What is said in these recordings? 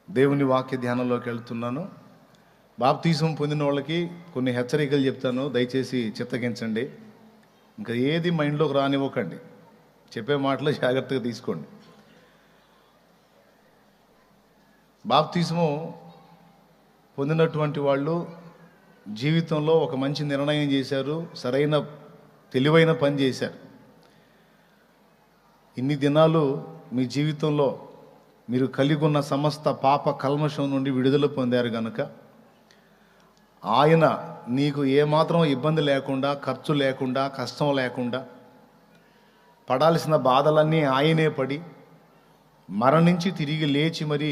దేవుని వాక్య ధ్యానంలోకి వెళ్తున్నాను. బాప్తీసం పొందిన వాళ్ళకి కొన్ని హెచ్చరికలు చెప్తాను, దయచేసి చిత్తగించండి. ఇంకా ఏది మైండ్లోకి రానివ్వకండి, చెప్పే మాటలు జాగ్రత్తగా తీసుకోండి. బాప్తీసము పొందినటువంటి వాళ్ళు జీవితంలో ఒక మంచి నిర్ణయం చేశారు, సరైన తెలివైన పని చేశారు. ఇన్ని దినాలు మీ జీవితంలో మీరు కలిగి ఉన్న సమస్త పాప కల్మషం నుండి విడుదల పొందారు కనుక ఆయన నీకు ఏమాత్రం ఇబ్బంది లేకుండా, ఖర్చు లేకుండా, కష్టం లేకుండా, పడాల్సిన బాధలన్నీ ఆయనే పడి మరణించి తిరిగి లేచి మరి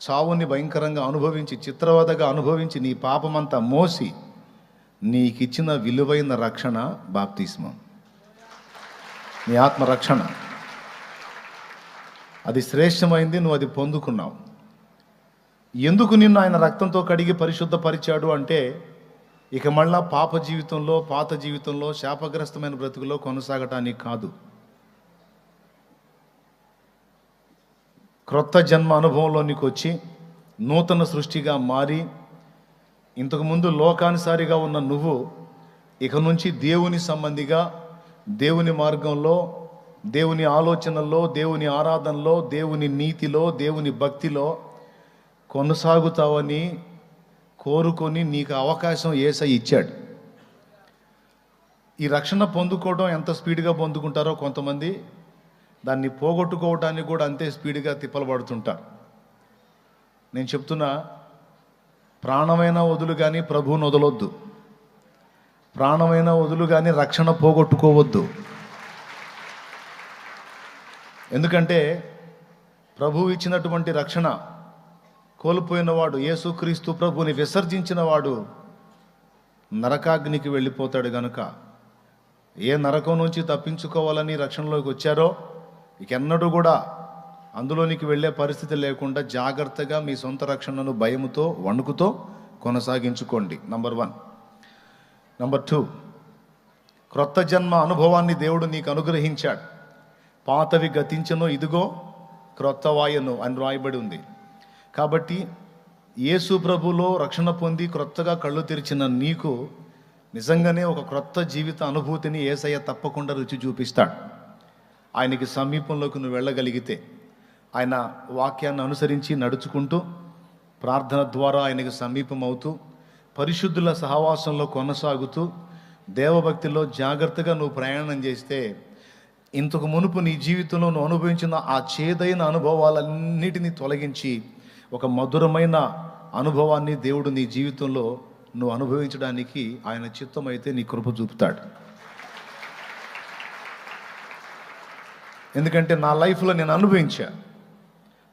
చావుని భయంకరంగా అనుభవించి, చిత్రవదగా అనుభవించి, నీ పాపమంతా మోసి నీకిచ్చిన విలువైన రక్షణ బాప్తిస్మం, నీ ఆత్మరక్షణ. అది శ్రేష్టమైంది, నువ్వు అది పొందుకున్నావు. ఎందుకు నిన్ను ఆయన రక్తంతో కడిగి పరిశుద్ధపరిచాడు అంటే, ఇక మళ్ళా పాప జీవితంలో, పాత జీవితంలో, శాపగ్రస్తమైన బ్రతుకులో కొనసాగటానికి కాదు. క్రొత్త జన్మ అనుభవంలోనికి వచ్చి నూతన సృష్టిగా మారి, ఇంతకుముందు లోకానుసారిగా ఉన్న నువ్వు ఇక నుంచి దేవుని సంబంధిగా, దేవుని మార్గంలో, దేవుని ఆలోచనల్లో, దేవుని ఆరాధనలో, దేవుని నీతిలో, దేవుని భక్తిలో కొనసాగుతావని కోరుకొని నీకు అవకాశం యేసయ్య ఇచ్చాడు. ఈ రక్షణ పొందుకోవడం ఎంత స్పీడ్గా పొందుకుంటారో కొంతమంది దాన్ని పోగొట్టుకోవడానికి కూడా అంతే స్పీడ్గా తిప్పలబడుతుంటారు. నేను చెప్తున్నా, ప్రాణమైన వదులు కానీ ప్రభువుని వదలొద్దు. ప్రాణమైన వదులు కానీ రక్షణ పోగొట్టుకోవద్దు. ఎందుకంటే ప్రభువు ఇచ్చినటువంటి రక్షణ కోల్పోయినవాడు, యేసుక్రీస్తు ప్రభువుని విసర్జించిన వాడు నరకాగ్నికి వెళ్ళిపోతాడు గనుక, ఏ నరకం నుంచి తప్పించుకోవాలని రక్షణలోకి వచ్చారో ఇకెన్నడూ కూడా అందులోనికి వెళ్ళే పరిస్థితి లేకుండా జాగ్రత్తగా మీ సొంత రక్షణను భయముతో, వణుకుతో కొనసాగించుకోండి. నంబర్ 1. నంబర్ 2, క్రొత్త జన్మ అనుభవాన్ని దేవుడు నీకు అనుగ్రహించాడు. పాతవి గతించను, ఇదిగో క్రొత్తవాయను అని రాయబడి ఉంది. కాబట్టి యేసు ప్రభులో రక్షణ పొంది క్రొత్తగా కళ్ళు తెరిచిన నీకు నిజంగానే ఒక క్రొత్త జీవిత అనుభూతిని యేసయ్య తప్పకుండా రుచి చూపిస్తాడు. ఆయనకి సమీపంలోకి నువ్వు వెళ్ళగలిగితే, ఆయన వాక్యాన్ని అనుసరించి నడుచుకుంటూ, ప్రార్థన ద్వారా ఆయనకి సమీపం అవుతూ, పరిశుద్ధుల సహవాసంలో కొనసాగుతూ, దేవభక్తిలో జాగ్రత్తగా నువ్వు ప్రయాణం చేస్తే, ఇంతకు మునుపు నీ జీవితంలో నువ్వు అనుభవించిన ఆ చేదైన అనుభవాలన్నిటినీ తొలగించి ఒక మధురమైన అనుభవాన్ని దేవుడు నీ జీవితంలో నువ్వు అనుభవించడానికి ఆయన చిత్తమైతే నీ కృప చూపుతాడు. ఎందుకంటే నా లైఫ్లో నేను అనుభవించా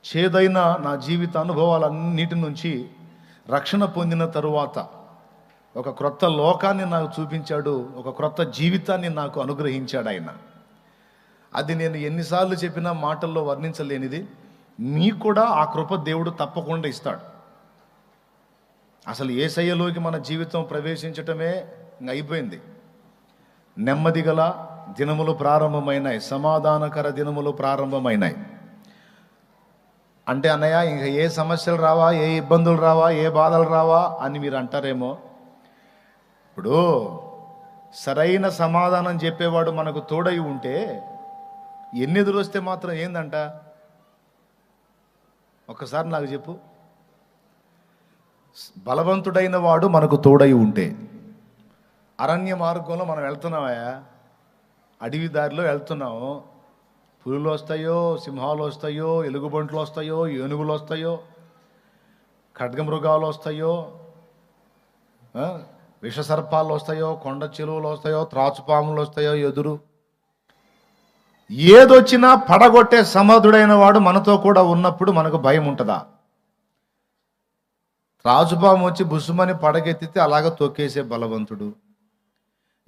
చేదైన నా జీవిత అనుభవాలన్నిటి నుంచి రక్షణ పొందిన తరువాత ఒక క్రొత్త లోకాన్ని నాకు చూపించాడు, ఒక క్రొత్త జీవితాన్ని నాకు అనుగ్రహించాడు ఆయన. అది నేను ఎన్నిసార్లు చెప్పినా మాటల్లో వర్ణించలేనిది. మీకు కూడా ఆ కృప దేవుడు తప్పకుండా ఇస్తాడు. అసలు యేసయ్యలోకి మన జీవితం ప్రవేశించటమే అయిపోయింది. నెమ్మది గల దినములు ప్రారంభమైనాయి, సమాధానకర దినములు ప్రారంభమైనాయి. అంటే అన్నయ్య, ఇంకా ఏ సమస్యలు రావా, ఏ ఇబ్బందులు రావా, ఏ బాధలు రావా అని మీరు అంటారేమో. ఇప్పుడు సరైన సమాధానం చెప్పేవాడు మనకు తోడై ఉంటే ఎన్ని ఎదురు వస్తే మాత్రం ఏందంట? ఒక్కసారి నాకు చెప్పు. బలవంతుడైన వాడు మనకు తోడై ఉంటే, అరణ్య మార్గంలో మనం వెళ్తున్నామయ్యా, అడవి దారిలో వెళ్తున్నాము. పులులు వస్తాయో, సింహాలు వస్తాయో, ఎలుగుబంట్లు వస్తాయో, ఏనుగులు వస్తాయో, ఖడ్గమృగాలు వస్తాయో, విషసర్పాలు వస్తాయో, కొండ చెరువులు వస్తాయో, త్రాచుపాములు వస్తాయో ఎదురు. ఏదొచ్చినా పడగొట్టే సమర్థుడైన వాడు మనతో కూడా ఉన్నప్పుడు మనకు భయం ఉంటుందా? త్రాచుపాము వచ్చి బుసుమని పడగెత్తితే అలాగ తొక్కేసే బలవంతుడు,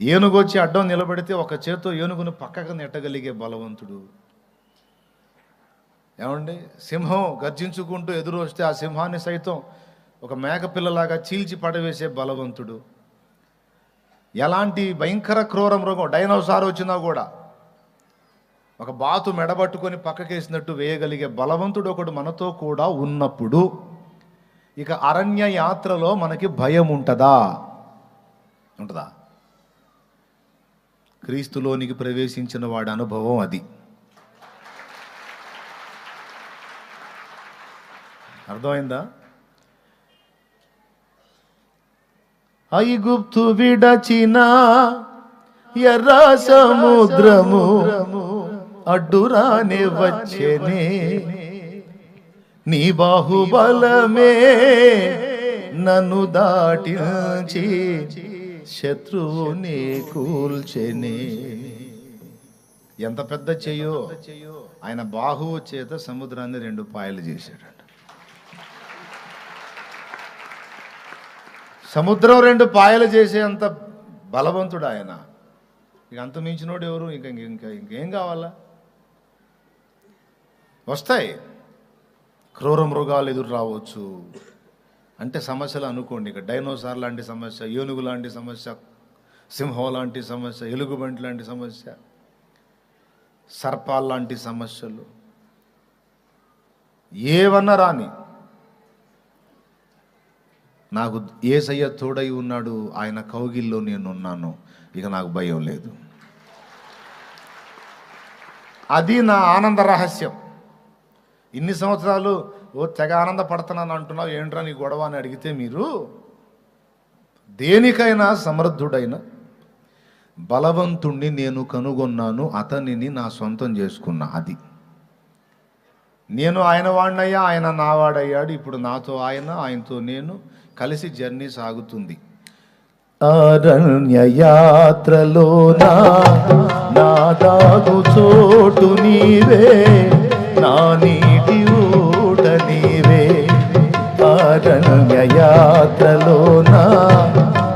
ఏనుగు వచ్చి అడ్డం నిలబెడితే ఒక చేత్తో ఏనుగును పక్కకు నెట్టగలిగే బలవంతుడు. ఏమండి, సింహం గర్జించుకుంటూ ఎదురు వస్తే ఆ సింహాన్ని సైతం ఒక మేకపిల్లలాగా చీల్చి పడవేసే బలవంతుడు. ఎలాంటి భయంకర క్రూర మృగం, డైనోసార్ వచ్చినా కూడా ఒక బాతు మెడబట్టుకొని పక్కకేసినట్టు వేయగలిగే బలవంతుడు ఒకడు మనతో కూడా ఉన్నప్పుడు ఇక అరణ్య యాత్రలో మనకి భయం ఉంటుందా? ఉంటుందా? క్రీస్తులోనికి ప్రవేశించిన వాడి అనుభవం అది. అర్థమైందా? ఐగుప్తు విడచిన ఎర్ర సముద్రము అడ్డురానే వచ్చేనే, నీ బాహుబలమే నన్ను దాటించి శత్రువుని కూల్చెనే. ఎంత పెద్ద చెయ్యో ఆయన బాహువు చేత సముద్రాన్ని 2 పాయలు చేశాడు. సముద్రం 2 పాయలు చేసే అంత బలవంతుడు ఆయన. ఇక అంత మించినోడు ఎవరు? ఇంకేం కావాలా? వస్తాయి, క్రూర మృగాలు ఎదురు రావచ్చు అంటే సమస్యలు అనుకోండి. ఇక డైనోసార్ లాంటి సమస్య, ఏనుగు లాంటి సమస్య, సింహం లాంటి సమస్య, ఎలుగుబంటి లాంటి సమస్య, సర్పాల్ లాంటి సమస్యలు ఏవన్నా రాని, నాకు యేసయ్య తోడై ఉన్నాడు, ఆయన కౌగిల్లో నేనున్నాను, ఇక నాకు భయం లేదు. అది నా ఆనంద రహస్యం. ఇన్ని సంవత్సరాలు తెగ ఆనందపడుతున్నాను అంటున్నావు, ఏంట్రా నీ గొడవ అని అడిగితే, మీరు దేనికైనా సమర్థుడైన బలవంతుణ్ణి నేను కనుగొన్నాను, అతనిని నా సొంతం చేసుకున్నా. అది నేను ఆయన వాడినయ్యా, ఆయన నా వాడయ్యాడు. ఇప్పుడు నాతో ఆయన, ఆయనతో నేను కలిసి జర్నీ సాగుతుంది. అరణ్య యాత్రలో నా దాగు చోటు నీవే, నా నీటి ఊట నీవే. అరణ్య యాత్రలో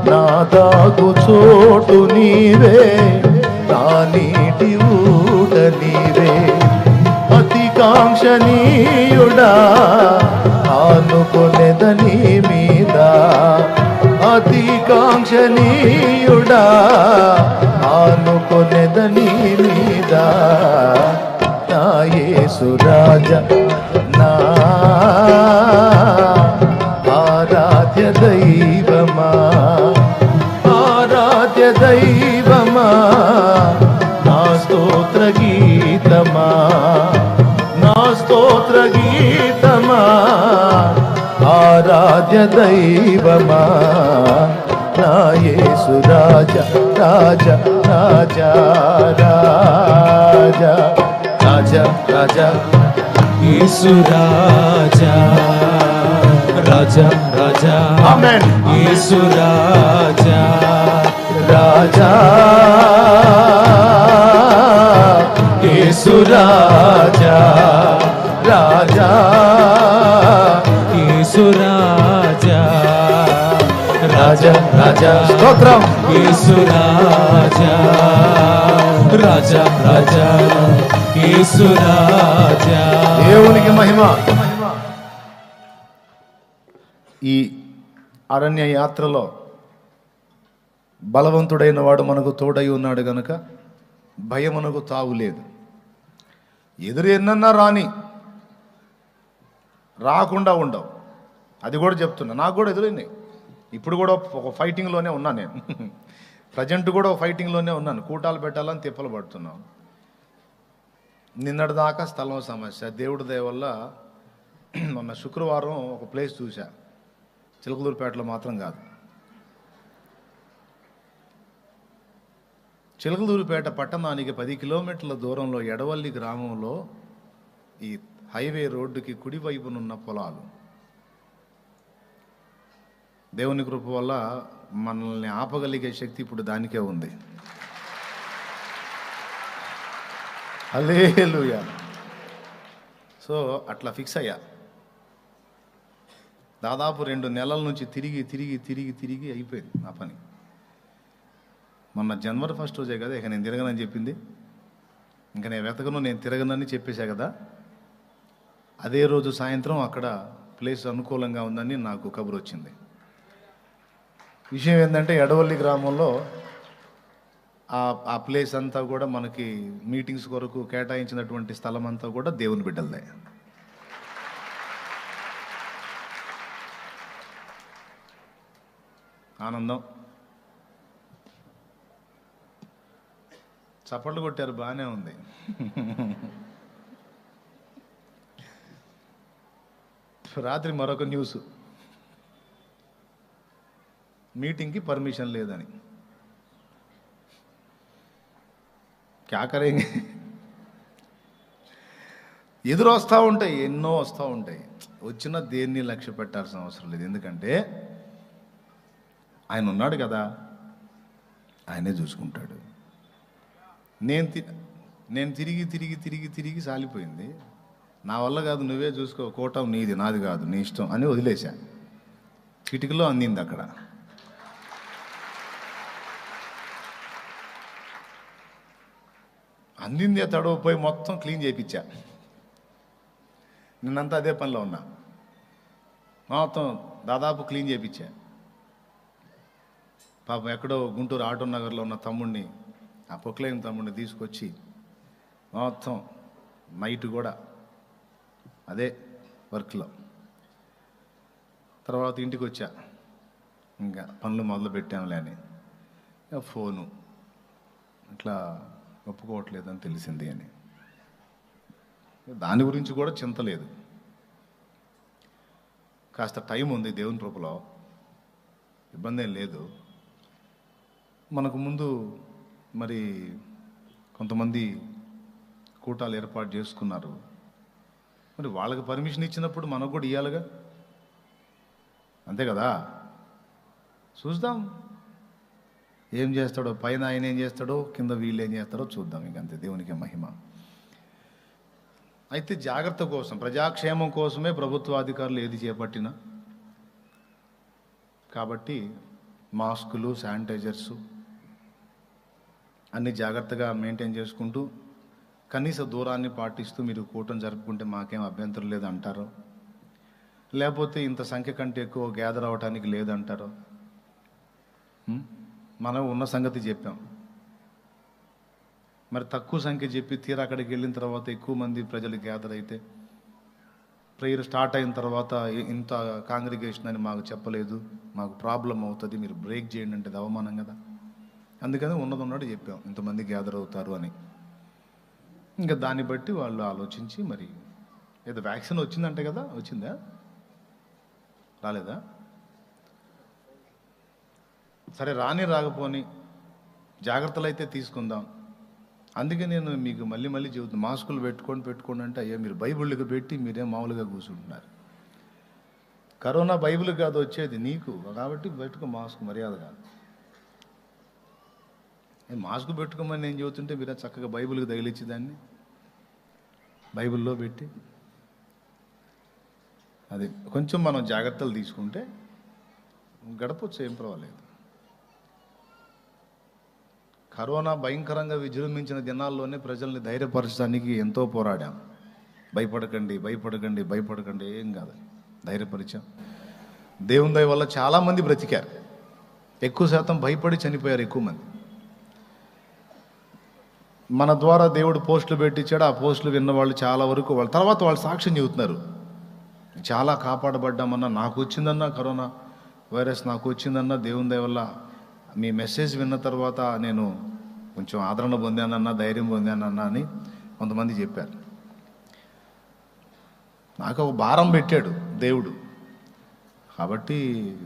నా దాగు చోటు నీవే, నా నీటి ఊట నీవే. అతి కాంక్షణీయుడా ఆనుకొనెదని మీద, అతి కాంక్షణీయుడా ఆనుకొనెదని మీద. నా యేసు రాజా, నా ఆరాధ్య దైవమా, ఆరాధ్య దైవమా, నా స్తోత్ర గీతమా, నా స్తోత్ర గీతమా, ఆరాధ్య దైవమా, నా యేసు రాజా, రాజా, రాజా, రాజా, రాజా, రాజా, యేసు రాజా, రాజా, రాజా, ఆమేన్. యేసు రాజా, రాజా, యేసు రాజా, రాజా, యేసు రాజా, రాజా, రాజా, స్తోత్రం. యేసు రాజా, రాజా, రాజా, యేసు రాజా. దేవునికి మహిమ. ఈ అరణ్య యాత్రలో బలవంతుడైన వాడు మనకు తోడై ఉన్నాడు గనుక భయమునకు తావు లేదు. ఎదురు ఎన్నన్నా రాని, రాకుండా ఉండవు. అది కూడా చెప్తున్నా, నాకు కూడా ఎదురైనాయి. ఇప్పుడు కూడా ఒక ఫైటింగ్లోనే ఉన్నాను నేను. ప్రజెంట్ కూడా ఒక ఫైటింగ్లోనే ఉన్నాను. కూటాలు పెట్టాలని తిప్పలు పడుతున్నాం. నిన్నటి దాకా స్థలం సమస్య. దేవుడి దయ వల్ల మొన్న శుక్రవారం ఒక ప్లేస్ చూసా. చిలకలూరుపేటలో మాత్రం కాదు, చిలకలూరుపేట పట్టణానికి 10 కిలోమీటర్ల దూరంలో ఎడవల్లి గ్రామంలో ఈ హైవే రోడ్డుకి కుడివైపునున్న పొలాలు. దేవుని కృప వల్ల మనల్ని ఆపగలిగే శక్తి ఇప్పుడు దానికే ఉంది. హల్లెలూయా. సో అట్లా ఫిక్స్ అయ్యా. దాదాపు 2 నెలల నుంచి తిరిగి అయిపోయింది నా పని. మొన్న జనవరి 1 రోజే కదా ఇక నేను తిరగనని చెప్పింది. ఇంకా నేను వెతకను, నేను తిరగనని చెప్పేశా కదా. అదే రోజు సాయంత్రం అక్కడ ప్లేస్ అనుకూలంగా ఉందని నాకు కబురు వచ్చింది. విషయం ఏంటంటే ఎడవల్లి గ్రామంలో ఆ ప్లేస్ అంతా కూడా మనకి మీటింగ్స్ కొరకు కేటాయించినటువంటి స్థలం అంతా కూడా దేవుని బిడ్డలదే. ఆనందం. చప్పట్లు కొట్టారు, బాగానే ఉంది. రాత్రి మరొక న్యూస్, మీటింగ్కి పర్మిషన్ లేదని. క్యా కరేంగే. ఎదురు వస్తూ ఉంటాయి, ఎన్నో వస్తూ ఉంటాయి. వచ్చిన దేన్ని లక్ష్య పెట్టాల్సిన అవసరం లేదు. ఎందుకంటే ఆయన ఉన్నాడు కదా, ఆయనే చూసుకుంటాడు. నేను తిరిగి తిరిగి తిరిగి తిరిగి సాలిపోయింది. నా వల్ల కాదు, నువ్వే చూసుకో, కోటం నీది, నాది కాదు, నీ ఇష్టం అని వదిలేశా. చిటికలో అందింది అక్కడ. అందింది తడవపోయి మొత్తం క్లీన్ చేయించా. నిన్నంతా అదే పనిలో ఉన్నా, మొత్తం దాదాపు క్లీన్ చేయించా. పాపం ఎక్కడో గుంటూరు ఆటో నగర్లో ఉన్న తమ్ముడిని, ఆ పొక్లైన్ తమ్ముడిని తీసుకొచ్చి మొత్తం నైట్ కూడా అదే వర్క్లో. తర్వాత ఇంటికి వచ్చా, ఇంకా పనులు మొదలు పెట్టాంలే అని. ఫోను ఇట్లా ఒప్పుకోవట్లేదని తెలిసింది అని. దాని గురించి కూడా చింత లేదు. కాస్త టైం ఉంది దేవుని కృపలో, ఇబ్బంది ఏం లేదు. మనకు ముందు మరి కొంతమంది కూటాలు ఏర్పాటు చేసుకున్నారు. మరి వాళ్ళకి పర్మిషన్ ఇచ్చినప్పుడు మనకు కూడా ఇవ్వాలిగా, అంతే కదా. చూద్దాం ఏం చేస్తాడో, పైన ఆయన ఏం చేస్తాడో, కింద వీళ్ళు ఏం చేస్తాడో చూద్దాం. ఇంకంతే, దేవునికి మహిమ. అయితే జాగ్రత్త కోసం, ప్రజాక్షేమం కోసమే ప్రభుత్వ అధికారులు ఏది చేపట్టినా. కాబట్టి మాస్కులు, శానిటైజర్సు అన్నీ జాగ్రత్తగా మెయింటైన్ చేసుకుంటూ, కనీస దూరాన్ని పాటిస్తూ మీరు కూటమి జరుపుకుంటే మాకేం అభ్యంతరం లేదంటారో, లేకపోతే ఇంత సంఖ్య కంటే ఎక్కువ గ్యాదర్ అవ్వటానికి లేదంటారో. మనం ఉన్న సంగతి చెప్పాం. మరి తక్కువ సంఖ్య చెప్పి తీరా అక్కడికి వెళ్ళిన తర్వాత ఎక్కువ మంది ప్రజలు గ్యాదర్ అయితే, ప్రేయర్ స్టార్ట్ అయిన తర్వాత ఇంత కాంగ్రిగేషన్ అని మాకు చెప్పలేదు, మాకు ప్రాబ్లం అవుతుంది, మీరు బ్రేక్ చేయండి అంటే అవమానం కదా. అందుకని ఉన్నది చెప్పాం, ఇంతమంది గ్యాదర్ అవుతారు అని. ఇంకా దాన్ని బట్టి వాళ్ళు ఆలోచించి, మరి ఏదో వ్యాక్సిన్ వచ్చిందంటే కదా, వచ్చిందా రాలేదా, సరే రాకపోని జాగ్రత్తలు అయితే తీసుకుందాం. అందుకే నేను మీకు మళ్ళీ మళ్ళీ చెబుతున్నాను, మాస్కులు పెట్టుకోండి అంటే, అయ్యా మీరు బైబిళ్ళకి పెట్టి మీరేం మామూలుగా కూర్చుంటున్నారు. కరోనా బైబిల్ కాదు వచ్చేది నీకు, కాబట్టి పెట్టుకో మాస్క్, మర్యాద కాదు. మాస్క్ పెట్టుకోమని నేను చెబుతుంటే మీరు చక్కగా బైబిల్కి తగిలిచ్చి దాన్ని బైబిల్లో పెట్టి, అది కొంచెం మనం జాగ్రత్తలు తీసుకుంటే గడపచ్చు, ఏం పర్వాలేదు. కరోనా భయంకరంగా విజృంభించిన దినాల్లోనే ప్రజల్ని ధైర్యపరచడానికి ఎంతో పోరాడాం. భయపడకండి, ఏం కాదు, ధైర్యపరిచాం. దేవుని దయ వల్ల చాలామంది బ్రతికారు. ఎక్కువ శాతం భయపడి చనిపోయారు ఎక్కువ మంది. మన ద్వారా దేవుడు పోస్టులు పెట్టించాడు. ఆ పోస్టులు విన్నవాళ్ళు చాలా వరకు వాళ్ళ తర్వాత వాళ్ళు సాక్ష్యం చెబుతున్నారు, చాలా కాపాడబడ్డామన్నా, నాకు వచ్చిందన్నా కరోనా వైరస్, నాకు వచ్చిందన్నా దేవుని దయ వల్ల మీ మెసేజ్ విన్న తర్వాత నేను కొంచెం ఆదరణ పొందానన్నా, ధైర్యం పొందానన్నా అని కొంతమంది చెప్పారు. నాకు ఒక భారం పెట్టాడు దేవుడు, కాబట్టి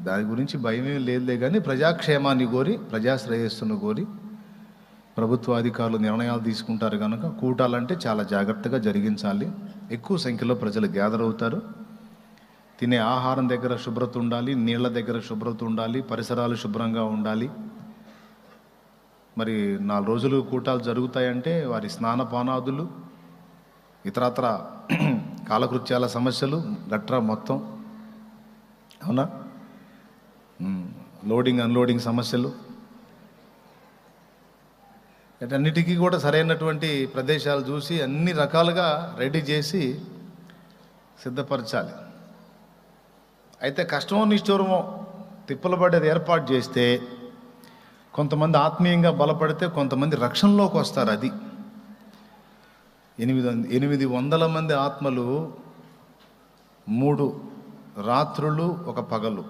దాని గురించి భయమే లేదులే. కానీ ప్రజాక్షేమాన్ని కోరి, ప్రజాశ్రేయస్సును కోరి ప్రభుత్వ అధికారులు నిర్ణయాలు తీసుకుంటారు కనుక కూటాలంటే చాలా జాగ్రత్తగా జరిగించాలి. ఎక్కువ సంఖ్యలో ప్రజలు గ్యాదర్ అవుతారు. తినే ఆహారం దగ్గర శుభ్రత ఉండాలి, నీళ్ల దగ్గర శుభ్రత ఉండాలి, పరిసరాలు శుభ్రంగా ఉండాలి. మరి 4 రోజులు కూటాలు జరుగుతాయంటే వారి స్నానపానాదులు, ఇతరత్ర కాలకృత్యాల సమస్యలు గట్రా మొత్తం, అవునా, లోడింగ్ అన్లోడింగ్ సమస్యలు, వీటన్నిటికీ కూడా సరైనటువంటి ప్రదేశాలు చూసి అన్ని రకాలుగా రెడీ చేసి సిద్ధపరచాలి. అయితే కష్టమో నిష్ఠూరమో తిప్పలు పడేది ఏర్పాటు చేస్తే కొంతమంది ఆత్మీయంగా బలపడితే కొంతమంది రక్షణలోకి వస్తారు. అది 800 మంది ఆత్మలు 3 రాత్రులు 1 పగలు,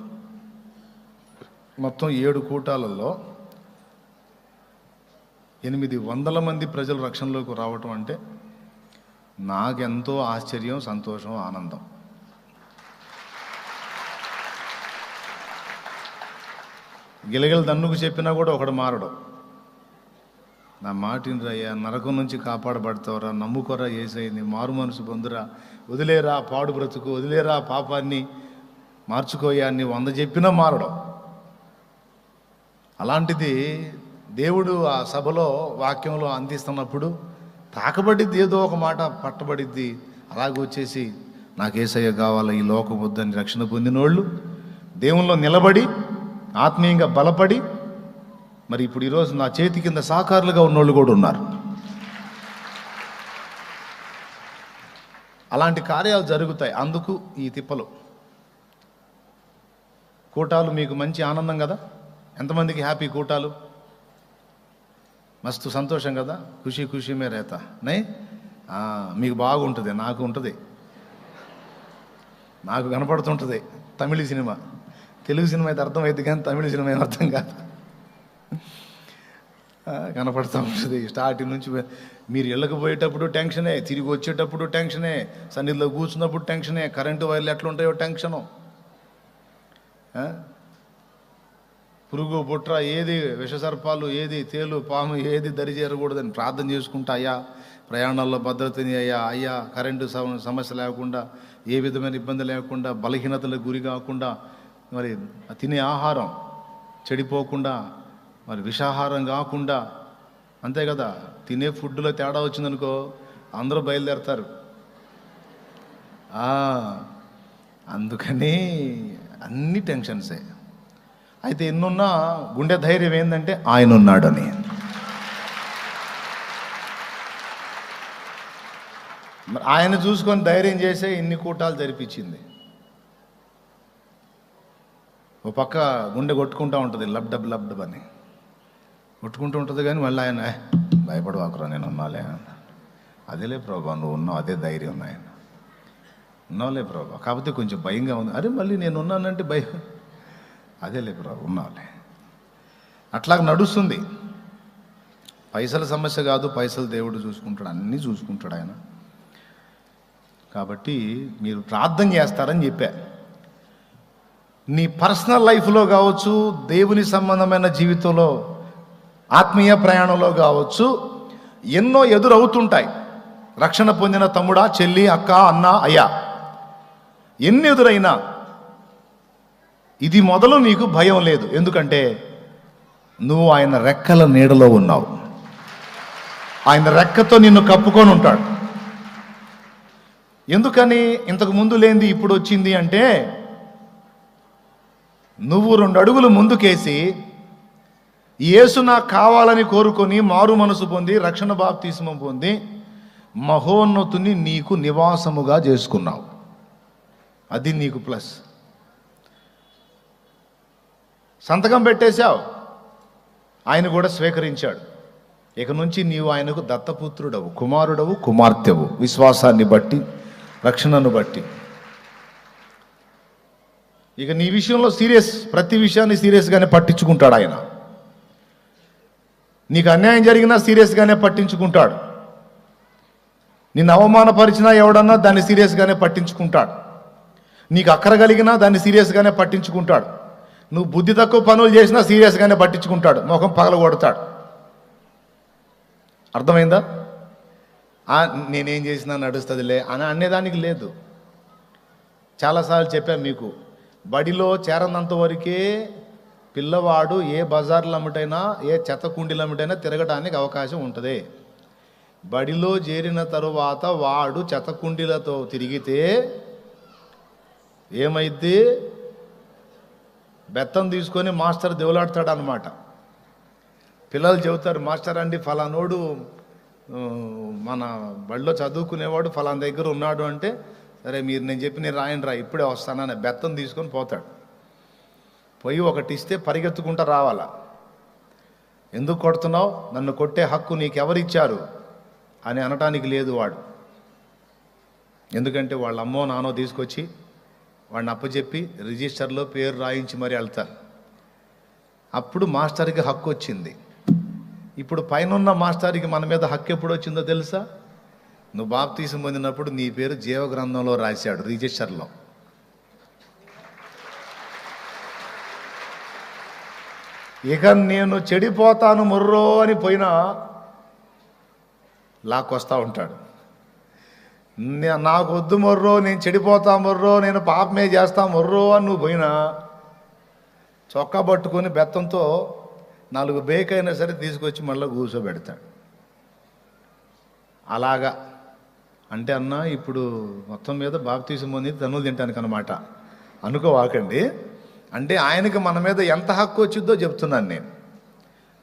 మొత్తం 7 కూటాలలో 800 మంది ప్రజలు రక్షణలోకి రావటం అంటే నాకెంతో ఆశ్చర్యం, సంతోషం, ఆనందం. గిలగిల దన్నుకు చెప్పినా కూడా ఒకడు మారడు. నా మాటినరయ్యా, నరకం నుంచి కాపాడబడతావురా, నమ్ముకోరా యేసయ్యని, మారు మనసు పొందురా, వదిలేరా పాడు బ్రతుకు, వదిలేరా పాపాన్ని, మార్చుకోయా అని 100 చెప్పినా మారడం. అలాంటిది దేవుడు ఆ సభలో వాక్యంలో అందిస్తున్నప్పుడు తాకబడిద్ది, ఏదో ఒక మాట పట్టబడిద్ది. అలాగే వచ్చేసి నాకు యేసయ్య కావాలా, ఈ లోకం వద్దని రక్షణ పొందినోళ్ళు దేవుల్లో నిలబడి ఆత్మీయంగా బలపడి, మరి ఇప్పుడు ఈరోజు నా చేతి కింద సాకారులుగా ఉన్నోళ్ళు కూడా ఉన్నారు. అలాంటి కార్యాలు జరుగుతాయి. అందుకు ఈ తిప్పలు. కూటాలు మీకు మంచి ఆనందం కదా? ఎంతమందికి హ్యాపీ కూటాలు? మస్తు సంతోషం కదా? ఖుషి ఖుషి మే రేతా నై. మీకు బాగుంటుంది, నాకు ఉంటుంది, నాకు కనపడుతుంటుంది. తమిళ సినిమా, తెలుగు సినిమా అయితే అర్థమైంది కానీ తమిళ సినిమా ఏం అర్థం కాదు. కనపడుతూ ఉంటుంది. స్టార్టింగ్ నుంచి మీరు ఇళ్ళకి పోయేటప్పుడు టెన్షనే, తిరిగి వచ్చేటప్పుడు టెన్షనే, సన్నిధిలో కూర్చున్నప్పుడు టెన్షనే, కరెంటు వైర్లు ఎట్లా ఉంటాయో టెన్షను, పురుగు పుట్ర ఏది, విషసర్పాలు ఏది, తేలు పాము ఏది దరిచేరకూడదని ప్రార్థన చేసుకుంటాయా, ప్రయాణాల్లో భద్రతని అయ్యా కరెంటు సమస్య లేకుండా, ఏ విధమైన ఇబ్బంది లేకుండా, బలహీనతలకు గురి కాకుండా, మరి తినే ఆహారం చెడిపోకుండా, మరి విషాహారం కాకుండా, అంతే కదా. తినే ఫుడ్లో తేడా వచ్చిందనుకో అందరూ బయలుదేరతారు. అందుకని అన్ని టెన్షన్సే. అయితే ఎన్నున్నా గుండె ధైర్యం ఏంటంటే ఆయన ఉన్నాడని. మరి ఆయన చూసుకొని ధైర్యం చేసే ఇన్ని కూటాలు జరిపించింది. ఓ పక్క గుండె కొట్టుకుంటూ ఉంటుంది, లబ్డబ్ లబ్డబ్ అని కొట్టుకుంటూ ఉంటుంది. కానీ మళ్ళీ ఆయన భయపడవాకురా, నేను ఉన్నాలే, అదేలే ప్రభా నువ్వు ఉన్నావు, అదే ధైర్యం ఆయన, ఉన్నావులే ప్రభా, కాకపోతే కొంచెం భయంగా ఉంది, అరే మళ్ళీ నేను ఉన్నానంటే భయం, అదేలే ప్రభా ఉన్నావులే. అట్లా నడుస్తుంది. పైసల సమస్య కాదు, పైసలు దేవుడు చూసుకుంటాడు, అన్నీ చూసుకుంటాడు ఆయన. కాబట్టి మీరు ప్రార్థన చేస్తారని చెప్పా. నీ పర్సనల్ లైఫ్లో కావచ్చు, దేవుని సంబంధమైన జీవితంలో, ఆత్మీయ ప్రయాణంలో కావచ్చు, ఎన్నో ఎదురవుతుంటాయి. రక్షణ పొందిన తమ్ముడా, చెల్లి, అక్క, అన్న, అయ్యా, ఎన్ని ఎదురైనా ఇది మొదలు నీకు భయం లేదు. ఎందుకంటే నువ్వు ఆయన రెక్కల నీడలో ఉన్నావు. ఆయన రెక్కతో నిన్ను కప్పుకొని ఉంటాడు. ఎందుకని ఇంతకు ముందు లేనిది ఇప్పుడు వచ్చింది అంటే, నువ్వు 2 అడుగులు ముందుకేసి యేసు నాకు కావాలని కోరుకొని మారు మనసు పొంది రక్షణ బాప్తిస్మం పొంది మహోన్నతుని నీకు నివాసముగా చేసుకున్నావు. అది నీకు ప్లస్. సంతకం పెట్టేశావు, ఆయన కూడా స్వీకరించాడు. ఇక నుంచి నీవు ఆయనకు దత్తపుత్రుడవు, కుమారుడవు, కుమార్తెవు, విశ్వాసాన్ని బట్టి, రక్షణను బట్టి. ఇక నీ విషయంలో సీరియస్, ప్రతి విషయాన్ని సీరియస్గానే పట్టించుకుంటాడు ఆయన. నీకు అన్యాయం జరిగినా సీరియస్గానే పట్టించుకుంటాడు. నిన్ను అవమానపరిచినా ఎవడన్నా దాన్ని సీరియస్గానే పట్టించుకుంటాడు. నీకు అక్కర కలిగినా దాన్ని సీరియస్గానే పట్టించుకుంటాడు. నువ్వు బుద్ధి తక్కువ పనులు చేసినా సీరియస్గానే పట్టించుకుంటాడు, ముఖం పగలగొడతాడు. అర్థమైందా? నేనేం చేసినా నడుస్తుందిలే అని అనేదానికి లేదు. చాలాసార్లు చెప్పాను మీకు, బడిలో చేరనంత వరకే పిల్లవాడు ఏ బజార్లు అమ్మటైనా, ఏ చెత్త కుండీలు అమ్మటైనా తిరగడానికి అవకాశం ఉంటుంది. బడిలో చేరిన తరువాత వాడు చెత్త కుండీలతో తిరిగితే ఏమైద్ది? బెత్తం తీసుకొని మాస్టర్ దేవులాడతాడు అన్నమాట. పిల్లలు చెబుతారు, మాస్టర్ అండి ఫలానోడు మన బడిలో చదువుకునేవాడు ఫలానా దగ్గర ఉన్నాడు అంటే, సరే మీరు నేను చెప్పి నేను రాయండి రా, ఇప్పుడే వస్తానని బెత్తం తీసుకొని పోతాడు. పోయి ఒకటి ఇస్తే పరిగెత్తుకుంటూ రావాలా. ఎందుకు కొడుతున్నావు, నన్ను కొట్టే హక్కు నీకెవరిచ్చారు అని అనటానికి లేదు వాడు. ఎందుకంటే వాళ్ళ అమ్మో నాన్నో తీసుకొచ్చి వాడిని అప్పచెప్పి రిజిస్టర్లో పేరు రాయించి మరీ వెళ్తారు. అప్పుడు మాస్టర్కి హక్కు వచ్చింది. ఇప్పుడు పైన మాస్టర్కి మన మీద హక్కు ఎప్పుడు వచ్చిందో తెలుసా? నువ్వు బాప్తీసం పొందినప్పుడు నీ పేరు జీవగ్రంథంలో రాశాడు, రిజిస్టర్లో. ఇక నేను చెడిపోతాను మొర్రో అని పోయినా లాక్కొస్తా ఉంటాడు. నాకు వద్దు మొర్రో, నేను చెడిపోతా మొర్రో, నేను పాపమే చేస్తా మొర్రో అని నువ్వు పోయినా చొక్కా పట్టుకొని బెత్తంతో 4 బేకైనా సరే తీసుకొచ్చి మళ్ళీ కూర్చోబెడతాడు. అలాగా అంటే అన్న ఇప్పుడు మొత్తం మీద బాప్తీసం పొంది తన్నులు తింటానికి అనమాట అనుకోవాకండి. అంటే ఆయనకి మన మీద ఎంత హక్కు వచ్చిద్దో చెప్తున్నాను నేను.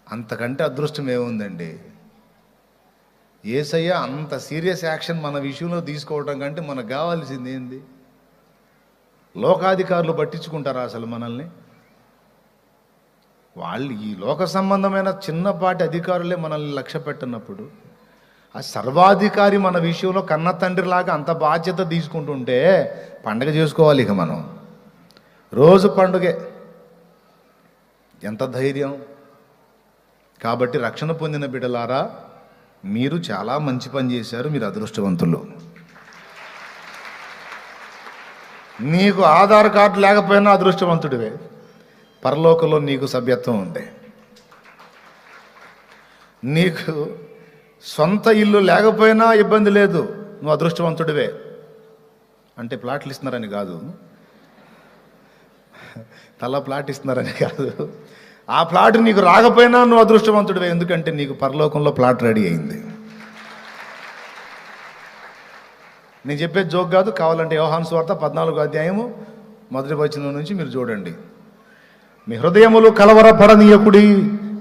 అంతకంటే అదృష్టం ఏముందండి? యేసయ్య అంత సీరియస్ యాక్షన్ మన విషయంలో తీసుకోవడం కంటే మనకు కావాల్సింది ఏంది? లోకాధికారులు పట్టించుకుంటారా అసలు మనల్ని? వాళ్ళు ఈ లోక సంబంధమైన చిన్నపాటి అధికారులే మనల్ని లక్ష్య పెట్టినప్పుడు ఆ సర్వాధికారి మన విషయంలో కన్న తండ్రిలాగా అంత బాధ్యత తీసుకుంటుంటే పండగ చేసుకోవాలి. ఇక మనం రోజు పండుగే. ఎంత ధైర్యం! కాబట్టి రక్షణ పొందిన బిడ్డలారా, మీరు చాలా మంచి పని చేశారు, మీరు అదృష్టవంతులు. నీకు ఆధార్ కార్డు లేకపోయినా అదృష్టవంతుడివే. పరలోకంలో నీకు సభ్యత్వం ఉంది. నీకు సొంత ఇల్లు లేకపోయినా ఇబ్బంది లేదు, నువ్వు అదృష్టవంతుడివే. అంటే ప్లాట్లు ఇస్తున్నారని కాదు, తల ప్లాట్ ఇస్తున్నారని కాదు. ఆ ప్లాట్ నీకు రాకపోయినా నువ్వు అదృష్టవంతుడివే, ఎందుకంటే నీకు పరలోకంలో ప్లాట్ రెడీ అయింది. నేను చెప్పేది జోక్ కాదు. కావాలంటే యోహాను సువార్త 14వ అధ్యాయము 1వ వచనం నుంచి మీరు చూడండి. మీ హృదయములు కలవరపడనీయకుడి,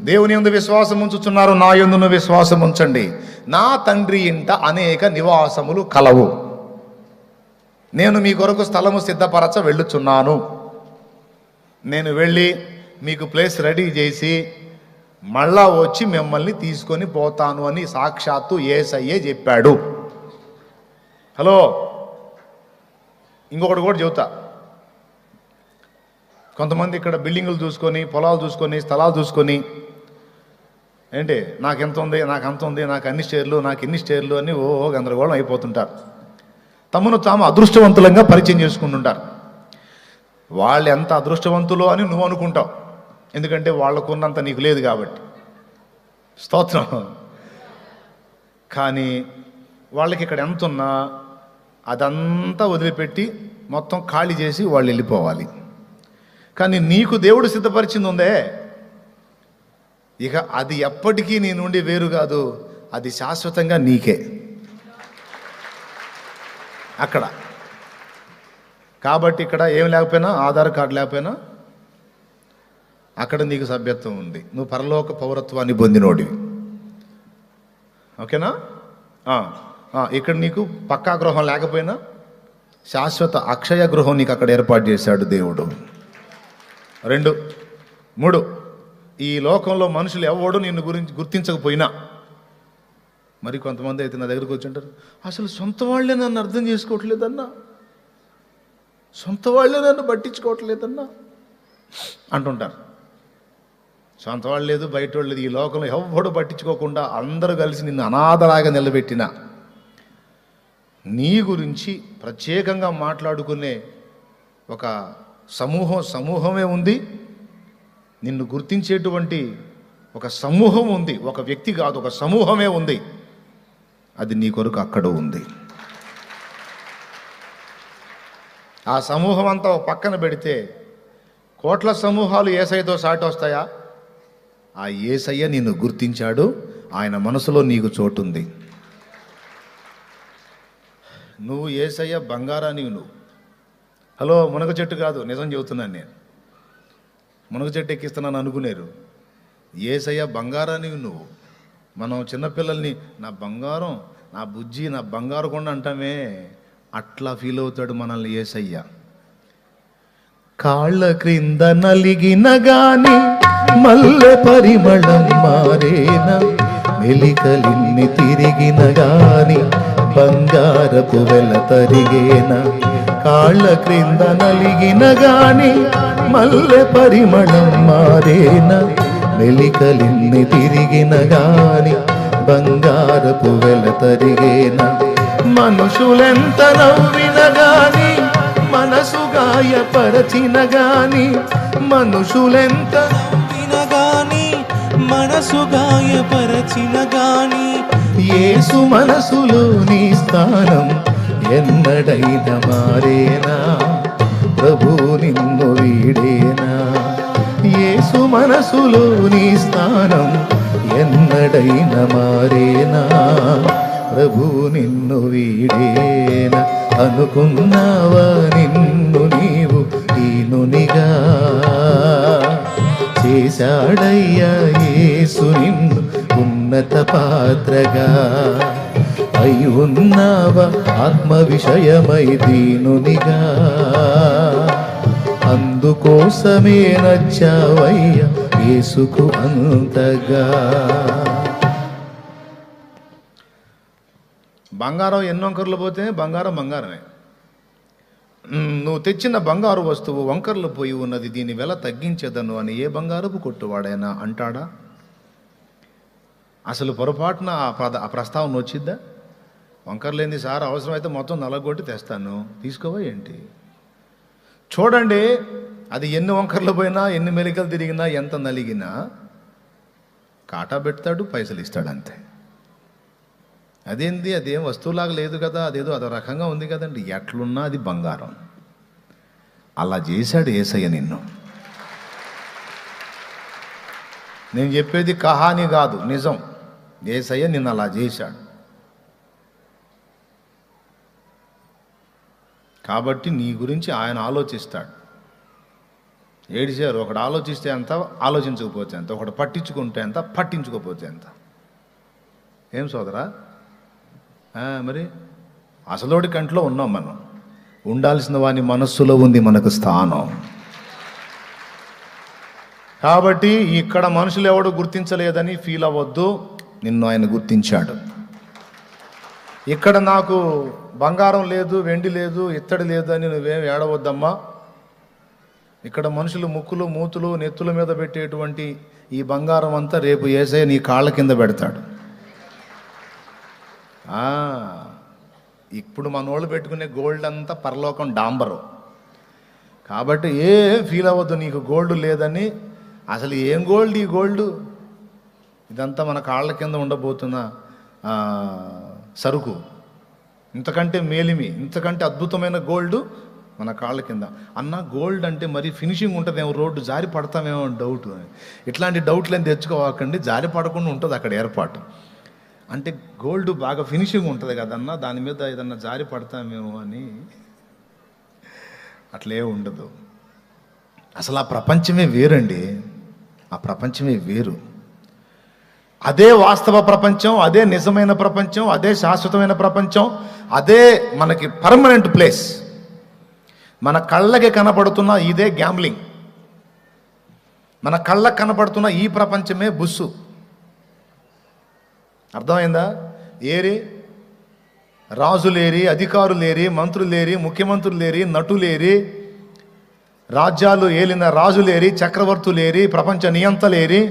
దేవుని యందు విశ్వాసం ఉంచుచున్నారు, నా యందును విశ్వాసం ఉంచండి. నా తండ్రి ఇంట అనేక నివాసములు కలవు, నేను మీ కొరకు స్థలము సిద్ధపరచ వెళ్ళుచున్నాను. నేను వెళ్ళి మీకు ప్లేస్ రెడీ చేసి మళ్ళా వచ్చి మిమ్మల్ని తీసుకొని పోతాను అని సాక్షాత్తు యేసయ్యే చెప్పాడు. హలో, ఇంకొకటి కూడా చెబుతా. కొంతమంది ఇక్కడ బిల్డింగులు చూసుకొని, పొలాలు చూసుకొని, స్థలాలు చూసుకొని, ఏంటి నాకు ఎంత ఉంది, నాకు అంత ఉంది, నాకు అన్ని షేర్లు, నాకు ఎన్ని షేర్లు అని గందరగోళం అయిపోతుంటారు. తమను తాము అదృష్టవంతులంగా పరిచయం చేసుకుంటుంటారు. వాళ్ళు ఎంత అదృష్టవంతులు అని నువ్వు అనుకుంటావు, ఎందుకంటే వాళ్ళకున్నంత నీకు లేదు కాబట్టి. స్తోత్రం. కానీ వాళ్ళకి ఇక్కడ ఎంత ఉన్నా అదంతా వదిలిపెట్టి మొత్తం ఖాళీ చేసి వాళ్ళు వెళ్ళిపోవాలి. కానీ నీకు దేవుడు సిద్ధపరిచింది ఉందే, ఇక అది ఎప్పటికీ నీ నుండి వేరు కాదు, అది శాశ్వతంగా నీకే అక్కడ. కాబట్టి ఇక్కడ ఏం లేకపోయినా, ఆధార్ కార్డు లేకపోయినా అక్కడ నీకు సభ్యత్వం ఉంది. నువ్వు పరలోక పౌరత్వాన్ని పొందినోడివి. ఓకేనా? ఇక్కడ నీకు పక్కా గృహం లేకపోయినా శాశ్వత అక్షయ గృహం నీకు అక్కడ ఏర్పాటు చేశాడు దేవుడు. 2, 3, ఈ లోకంలో మనుషులు ఎవడు నిన్ను గురించి గుర్తించకపోయినా, మరి కొంతమంది అయితే నా దగ్గరకు వచ్చి అంటారు, అసలు సొంత వాళ్ళే నన్ను అర్థం చేసుకోవట్లేదన్నా, సొంత వాళ్ళే నన్ను పట్టించుకోవట్లేదన్నా అంటుంటారు. సొంత వాళ్ళు లేదు, బయట వాళ్ళు లేదు, ఈ లోకంలో ఎవడు పట్టించుకోకుండా అందరూ కలిసి నిన్ను అనాథలాగా నిలబెట్టిన నీ గురించి ప్రత్యేకంగా మాట్లాడుకునే ఒక సమూహమే ఉంది. నిన్ను గుర్తించేటువంటి ఒక సమూహం ఉంది, ఒక వ్యక్తి కాదు, ఒక సమూహమే ఉంది. అది నీ కొరకు అక్కడ ఉంది. ఆ సమూహం అంతా ఒక పక్కన పెడితే కోట్ల సమూహాలు యేసయ్యతో సాటి వస్తాయా? ఆ యేసయ్య నిన్ను గుర్తించాడు, ఆయన మనసులో నీకు చోటుంది. నువ్వు యేసయ్య బంగారానివి. నువ్వు హలో, మునగ చెట్టు కాదు, నిజం చెబుతున్నాను నేను. మునగ చెట్టు ఎక్కిస్తున్నాను అనుకునేరు. యేసయ్య బంగారానివి నువ్వు. మనం చిన్నపిల్లల్ని నా బంగారం, నా బుజ్జి, నా బంగారు కొండ అంటామే, అట్లా ఫీల్ అవుతాడు మనల్ని యేసయ్య. కాళ్ళ క్రింద నలిగిన గాని మల్లె పరిమళం మారేనా, మెలికలిన్ని తిరిగిన గాని బంగారపు వెల తరిగేనా, కాళ్ళ క్రింద నలిగిన గాని మల్లె పరిమళం మారేనా, మెలికలిన్ని తిరిగిన గాని బంగారపు వెల తరిగేనా, మనుషులెంత నవ్విన గాని మనసు గాయపరచిన గాని, మనుషులెంత నవ్విన గాని మనసు గాయపరచిన గాని, యేసు మనసులో నీ స్థానం ఎన్నడైనా మారేనా, ప్రభు నిన్ను వీడేనా, యేసు మనసులో నీ స్థానం ఎన్నడైనా మారేనా, ప్రభు నిన్ను వీడేనా, అనుకున్నావా నిన్ను నీవు దీనునిగా, చేశాడయ్యా యేసు నిన్ను ఉన్నత పాత్రగా, అయి ఉన్నావా ఆత్మ విషయమై దీనునిగా, అందుకోసమే నచ్చావయ్యా యేసుకు అంతగా. బంగారం ఎన్ని వంకర్లు పోతే బంగారం బంగారమే. నువ్వు తెచ్చిన బంగారు వస్తువు వంకర్లు పోయి ఉన్నది, దీని వెల తగ్గించేదను అని ఏ బంగారపు కొట్టువాడైనా అంటాడా? అసలు పొరపాటున ఆ ప్రస్తావన వచ్చిద్దా? వంకర్లేంది సార్, అవసరమైతే మొత్తం నలగొట్టి తెస్తాను, తీసుకోవా ఏంటి? చూడండి, అది ఎన్ని వంకర్లు పోయినా, ఎన్ని మెలికలు తిరిగినా, ఎంత నలిగినా కాటా పెడతాడు, పైసలు ఇస్తాడు అంతే. అదేంది, అదేం వస్తువులాగా లేదు కదా, అదేదో అదో రకంగా ఉంది కదండి. ఎట్లున్నా అది బంగారం. అలా చేశాడు యేసయ్య నిన్ను. నేను చెప్పేది కహాని కాదు, నిజం. యేసయ్య నిన్ను అలా చేశాడు. కాబట్టి నీ గురించి ఆయన ఆలోచిస్తాడు. ఏడిచారు, ఒకడు ఆలోచిస్తే ఎంత, ఆలోచించకపోతే ఎంత, ఒకడు పట్టించుకుంటే ఎంత, పట్టించుకోకపోతే ఎంత. ఏం సోదరా? మరి అసలోడి కంట్లో ఉన్నాం మనం. ఉండాల్సిన వాని మనస్సులో ఉంది మనకు స్థానం. కాబట్టి ఇక్కడ మనుషులు ఎవడు గుర్తించలేదని ఫీల్ అవ్వద్దు, నిన్ను ఆయన గుర్తించాడు. ఇక్కడ నాకు బంగారం లేదు, వెండి లేదు, ఇత్తడి లేదు అని నువ్వేం ఏడవద్దమ్మా. ఇక్కడ మనుషులు ముక్కులు మూతులు నెత్తుల మీద పెట్టేటువంటి ఈ బంగారం అంతా రేపు యేసయ్య నీ కాళ్ళ కింద పెడతాడు. ఇప్పుడు మనోళ్ళు పెట్టుకునే గోల్డ్ అంతా పరలోకం డాంబరు. కాబట్టి ఏం ఫీల్ అవ్వద్దు నీకు గోల్డ్ లేదని. అసలు ఏం గోల్డ్ ఈ గోల్డ్? ఇదంతా మన కాళ్ళ కింద ఉండబోతున్న సరుకు. ఇంతకంటే మేలిమి, ఇంతకంటే అద్భుతమైన గోల్డ్ మన కాళ్ళ కింద. అన్న గోల్డ్ అంటే మరి ఫినిషింగ్ ఉంటుందేమో, రోడ్డు జారి పడతామేమో డౌట్. ఇట్లాంటి డౌట్లు ఏం తెచ్చుకోవాకండి, జారి పడకుండా ఉంటుంది అక్కడ ఏర్పాటు. అంటే గోల్డ్ బాగా ఫినిషింగ్ ఉంటుంది కదన్న, దాని మీద ఏదన్నా జారి పడతామేమో అని. అట్లే ఉండదు. అసలు ఆ ప్రపంచమే వేరండి, ఆ ప్రపంచమే వేరు. అదే వాస్తవ ప్రపంచం, అదే నిజమైన ప్రపంచం, అదే శాశ్వతమైన ప్రపంచం, అదే మనకి పర్మనెంట్ ప్లేస్. మన కళ్ళకి కనపడుతున్న ఇదే గ్యాంబ్లింగ్. మన కళ్ళకి కనపడుతున్న ఈ ప్రపంచమే బుస్సు. అర్థమైందా? ఏరి రాజులేరి, అధికారులేరి, మంత్రులేరి, ముఖ్యమంత్రులేరి, నటులేరి, రాజ్యాలు ఏలిన రాజులేరి, చక్రవర్తులేరి, ప్రపంచ నియంతలేరి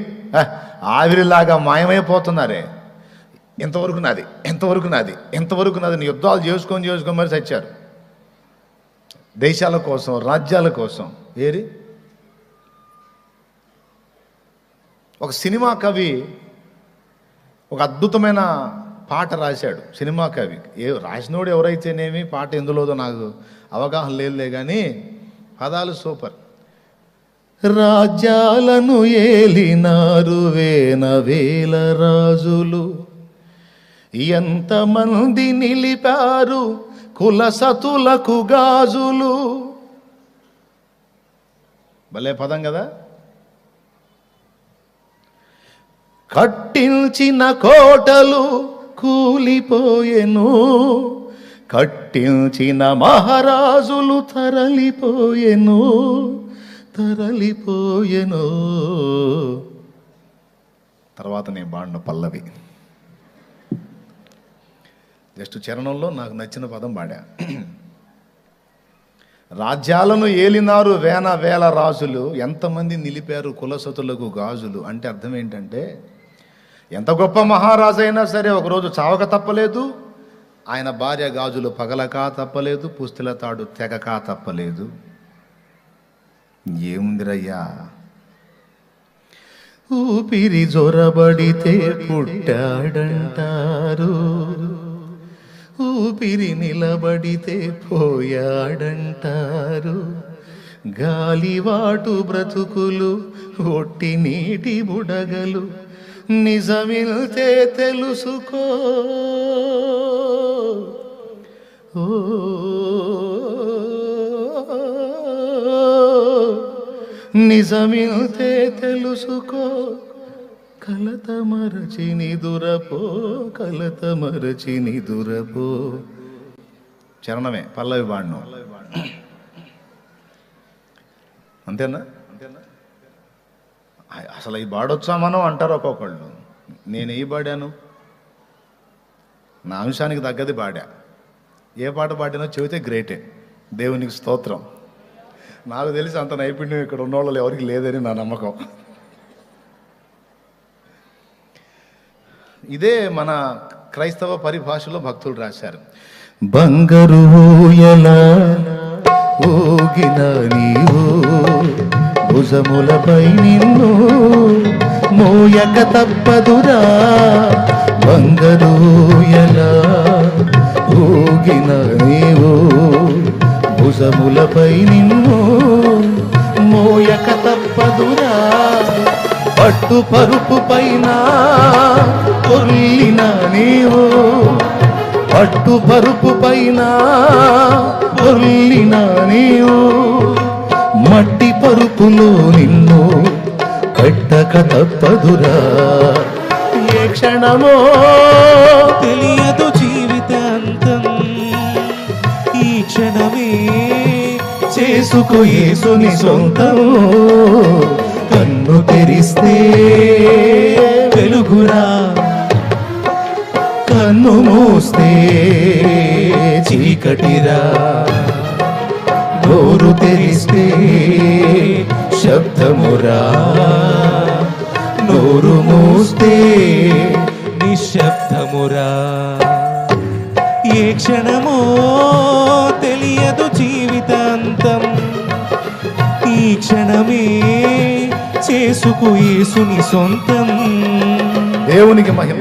ఆవిరిలాగా మాయమైపోతున్నారే. ఎంతవరకు నాది, ఎంతవరకు నాది, ఎంతవరకు నాది యుద్ధాలు చేసుకొని మరి చచ్చారు దేశాల కోసం, రాజ్యాల కోసం. ఏరి ఒక సినిమా కవి ఒక అద్భుతమైన పాట రాశాడు. సినిమా కవి రాసినోడు ఎవరైతేనేమి, పాట ఎందులోదో నాకు అవగాహన లేదులే కానీ పదాలు సూపర్. రాజ్యాలను ఏలినారు వేల వేల రాజులు, ఎంతమంది నిలిపారు కులసతులకు గాజులు. భలే పదం కదా. కట్టించిన కోటలు కూలిపోయెను, కట్టించిన మహారాజులు తరలిపోయెను, తరలిపోయెనో. తర్వాత నేను పాడిన పల్లవి జస్ట్ చరణంలో నాకు నచ్చిన పదం పాడా. రాజ్యాలను ఏలినారు వేల వేల రాజులు, ఎంతమంది నిలిపారు కులసతులకు గాజులు. అంటే అర్థం ఏంటంటే, ఎంత గొప్ప మహారాజైనా సరే ఒకరోజు చావక తప్పలేదు, ఆయన భార్య గాజులు పగలక తప్పలేదు, పుస్తుల తాడు తెగక తప్పలేదు. ఏముందిరయ్యా, ఊపిరి జొరబడితే పుట్టాడంటారు, ఊపిరి నిలబడితే పోయాడంటారు. గాలివాటు బ్రతుకులు ఒట్టి నీటి బుడగలు, నిజమిల్తే తెలుసుకో. ఓ నిజమిల్తే తెలుసుకో, కలత మరచి నిదురపో, కలత మరచి నిదురపో. చరణమే, పల్లవి పాడను. అంతేనా? అసలు ఈ పాడొచ్చా మనం అంటారు ఒక్కొక్కళ్ళు. నేను ఏ పాడాను? నా అంశానికి తగ్గది పాడా. ఏ పాట పాడినా చెబితే గ్రేటే. దేవునికి స్తోత్రం. నాకు తెలిసి అంత నైపుణ్యం ఇక్కడ ఉన్నవాళ్ళు ఎవరికి లేదని నా నమ్మకం. ఇదే మన క్రైస్తవ పరిభాషలో భక్తులు రాశారు. బంగారు ఊయల ఊగిన నీవు, భుజములపై నిన్ను మోయక తప్పదురా. బంగారు ఊయల ఊగిన నీవు, భుజములపై నిన్ను మోయక తప్పదురా. పట్టు పరుపు పైన పొర్లిన నీవు, పట్టు పరుపు పైన పొర్లిన నీవు, మట్టి పరుపులో నిన్ను పెట్టక తప్పదురా. ఏ క్షణమో తెలియదు జీవితాంతం, ఈ క్షణమే చేసుకో యేసుని సొంతం. కన్ను తెరిస్తే వెలుగురా, కన్ను మూస్తే చీకటిరా. నోరు తెరిస్తే శబ్దమురా, నోరు మూస్తే నిశ్శబ్దమురా. ఏ క్షణమో తెలియదు జీవితాంతం, ఈ క్షణమే చేసుకు యేసుని సొంతం. దేవునికి మహిమ.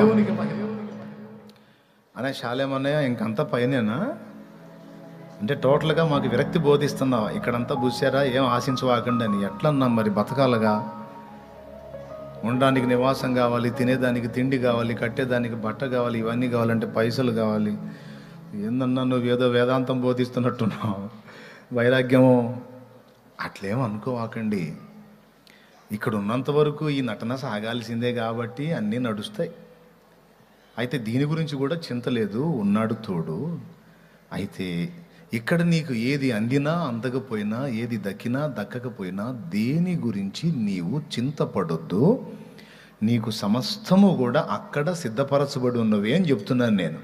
అనే శాలేమన్నయ్య ఇంకంతా పైనేనా అంటే టోటల్గా మాకు విరక్తి బోధిస్తున్నావా? ఇక్కడంతా బూసారా, ఏం ఆశించవాకండి అని. ఎట్లన్నా మరి బతకాలగా, ఉండడానికి నివాసం కావాలి, తినేదానికి తిండి కావాలి, కట్టేదానికి బట్ట కావాలి, ఇవన్నీ కావాలంటే పైసలు కావాలి. ఏందన్నా నువ్వు ఏదో వేదాంతం బోధిస్తున్నట్టున్నావు, వైరాగ్యము. అట్లేం అనుకోవాకండి. ఇక్కడ ఉన్నంత వరకు ఈ నటన సాగాల్సిందే కాబట్టి అన్నీ నడుస్తాయి. అయితే దీని గురించి కూడా చింత లేదు, ఉన్నాడు తోడు. అయితే ఇక్కడ నీకు ఏది అందినా అందకపోయినా, ఏది దక్కినా దక్కకపోయినా దేని గురించి నీవు చింతపడొద్దు. నీకు సమస్తము కూడా అక్కడ సిద్ధపరచబడి ఉన్నవి అని చెప్తున్నాను నేను.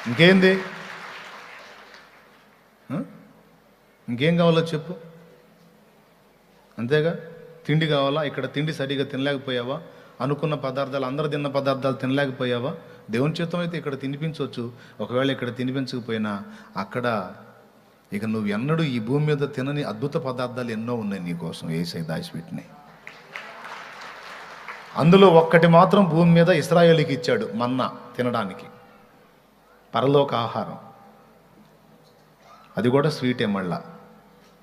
ఇంకేంది? ఇంకేం కావాలో చెప్పు. అంతేగా, తిండి కావాలా? ఇక్కడ తిండి సరిగా తినలేకపోయావా? అనుకున్న పదార్థాలు, అందరు తిన్న పదార్థాలు తినలేకపోయావా? దేవుని చిత్తం అయితే ఇక్కడ తినిపించవచ్చు. ఒకవేళ ఇక్కడ తినిపించకపోయినా అక్కడ ఇక నువ్వు ఎన్నడూ ఈ భూమి మీద తినని అద్భుత పదార్థాలు ఎన్నో ఉన్నాయి నీకోసం యేసయ్య దాచిపెట్టినాయి. అందులో ఒక్కటి మాత్రం భూమి మీద ఇశ్రాయేలుకి ఇచ్చాడు, మన్నా తినడానికి, పరలోక ఆహారం. అది కూడా స్వీటే. మళ్ళా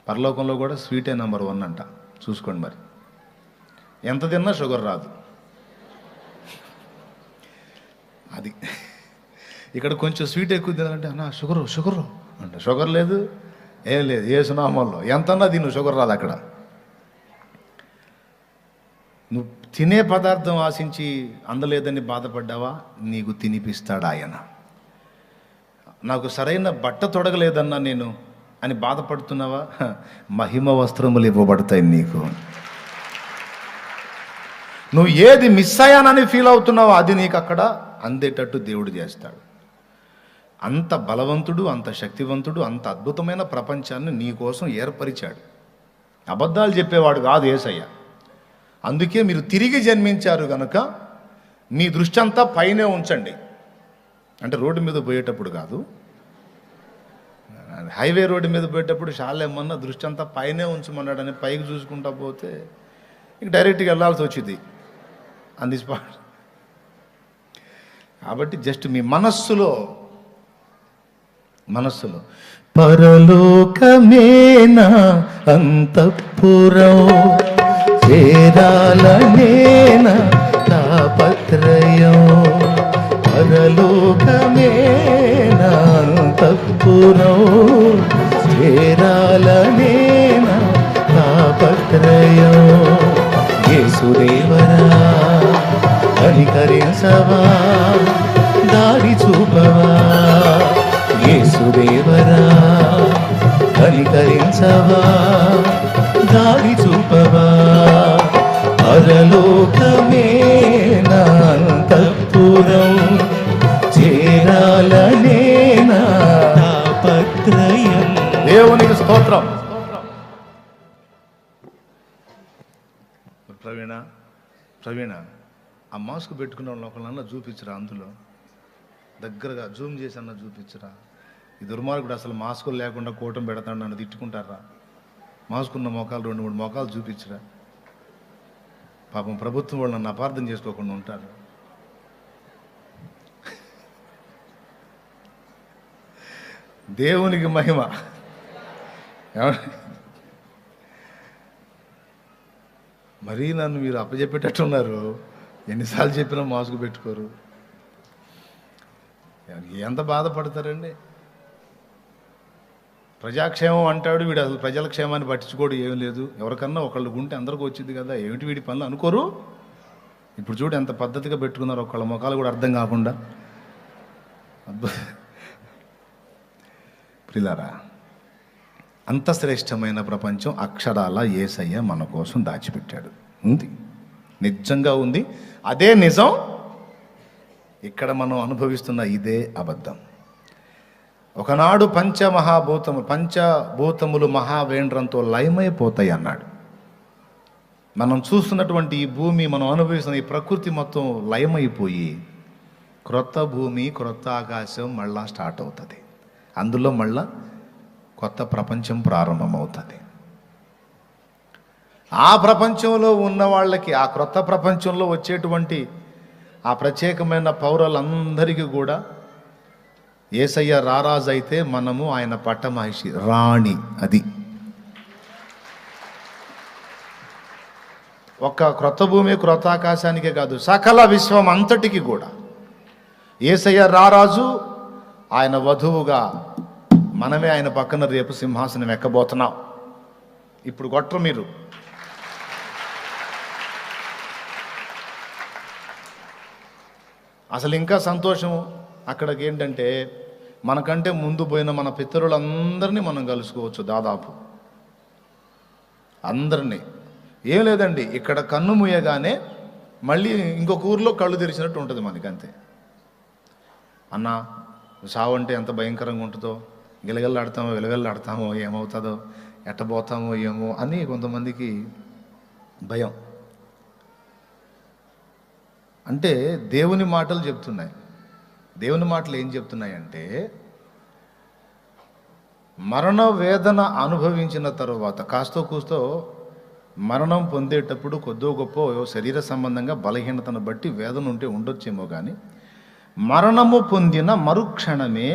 పరలోకంలో కూడా స్వీటే నెంబర్ 1 అంట. చూసుకోండి మరి. ఎంత తిన్నా షుగర్ రాదు. అది ఇక్కడ కొంచెం స్వీట్ ఎక్కువ తినాలంటే అన్న షుగరు అంటే షుగర్ లేదు, ఏం లేదు. ఏ సునామాల్లో ఎంతన్నా తిను, షుగర్ రాదు అక్కడ. నువ్వు తినే పదార్థం ఆశించి అందలేదని బాధపడ్డావా? నీకు తినిపిస్తాడు ఆయన. నాకు సరైన బట్ట తొడగలేదన్నా నేను అని బాధపడుతున్నావా? మహిమ వస్త్రములు ఇవ్వబడతాయి నీకు. నువ్వు ఏది మిస్ అయ్యానని ఫీల్ అవుతున్నావో అది నీకు అక్కడ అందేటట్టు దేవుడు చేస్తాడు. అంత బలవంతుడు, అంత శక్తివంతుడు, అంత అద్భుతమైన ప్రపంచాన్ని నీ కోసం ఏర్పరిచాడు. అబద్ధాలు చెప్పేవాడు కాదు యేసయ్య. అందుకే మీరు తిరిగి జన్మించారు కనుక మీ దృష్టి అంతా పైనే ఉంచండి. అంటే రోడ్డు మీద పోయేటప్పుడు కాదు, హైవే రోడ్డు మీద పోయేటప్పుడు షాలేమన్నా దృష్టి అంతా పైనే ఉంచమన్నాడని పైకి చూసుకుంటా పోతే ఇంక డైరెక్ట్గా వెళ్ళాల్సి వచ్చింది ఆన్ ది స్పాట్. కాబట్టి జస్ట్ మీ మనస్సులో పరలోకమేనా అంతఃపురం, చేరాలనేనా తాపత్రయం, పరలోకమేనా అంతఃపురం, చేరాలనేనా తాపత్రయం. యేసుదేవరా కనికరించవా, దారి చూపవా, యేసుదేవరా కనికరించవా, దారి చూపవా, పరలోకమేనా అంతఃపురం, చేరాలనేనా తాపత్రయం. దేవునికి స్తోత్రం. ప్రవీణ ఆ మాస్క్ పెట్టుకున్న వాళ్ళు ఒకళ్ళన్నా చూపించరా, అందులో దగ్గరగా జూమ్ చేసి అన్న చూపించరా. ఈ దుర్మార్గుడు అసలు మాస్కులు లేకుండా కూటం పెడతాడు, నన్ను తిట్టుకుంటారా. మాస్క్ ఉన్న మోకాలు 2-3 మోకాలు చూపించరా. పాపం ప్రభుత్వం వాళ్ళు నన్ను అపార్థం చేసుకోకుండా ఉంటారు. దేవునికి మహిమ. మరీ నన్ను మీరు అప్పచెప్పేటట్టున్నారు. ఎన్నిసార్లు చెప్పినా మాస్క్ పెట్టుకోరు. ఎంత బాధపడతారండి. ప్రజాక్షేమం అంటాడు వీడు, అసలు ప్రజల క్షేమాన్ని పట్టించుకోడు. ఏం లేదు, ఎవరికన్నా ఒకళ్ళు గుంటే అందరికీ వచ్చింది కదా, ఏమిటి వీడి పనులు అనుకోరు. ఇప్పుడు చూడు ఎంత పద్ధతిగా పెట్టుకున్నారు, ఒకళ్ళ ముఖాలు కూడా అర్థం కాకుండా. ప్రియులారా, అంత శ్రేష్టమైన ప్రపంచం అక్షరాల యేసయ్య మన కోసం దాచిపెట్టాడు. ఉంది, నిజంగా ఉంది. అదే నిజం. ఇక్కడ మనం అనుభవిస్తున్న ఇదే అబద్ధం. ఒకనాడు పంచభూతములు మహావేంద్రంతో లయమైపోతాయి అన్నాడు. మనం చూస్తున్నటువంటి ఈ భూమి, మనం అనుభవిస్తున్న ఈ ప్రకృతి మొత్తం లయమైపోయి క్రొత్త భూమి, క్రొత్త ఆకాశం మళ్ళా స్టార్ట్ అవుతుంది. అందులో మళ్ళా కొత్త ప్రపంచం ప్రారంభమవుతుంది. ఆ ప్రపంచంలో ఉన్న వాళ్ళకి, ఆ క్రొత్త ప్రపంచంలో వచ్చేటువంటి ఆ ప్రత్యేకమైన పౌరులందరికీ కూడా యేసయ్య రారాజు అయితే మనము ఆయన పట్టమహిషి రాణి. అది ఒక్క క్రొత్త భూమి, క్రొత్త ఆకాశానికే కాదు, సకల విశ్వం అంతటికి కూడా యేసయ్య రారాజు, ఆయన వధువుగా మనమే ఆయన పక్కన రేపు సింహాసనం ఎక్కబోతున్నాం. ఇప్పుడు కొట్టరు మీరు. అసలు ఇంకా సంతోషం అక్కడికి ఏంటంటే, మనకంటే ముందు పోయిన మన పితరులందరినీ మనం కలుసుకోవచ్చు. దాదాపు అందరినీ. ఏం లేదండి, ఇక్కడ కన్ను మూయగానే మళ్ళీ ఇంకొక ఊర్లో కళ్ళు తెరిచినట్టు ఉంటుంది మనకి. అంతే. అన్న సావు అంటే ఎంత భయంకరంగా ఉంటుందో, గిలగల్లాడతామో వెలవెల్లాడతామో, ఏమవుతుందో, ఎట్టబోతామో ఏమో అని కొంతమందికి భయం. అంటే దేవుని మాటలు చెప్తున్నాయి. దేవుని మాటలు ఏం చెప్తున్నాయంటే, మరణ వేదన అనుభవించిన తరువాత కాస్తో కూస్తో మరణం పొందేటప్పుడు కొద్దో గొప్ప శరీర సంబంధంగా బలహీనతను బట్టి వేదన ఉంటే ఉండొచ్చేమో, కానీ మరణము పొందిన మరుక్షణమే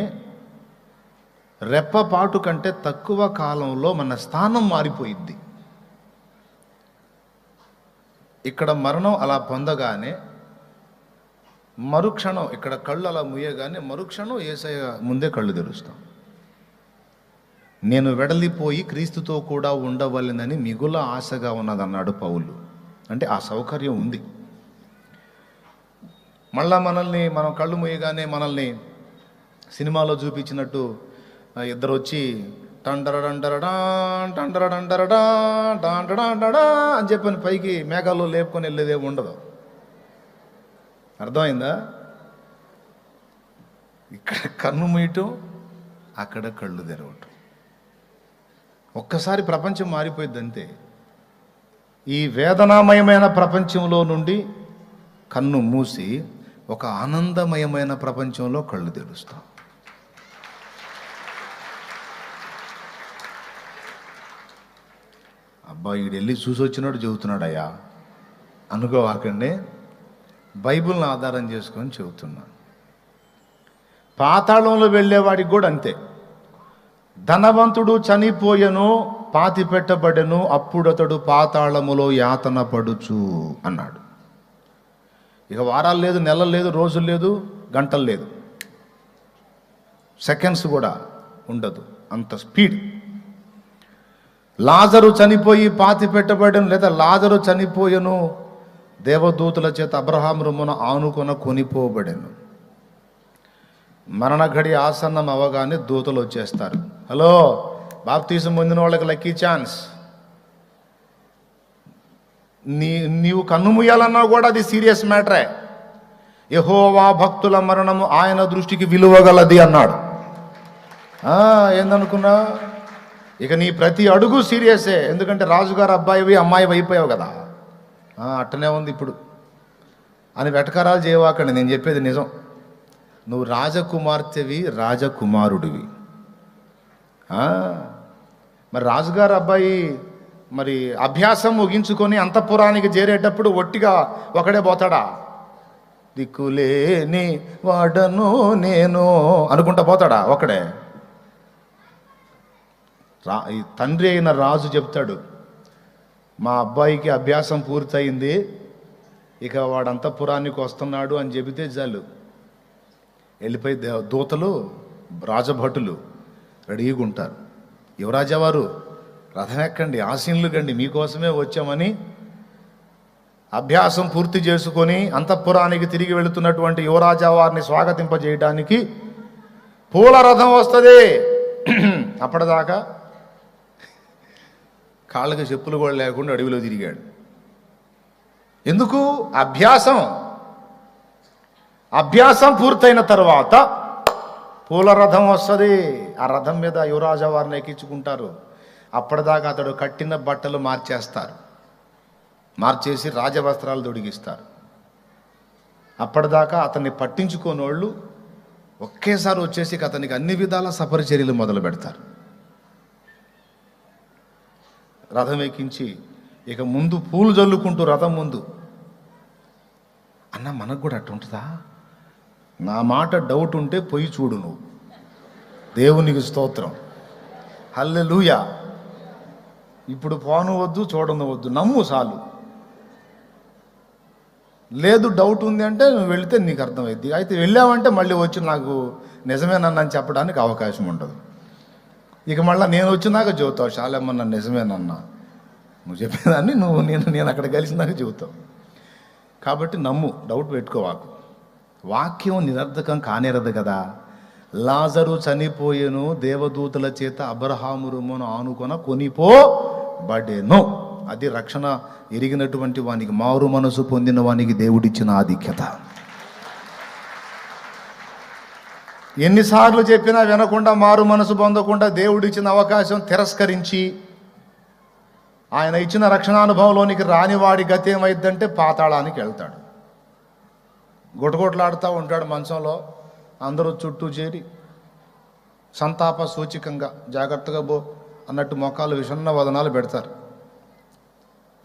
రెప్పపాటు కంటే తక్కువ కాలంలో మన స్థానం మారిపోయిద్ది. ఇక్కడ మరణం అలా పొందగానే మరుక్షణం, ఇక్కడ కళ్ళు అలా ముయ్యగానే మరుక్షణం యేసయ్య ముందే కళ్ళు తెరుస్తాం. నేను వెడలిపోయి క్రీస్తుతో కూడా ఉండవలెనని మిగుల ఆశగా ఉన్నదన్నాడు పౌలు. అంటే ఆ సౌకర్యం ఉంది. మళ్ళా మనం కళ్ళు ముయ్యగానే మనల్ని సినిమాలో చూపించినట్టు ఇద్దరు వచ్చి టండరడండరడా టండరడండరడా టాంటడా అని చెప్పని పైకి మేఘాల్లో లేపుకొని వెళ్ళేదే ఉండదు. అర్థమైందా? ఇక్కడ కన్ను మూయటం, అక్కడ కళ్ళు తెరవటం. ఒక్కసారి ప్రపంచం మారిపోయింది అంతే. ఈ వేదనామయమైన ప్రపంచంలో నుండి కన్ను మూసి ఒక ఆనందమయమైన ప్రపంచంలో కళ్ళు తెరుస్తాం. అబ్బా ఈడు వెళ్ళి చూసి వచ్చినాడు చెబుతున్నాడయ్యా అనుకోవాకండి. బైబిల్ని ఆధారం చేసుకొని చెబుతున్నాను. పాతాళంలో వెళ్ళేవాడికి కూడా అంతే. ధనవంతుడు చనిపోయెను, పాతి పెట్టబడెను, అప్పుడతడు పాతాళములో యాతన పడుచు అన్నాడు. ఇక వారాలు లేదు, నెలలు లేదు, రోజులు లేదు, గంటలు లేదు, సెకండ్స్ కూడా ఉండదు, అంత స్పీడ్. లాజరు చనిపోయి పాతి పెట్టబడెను, లేదా లాజరు చనిపోయెను, దేవదూతుల చేత అబ్రహాము రొమ్మున ఆనుకొన కొనిపోబడెను. మరణ ఘడి ఆసన్నం అవగానే దూతలు వచ్చేస్తారు. హలో, బాప్తీసం పొందిన వాళ్ళకి లక్కీ ఛాన్స్. నీవు కన్ను ముయ్యాలన్నా కూడా అది సీరియస్ మ్యాటరే. యెహోవా భక్తుల మరణము ఆయన దృష్టికి విలువగలది అన్నాడు. ఏందనుకున్నా? ఇక నీ ప్రతి అడుగు సీరియసే. ఎందుకంటే రాజుగారు అబ్బాయివి అమ్మాయి అయిపోయావు కదా. అట్టనే ఉంది ఇప్పుడు అని వెటకారాలు చేయవాకండి. నేను చెప్పేది నిజం. నువ్వు రాజకుమార్తెవి, రాజకుమారుడివి. మరి రాజుగారు అబ్బాయి మరి అభ్యాసం ముగించుకొని అంతఃపురానికి చేరేటప్పుడు ఒట్టిగా ఒకడే పోతాడా? దిక్కులేని వాడను నేను అనుకుంటా పోతాడా ఒకడే? ఈ తండ్రి అయిన రాజు చెప్తాడు, మా అబ్బాయికి అభ్యాసం పూర్తయింది, ఇక వాడు అంతఃపురానికి వస్తున్నాడు అని చెబితే చాలు, వెళ్ళిపోయి దూతలు రాజభటులు రెడీగా ఉంటారు. యువరాజా వారు రథం ఎక్కండి, ఆసీనులు కండి, మీకోసమే వచ్చామని అభ్యాసం పూర్తి చేసుకొని అంతఃపురానికి తిరిగి వెళుతున్నటువంటి యువరాజా వారిని స్వాగతింపజేయడానికి పూల రథం వస్తుంది. అప్పటిదాకా కాళ్ళకి చెప్పులు కూడా లేకుండా అడవిలో తిరిగాడు. ఎందుకు? అభ్యాసం పూర్తయిన తర్వాత పూల రథం వస్తుంది. ఆ రథం మీద యువరాజా వారిని ఎక్కించుకుంటారు. అప్పటిదాకా అతడు కట్టిన బట్టలు మార్చేసి రాజవస్త్రాలు తొడిగిస్తారు. అప్పటిదాకా అతన్ని పట్టించుకోని వాళ్ళు ఒకేసారి వచ్చేసి అతనికి అన్ని విధాల సపరిచర్యలు మొదలు పెడతారు. రథం ఎక్కించి ఇక ముందు పూలు జల్లుకుంటూ రథం ముందు. అన్న మనకు కూడా అట్టు ఉంటుందా? నా మాట డౌట్ ఉంటే పోయి చూడు నువ్వు. దేవునికి స్తోత్రం, హల్లెలూయా. ఇప్పుడు పోను వద్దు, చూడను వద్దు, నమ్ము చాలు. లేదు డౌట్ ఉంది అంటే నువ్వు వెళితే నీకు అర్థమైద్ది. అయితే వెళ్ళావంటే మళ్ళీ వచ్చి నాకు నిజమేనని చెప్పడానికి అవకాశం ఉండదు. ఇక మళ్ళీ నేను వచ్చినాక చెబుతావు, చాలేమన్నా నిజమేనన్నా, నువ్వు చెప్పేదాన్ని నేను అక్కడ కలిసినాక చెబుతావు. కాబట్టి నమ్ము, డౌట్ పెట్టుకోవాకు. వాక్యం నిరర్ధకం కానేరదు కదా. లాజరు చనిపోయేను, దేవదూతల చేత అబ్రహాము రొమ్మున ఆనుకొన కొనిపోబడెను. అది రక్షణ ఎరిగినటువంటి వానికి, మారు మనసు పొందిన వానికి దేవుడిచ్చిన ఆధిక్యత. ఎన్నిసార్లు చెప్పినా వినకుండా, మారు మనసు పొందకుండా దేవుడిచ్చిన అవకాశం తిరస్కరించి ఆయన ఇచ్చిన రక్షణానుభవంలోనికి రానివాడి గతి ఏమైందంటే పాతాళానికి వెళ్తాడు. గుటగుటలాడుతూ ఉంటాడు మంచంలో. అందరూ చుట్టూ చేరి సంతాప సూచికంగా జాగ్రత్తగా బో అన్నట్టు మొఖాలు విషన్న వదనాలు పెడతారు.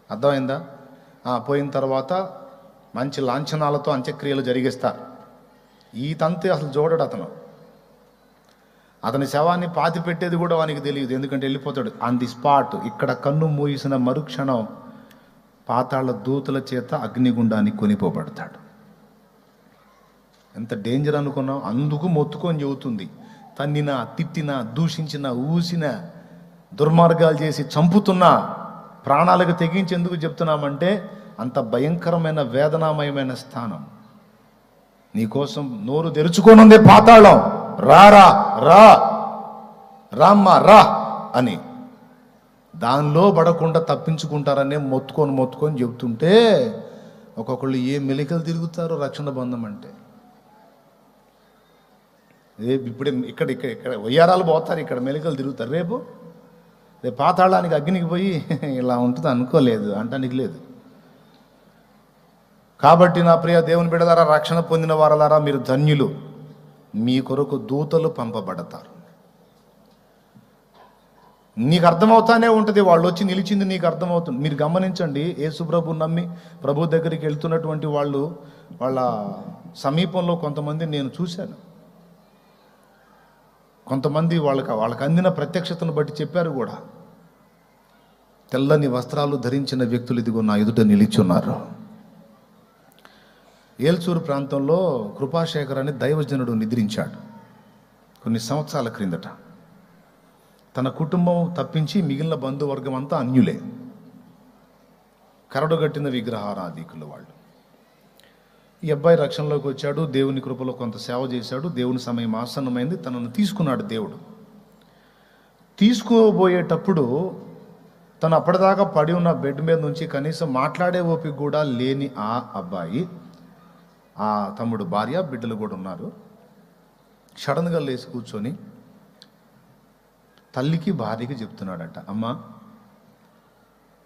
అర్థమైందా? పోయిన తర్వాత మంచి లాంఛనాలతో అంత్యక్రియలు జరిగిస్తారు. ఈ తంతి అసలు చూడడు అతను. అతని శవాన్ని పాతి పెట్టేది కూడా వానికి తెలియదు. ఎందుకంటే వెళ్ళిపోతాడు ఆన్ ది స్పాట్. ఇక్కడ కన్ను మూసిన మరుక్షణం పాతాళ దూతల చేత అగ్నిగుండానికి కొనిపోబడతాడు. ఎంత డేంజర్ అనుకున్నాం. అందుకు మొత్తుకొని చెబుతుంది. తన్నినా, తిట్టినా, దూషించినా, ఊసినా, దుర్మార్గాలు చేసి చంపుతున్నా ప్రాణాలకు తెగించేందుకు చెప్తున్నామంటే అంత భయంకరమైన వేదనామయమైన స్థానం. నీకోసం నోరు తెరుచుకోనుందే పాతాళం. రారా రా రామ్మా రా అని దానిలో పడకుండా తప్పించుకుంటారనే మొత్తుకొని చెబుతుంటే ఒక్కొక్కళ్ళు ఏ మెలికలు తిరుగుతారో రక్షణ బంధం అంటే. ఇప్పుడే ఇక్కడ ఇక్కడ ఇక్కడ వయ్యారాలు పోతారు, ఇక్కడ మెలికలు తిరుగుతారు. రేపు పాతాళానికి అగ్నికి పోయి ఇలా ఉంటుంది అనుకోలేదు, అంటానికి లేదు. కాబట్టి నా ప్రియ దేవుని బిడ్డలారా, రక్షణ పొందిన వారలారా, మీరు ధన్యులు. మీ కొరకు దూతలు పంపబడతారు. నీకు అర్థమవుతానే ఉంటుంది, వాళ్ళు వచ్చి నిలిచింది నీకు అర్థమవుతుంది. మీరు గమనించండి, యేసు ప్రభు నమ్మి ప్రభు దగ్గరికి వెళ్తున్నటువంటి వాళ్ళ సమీపంలో కొంతమంది నేను చూశాను. కొంతమంది వాళ్ళకి అందిన ప్రత్యక్షతను బట్టి చెప్పారు కూడా. తెల్లని వస్త్రాలు ధరించిన వ్యక్తులు ఇదిగో నా ఎదుట నిలిచున్నారు. ఏల్చూరు ప్రాంతంలో కృపాశేఖర్ అని దైవజనుడు నిద్రించాడు కొన్ని సంవత్సరాల క్రిందట. తన కుటుంబం తప్పించి మిగిలిన బంధువర్గం అంతా అన్యులే, కరడుగట్టిన విగ్రహారాధికులు వాళ్ళు. ఈ అబ్బాయి రక్షణలోకి వచ్చాడు, దేవుని కృపలో కొంత సేవ చేశాడు. దేవుని సమయం ఆసన్నమైంది, తనను తీసుకున్నాడు దేవుడు. తీసుకోబోయేటప్పుడు తను అప్పటిదాకా పడి ఉన్న బెడ్ మీద నుంచి కనీసం మాట్లాడే ఓపిక కూడా లేని ఆ అబ్బాయి, ఆ తమ్ముడు భార్య బిడ్డలు కూడా ఉన్నారు, సడన్గా లేచి కూర్చొని తల్లికి భార్యకి చెప్తున్నాడట, అమ్మా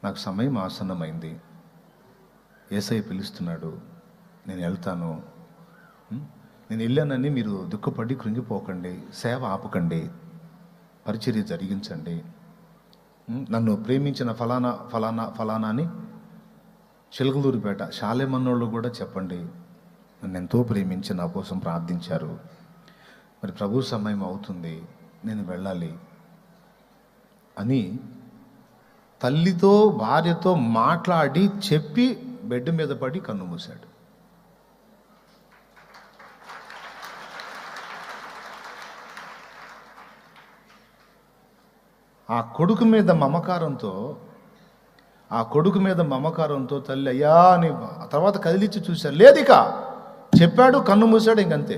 నాకు సమయం ఆసన్నమైంది, యేసయ్య పిలుస్తున్నాడు, నేను వెళ్తాను. నేను వెళ్ళానని మీరు దుఃఖపడి కృంగిపోకండి, సేవ ఆపకండి, పరిచర్య జరిగించండి. నన్ను ప్రేమించిన ఫలానా ఫలానా ఫలానా అని చిలకలూరిపేట శాలేమన్నోళ్ళు కూడా చెప్పండి, నన్ను ఎంతో ప్రేమించి నా కోసం ప్రార్థించారు. మరి ప్రభు సమయం అవుతుంది, నేను వెళ్ళాలి అని తల్లితో భార్యతో మాట్లాడి చెప్పి బెడ్ మీద పడి కన్ను మూశాడు. ఆ కొడుకు మీద మమకారంతో తల్లి అయ్యా అని తర్వాత కదిలిచ్చి చూశారు, లేదిక చెప్పాడు, కన్ను మూశాడు, ఇంకంతే.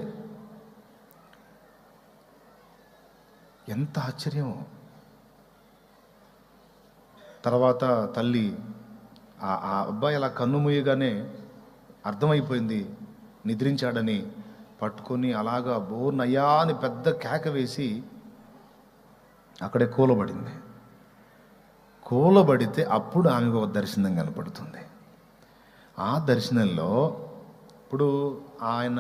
ఎంత ఆశ్చర్యం. తర్వాత తల్లి ఆ అబ్బాయి అలా కన్ను మూయగానే అర్థమైపోయింది నిద్రించాడని. పట్టుకొని అలాగా బోర్నయ్యా అని పెద్ద కేక వేసి అక్కడే కూలబడితే అప్పుడు ఆమెకు ఒక దర్శనం కనపడుతుంది. ఆ దర్శనంలో ఇప్పుడు ఆయన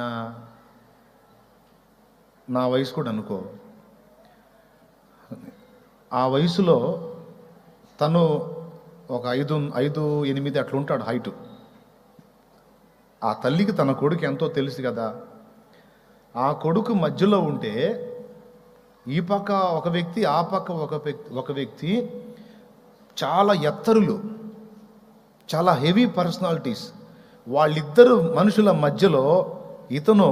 నా వయసు కూడా అనుకో, ఆ వయసులో తను ఒక 5'8" అట్లా ఉంటాడు హైటు. ఆ తల్లికి తన కొడుకు ఎంతో తెలుసు కదా. ఆ కొడుకు మధ్యలో ఉంటే ఈ పక్క ఒక వ్యక్తి, ఆ పక్క ఒక వ్యక్తి, చాలా ఎత్తరులు, చాలా హెవీ పర్సనాలిటీస్. వాళ్ళిద్దరు మనుషుల మధ్యలో ఇతను,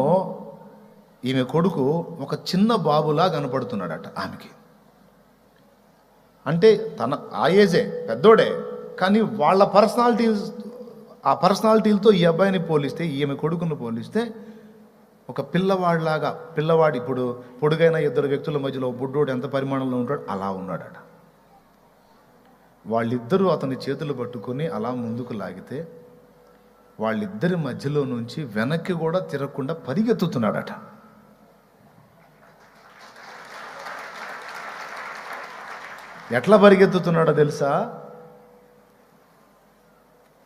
ఈమె కొడుకు ఒక చిన్న బాబులా కనపడుతున్నాడట ఆమెకి. అంటే తన ఆ ఏజే, పెద్దోడే, కానీ వాళ్ళ పర్సనాలిటీలతో ఈ అబ్బాయిని పోలిస్తే, ఈమె కొడుకును పోలిస్తే ఒక పిల్లవాడి ఇప్పుడు పొడుగైన ఇద్దరు వ్యక్తుల మధ్యలో బుడ్డోడు ఎంత పరిమాణంలో ఉంటాడు అలా ఉన్నాడట. వాళ్ళిద్దరూ అతని చేతులు పట్టుకొని అలా ముందుకు లాగితే వాళ్ళిద్దరి మధ్యలో నుంచి వెనక్కి కూడా తిరగకుండా పరిగెత్తుతున్నాడట. ఎట్లా పరిగెత్తుతున్నాడో తెలుసా?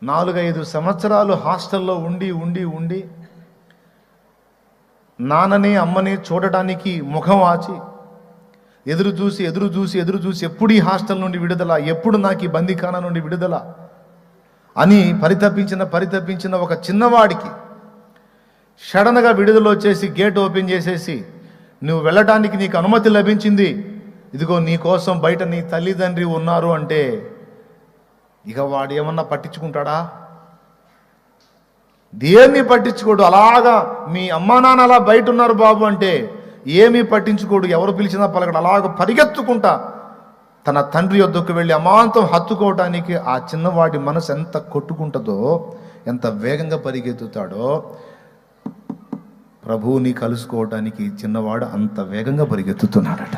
4-5 సంవత్సరాలు హాస్టల్లో ఉండి నాన్నని అమ్మని చూడడానికి ముఖం వాచి ఎదురు చూసి ఎప్పుడు ఈ హాస్టల్ నుండి విడుదల, ఎప్పుడు నాకు ఈ బందీఖానా నుండి విడుదల అని పరితపించిన ఒక చిన్నవాడికి సడన్గా విడుదల వచ్చేసి గేట్ ఓపెన్ చేసేసి, నువ్వు వెళ్ళటానికి నీకు అనుమతి లభించింది, ఇదిగో నీ కోసం బయట నీ తల్లిదండ్రి ఉన్నారు అంటే ఇక వాడు ఏమన్నా పట్టించుకుంటాడా? దేన్ని పట్టించుకోడు. అలాగా మీ అమ్మా నాన్న అలా బయట ఉన్నారు బాబు అంటే ఏమీ పట్టించుకోడు, ఎవరు పిలిచినా పలకడు. అలాగ పరిగెత్తుకుంటా తన తండ్రి యొద్దకు వెళ్ళి అమాంతం హత్తుకోవటానికి ఆ చిన్నవాడి మనసు ఎంత కొట్టుకుంటుందో, ఎంత వేగంగా పరిగెత్తుతాడో, ప్రభువుని కలుసుకోవటానికి చిన్నవాడు అంత వేగంగా పరిగెత్తుతున్నాడట.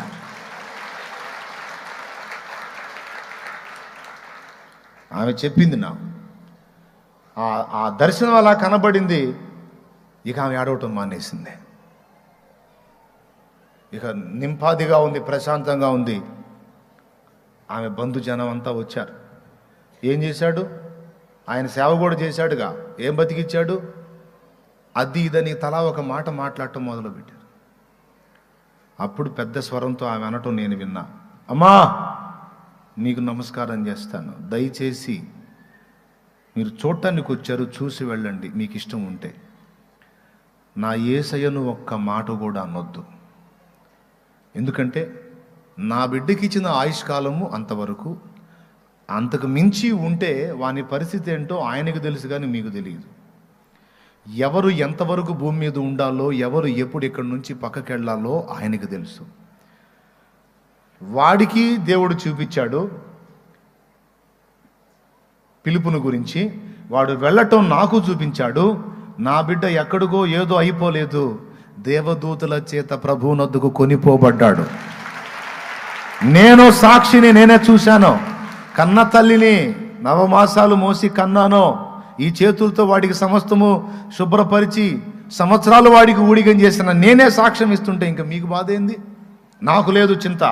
ఆమె చెప్పింది నాకు. ఆ దర్శనం అలా కనబడింది. ఇక ఆమె ఏడవటం మానేసింది. ఇక నింపాదిగా ఉంది, ప్రశాంతంగా ఉంది. ఆమె బంధుజనం అంతా వచ్చారు. ఏం చేశాడు? ఆయన సేవ కూడా చేశాడుగా. ఏం బతికిచ్చాడు? అది ఇదని తలా ఒక మాట మాట్లాడటం మొదలుపెట్టారు. అప్పుడు పెద్ద స్వరంతో ఆమె అనటం నేను విన్నా, అమ్మా నీకు నమస్కారం చేస్తాను, దయచేసి మీరు చూడటానికి వచ్చారు, చూసి వెళ్ళండి మీకు ఇష్టం ఉంటే. నా యేసయ్యను ఒక్క మాట కూడా అనొద్దు. ఎందుకంటే నా బిడ్డకి ఇచ్చిన ఆయుష్కాలము అంతవరకు, అంతకు మించి ఉంటే వాని పరిస్థితి ఏంటో ఆయనకు తెలుసు కానీ మీకు తెలియదు. ఎవరు ఎంతవరకు భూమి మీద ఉండాలో, ఎవరు ఎప్పుడు ఇక్కడి నుంచి పక్కకి వెళ్ళాలో ఆయనకు తెలుసు. వాడికి దేవుడు చూపించాడు పిలుపును గురించి. వాడు వెళ్ళటం నాకు చూపించాడు. నా బిడ్డ ఎక్కడికో ఏదో అయిపోలేదు, దేవదూతల చేత ప్రభువునొద్దకు కొనిపోబడ్డాడు. నేను సాక్షిని, నేనే చూశాను. కన్న తల్లిని 9 మాసాలు మోసి కన్నాను. ఈ చేతులతో వాడికి సమస్తము శుభ్రపరిచి సంవత్సరాలు వాడికి ఊడిగం చేసిన నేనే సాక్ష్యం ఇస్తుంటే ఇంకా మీకు బాధ ఏంది? నాకు లేదు చింత.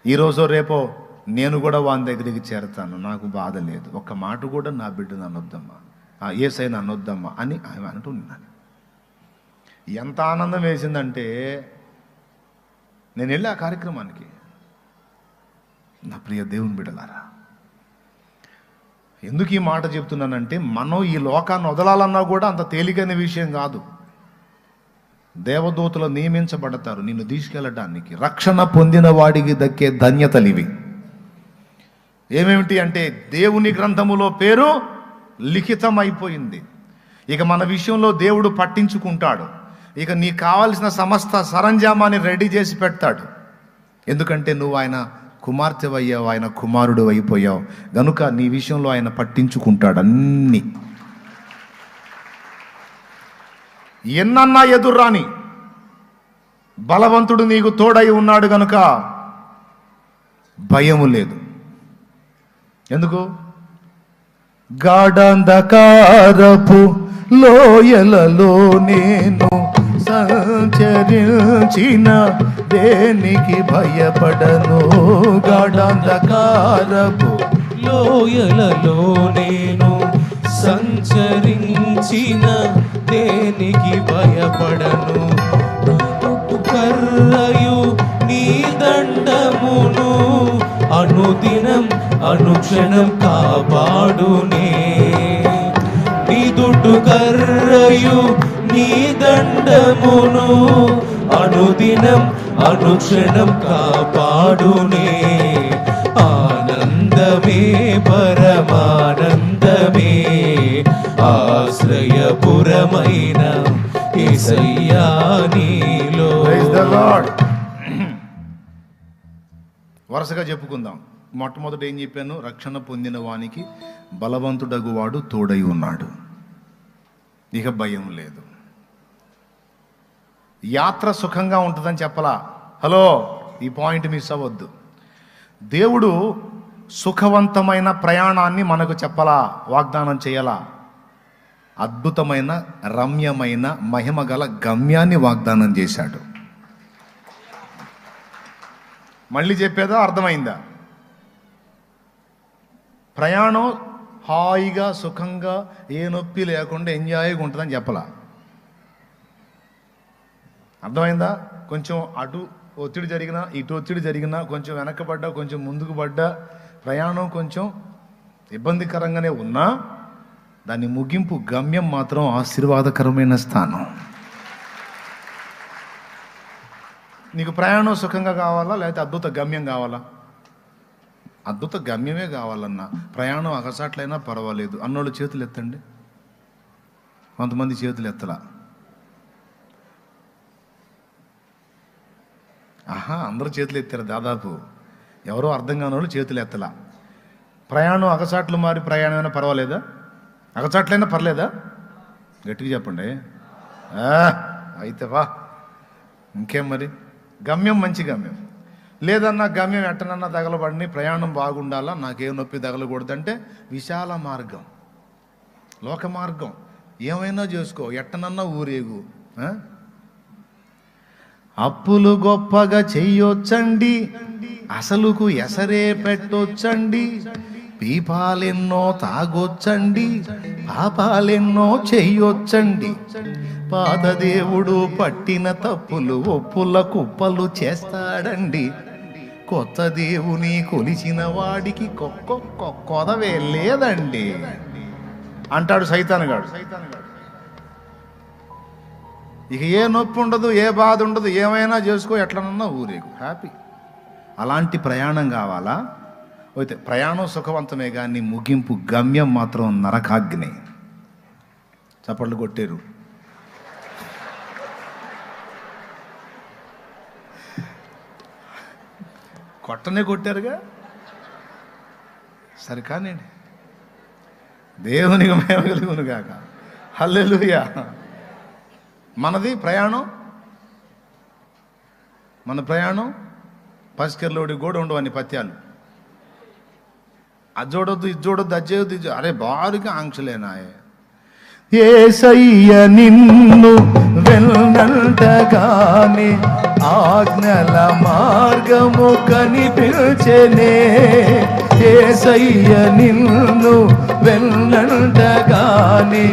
ఈరోజో రేపో నేను కూడా వాని దగ్గరికి చేరతాను, నాకు బాధ లేదు. ఒక్క మాట కూడా నా బిడ్డను అనొద్దమ్మా, యేసయ్యను అనొద్దమ్మా అని ఆమె అంటున్నాను. ఎంత ఆనందం వేసిందంటే, నేను వెళ్ళి ఆ కార్యక్రమానికి, నా ప్రియ దేవుని బిడ్డలారా, ఎందుకు ఈ మాట చెప్తున్నానంటే, మనం ఈ లోకాన్ని వదలాలన్నా కూడా అంత తేలికైన విషయం కాదు. దేవదూతలు నియమించబడతారు నిన్ను తీసుకెళ్ళడానికి. రక్షణ పొందిన వాడికి దక్కే ధన్యతలు ఇవి. ఏమేమిటి అంటే, దేవుని గ్రంథములో పేరు లిఖితం అయిపోయింది. ఇక మన విషయంలో దేవుడు పట్టించుకుంటాడు. ఇక నీకు కావాల్సిన సమస్త సరంజామాన్ని రెడీ చేసి పెడతాడు. ఎందుకంటే నువ్వు ఆయన కుమార్తె అయ్యావు, ఆయన కుమారుడు అయిపోయావు గనుక నీ విషయంలో ఆయన పట్టించుకుంటాడు అన్నీ. ఎన్నన్నా ఎదుర్రాని బలవంతుడు నీకు తోడై ఉన్నాడు గనుక భయము లేదు. ఎందుకు? గాఢంధకారపు లోయలలో నేను సంచరించిన దేనికి భయపడను. గాఢంధకారపు లోయలలో నేను సంచరించిన దేనికి భయపడను. కర్రయు నీ దండమును అనుదినం అనుక్షణం కాపాడునే. నీ దుడ్డు కర్రయు నీ దండమును అనుదినం అనుక్షణం కాపాడునే. ఆనందమే పరమానందమే ఆశ్రయపురమైన యేసయ్యా నీలో. వరుసగా చెప్పుకుందాం. మొట్టమొదట ఏం చెప్పాను? రక్షణ పొందిన వానికి బలవంతుడగు వాడు తోడై ఉన్నాడు, ఇక భయం లేదు. యాత్ర సుఖంగా ఉంటుందని చెప్పలా. హలో, ఈ పాయింట్ మిస్ అవ్వద్దు. దేవుడు సుఖవంతమైన ప్రయాణాన్ని మనకు చెప్పలా, వాగ్దానం చేయాలా. అద్భుతమైన రమ్యమైన మహిమగల గమ్యాన్ని వాగ్దానం చేశాడు. మళ్ళీ చెప్పేదా? అర్థమైందా? ప్రయాణం హాయిగా సుఖంగా ఏ నొప్పి లేకుండా ఎంజాయ్గా ఉంటుందని చెప్పలా. అర్థమైందా? కొంచెం అటు ఒత్తిడి జరిగినా ఇటు ఒత్తిడి జరిగినా, కొంచెం వెనకబడ్డా కొంచెం ముందుకు పడ్డా, ప్రయాణం కొంచెం ఇబ్బందికరంగానే ఉన్నా దాని ముగింపు గమ్యం మాత్రం ఆశీర్వాదకరమైన స్థానం. నీకు ప్రయాణం సుఖంగా కావాలా లేకపోతే అద్భుత గమ్యం కావాలా? అద్భుత గమ్యమే కావాలన్నా ప్రయాణం అగసాట్లైనా పర్వాలేదు అన్నోళ్ళు చేతులు ఎత్తండి. కొంతమంది చేతులు ఎత్తలా. అందరూ చేతులు ఎత్తారు దాదాపు. ఎవరో అర్థం కాని వాళ్ళు చేతులు ఎత్తలా. ప్రయాణం అగసాట్లు మారి ప్రయాణమైనా పర్వాలేదా? అగసాట్లైనా పర్లేదా? గట్టిగా చెప్పండి. అయితే వా, ఇంకేం మరి. గమ్యం మంచి గమ్యం. లేదన్నా గమ్యం ఎట్టనన్నా తగలబడిని, ప్రయాణం బాగుండాలా, నాకేం నొప్పి తగలకూడదంటే విశాల మార్గం, లోక మార్గం, ఏమైనా చేసుకో, ఎట్టనన్నా ఊరేగు. అప్పులు గొప్పగా చెయ్యొచ్చండి, అసలుకు ఎసరే పెట్టొచ్చండి, పీపాలెన్నో తాగొచ్చండి, పాపాలెన్నో చెయ్యొచ్చండి, పాదదేవుడు పట్టిన తప్పులు ఒప్పుల కుప్పలు చేస్తాడండి, కొత్త దేవుని కొలిచిన వాడికి కొదవే లేదండి అంటాడు సైతానుగాడు. ఇక ఏ నొప్పి ఉండదు, ఏ బాధ ఉండదు, ఏమైనా చేసుకో, ఎట్లనన్నా ఊరేగు, హ్యాపీ. అలాంటి ప్రయాణం కావాలా? అయితే ప్రయాణం సుఖవంతమే, కానీ ముగింపు గమ్యం మాత్రం నరకాగ్ని. చప్పట్లు కొట్టారు. కొట్టనే కొట్టారుగా, సరే కానివ్వండి. దేవునికి మహిమ కలుగును గాక. హల్లెలూయా. మనది ప్రయాణం, మన ప్రయాణం పసికెర్లోడి కూడా ఉండవు అన్ని పత్యాలు. అది చూడొద్దు, ఇది చూడొద్దు, అది చేయొద్దు, అరే బారుగా ఆంక్షలేనాయే. యేసయ్య నిన్ను వెన్నంటగానే ఆజ్ఞల మార్గము కనిపించెనే, యేసయ్య నిన్ను వెన్నంటగానే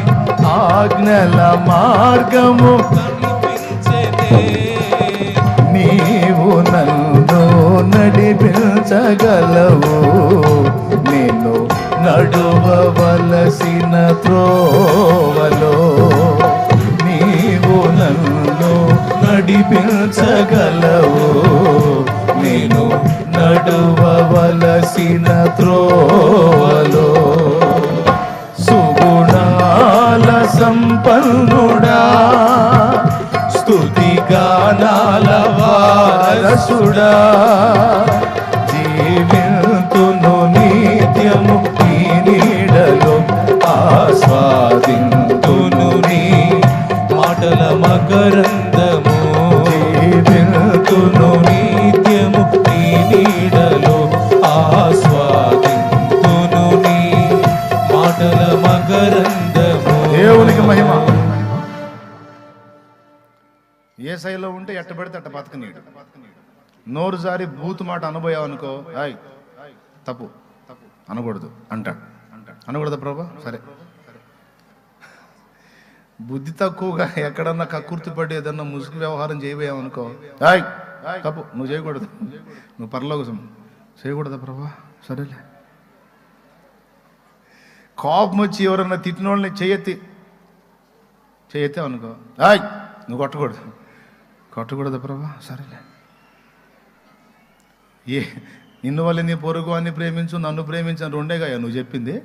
ఆజ్ఞల మార్గము కనిపించెనే, నీవు నన్ను నడిపించగలవు, నేను నడువవలసిన త్రోవలో, నీవు నన్ను నడిపించగలవు, నేను నడువవలసిన త్రోవలో. సుగుణాల సంపన్నుడా, స్తుతి గానాల వారసుడా, జీవింతును నిత్యము నీ నీడలో, ఆస్వాదింతును నీ మాటల మకరందము, జీవింతును నిత్యము నీ నీడలో, ఆస్వాదింతును నీ మాటల మకరందము. దేవునికి మహిమ. ఏ శైలిలో ఉంటే ఎట్టబడితే అట్ట బతకనీడు. నోరు జారి బూతు మాట అనుభవావు అనుకో, హాయ్ తప్పు అనకూడదు అంటాడు. అనకూడదు ప్రభా, సరే. బుద్ధి తక్కువగా ఎక్కడన్నా కక్కుర్తిపడి ఏదన్నా ముసుగు వ్యవహారం చేయబోయావనుకో, హాయ్ తప్పు, నువ్వు చేయకూడదు, నువ్వు పరలోకం చేయకూడదా ప్రభా, సరేలే. కోపం వచ్చి ఎవరన్నా తిట్టిన వాళ్ళని చేయెత్తే అనుకో, హాయ్ నువ్వు కొట్టకూడదు ప్రభా, సరేలే. నిన్ను వల్ల నీ పొరుగు అని ప్రేమించు, నన్ను ప్రేమించు రెండేగా నువ్వు చెప్పింది,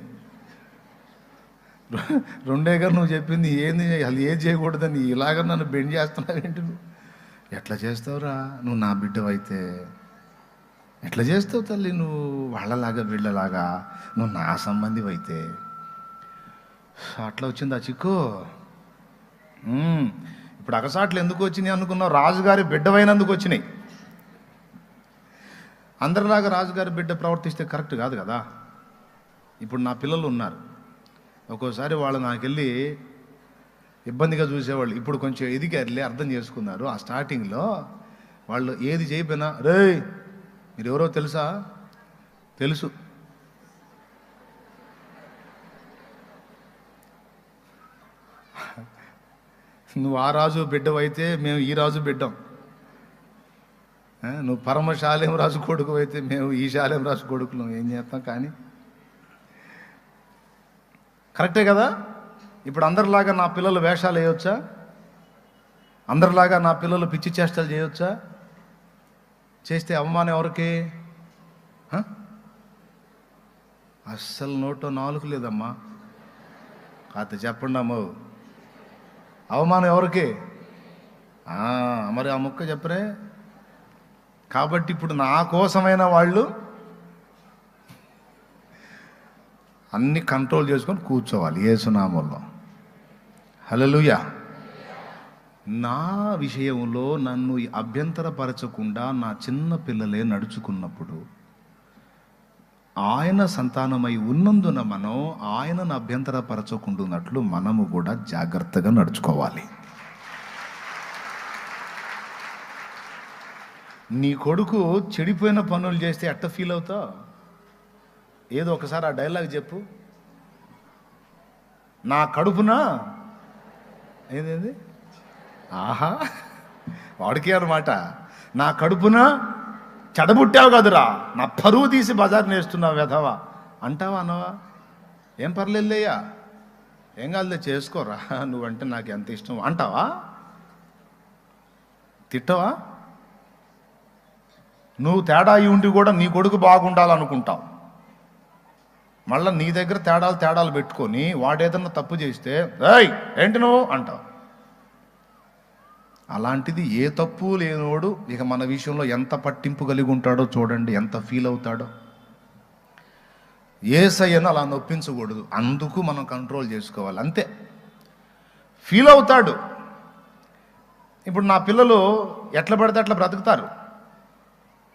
రెండేగా నువ్వు చెప్పింది. ఏంది అసలు ఏది చేయకూడదని ఇలాగ నన్ను బెండ్ చేస్తున్నావేంటి? నువ్వు ఎట్లా చేస్తావురా? నువ్వు నా బిడ్డవైతే ఎట్లా చేస్తావు తల్లి? నువ్వు వాళ్ళలాగా వీళ్ళలాగా, నువ్వు నా సంబంధి అయితే అట్లా వచ్చింది ఆ చిక్కు. ఇప్పుడు అగసాట్లు ఎందుకు వచ్చినాయి అనుకున్నావు? రాజుగారి బిడ్డవైనందుకు వచ్చినాయి. అందరిలాగా రాజుగారి బిడ్డ ప్రవర్తిస్తే కరెక్ట్ కాదు కదా. ఇప్పుడు నా పిల్లలు ఉన్నారు, ఒక్కోసారి వాళ్ళు నాకెళ్ళి ఇబ్బందిగా చూసేవాళ్ళు. ఇప్పుడు కొంచెం ఎదిగారులే, అర్థం చేసుకున్నారు. ఆ స్టార్టింగ్లో వాళ్ళు ఏది చేయకపోయినా, రే మీరు ఎవరో తెలుసా? తెలుసు. నువ్వు ఆ రాజు బిడ్డవైతే మేము ఈ రాజు బిడ్డం. నువ్వు పరమశాలేం రాజు కొడుకు అయితే మేము ఈ శాలేం రాజు కొడుకులు. ఏం చేస్తాం కానీ కరెక్టే కదా. ఇప్పుడు అందరిలాగా నా పిల్లలు వేషాలు వేయొచ్చా? అందరిలాగా నా పిల్లలు పిచ్చి చేష్టలు చేయొచ్చా? చేస్తే అవమానం ఎవరికి? అస్సలు నోటో నాలుగు లేదమ్మా. కాదు చెప్పండి అమ్మ, అవమానం ఎవరికి? మరి ఆ ముక్క చెప్పరే. కాబట్టి ఇప్పుడు నా కోసమైన వాళ్ళు అన్ని కంట్రోల్ చేసుకొని కూర్చోవాలి యేసు నామములో. హల్లెలూయా. నా విషయంలో నన్ను అభ్యంతరపరచకుండా నా చిన్న పిల్లలే నడుచుకున్నప్పుడు ఆయన సంతానమై ఉన్నందున మనం ఆయనను అభ్యంతరపరచకుండాన్నట్లు మనము కూడా జాగ్రత్తగా నడుచుకోవాలి. నీ కొడుకు చెడిపోయిన పనులు చేస్తే ఎట్ట ఫీల్ అవుతావు? ఏదో ఒకసారి ఆ డైలాగ్ చెప్పు. నా కడుపున ఏదేది, ఆహా, వాడికే అన్నమాట. నా కడుపున చెడబుట్టావు కదురా, నా పరువు తీసి బజార్ నేస్తున్నావు వెధవా అంటావా అనవా? ఏం పర్లేదులేయ్యా, ఏం కాదులే చేసుకోరా, నువ్వంటే నాకు ఎంత ఇష్టం అంటావా? తిట్టవా? నువ్వు తేడా అయి ఉండి కూడా నీ కొడుకు బాగుండాలనుకుంటావు. మళ్ళీ నీ దగ్గర తేడాలు పెట్టుకొని వాడేదన్నా తప్పు చేస్తే ఏయ్ ఏంటి నువ్వు అంటావు. అలాంటిది ఏ తప్పు లేనోడు ఇక మన విషయంలో ఎంత పట్టింపు కలిగి ఉంటాడో చూడండి, ఎంత ఫీల్ అవుతాడో. యేసయ్యను అలా నొప్పించకూడదు, అందుకు మనం కంట్రోల్ చేసుకోవాలి, అంతే. ఫీల్ అవుతాడు. ఇప్పుడు నా పిల్లలు ఎట్లా పడితే అట్లా బ్రతుకుతారు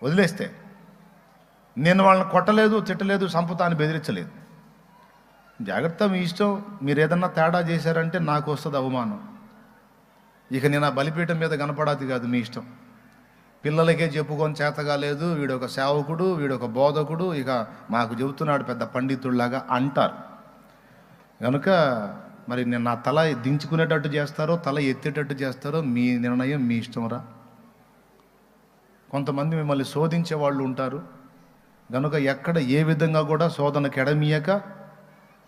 వదిలేస్తే. నేను వాళ్ళని కొట్టలేదు, తిట్టలేదు, సంపుతాన్ని బెదిరించలేదు. జాగ్రత్త, మీ ఇష్టం. మీరు ఏదన్నా తేడా చేశారంటే నాకు వస్తుంది అవమానం. ఇక నేను ఆ బలిపీఠం మీద కనపడాది కాదు, మీ ఇష్టం. పిల్లలకే చెప్పుకొని చేతగా లేదు, వీడొక సేవకుడు, వీడొక బోధకుడు, ఇక మాకు చెబుతున్నాడు పెద్ద పండితుడిలాగా అంటారు. కనుక మరి నేను నా తల దించుకునేటట్టు చేస్తారో తల ఎత్తేటట్టు చేస్తారో మీ నిర్ణయం, మీ ఇష్టంరా. కొంతమంది మిమ్మల్ని శోధించే వాళ్ళు ఉంటారు. కనుక ఎక్కడ ఏ విధంగా కూడా శోధనకు ఎడమీయక,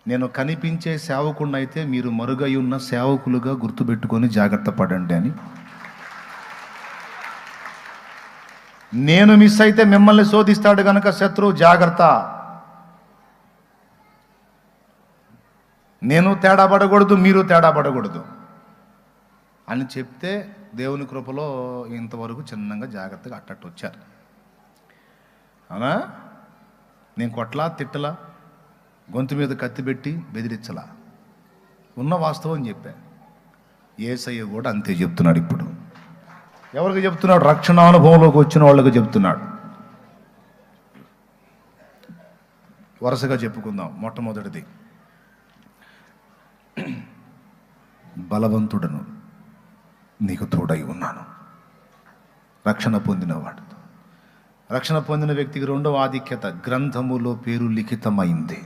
నేను కనిపించే సేవకుడిని అయితే మీరు మరుగై ఉన్న సేవకులుగా గుర్తుపెట్టుకొని జాగ్రత్త పడండి అని. నేను మిస్ అయితే మిమ్మల్ని శోధిస్తాడు కనుక శత్రువు జాగ్రత్త. నేను తేడా పడకూడదు, మీరు తేడా పడకూడదు అని చెప్తే దేవుని కృపలో ఇంతవరకు చిన్నగా జాగ్రత్తగా అట్టట్టు వచ్చారు. అవునా? నేను కొట్లా, తిట్టలా, గొంతు మీద కత్తి పెట్టి బెదిరించలా, ఉన్న వాస్తవం చెప్పాను. యేసయ్య కూడా అంతే చెప్తున్నాడు. ఇప్పుడు ఎవరికి చెప్తున్నాడు? రక్షణ అనుభవంలోకి వచ్చిన వాళ్ళకి చెప్తున్నాడు. వరుసగా చెప్పుకుందాం. మొట్టమొదటిది, బలవంతుడను నీకు తోడై ఉన్నాను. రక్షణ పొందినవాడు. రక్షణ పొందిన వ్యక్తికి రెండవ ఆధిక్యత, గ్రంథములో పేరు లిఖితమైంది.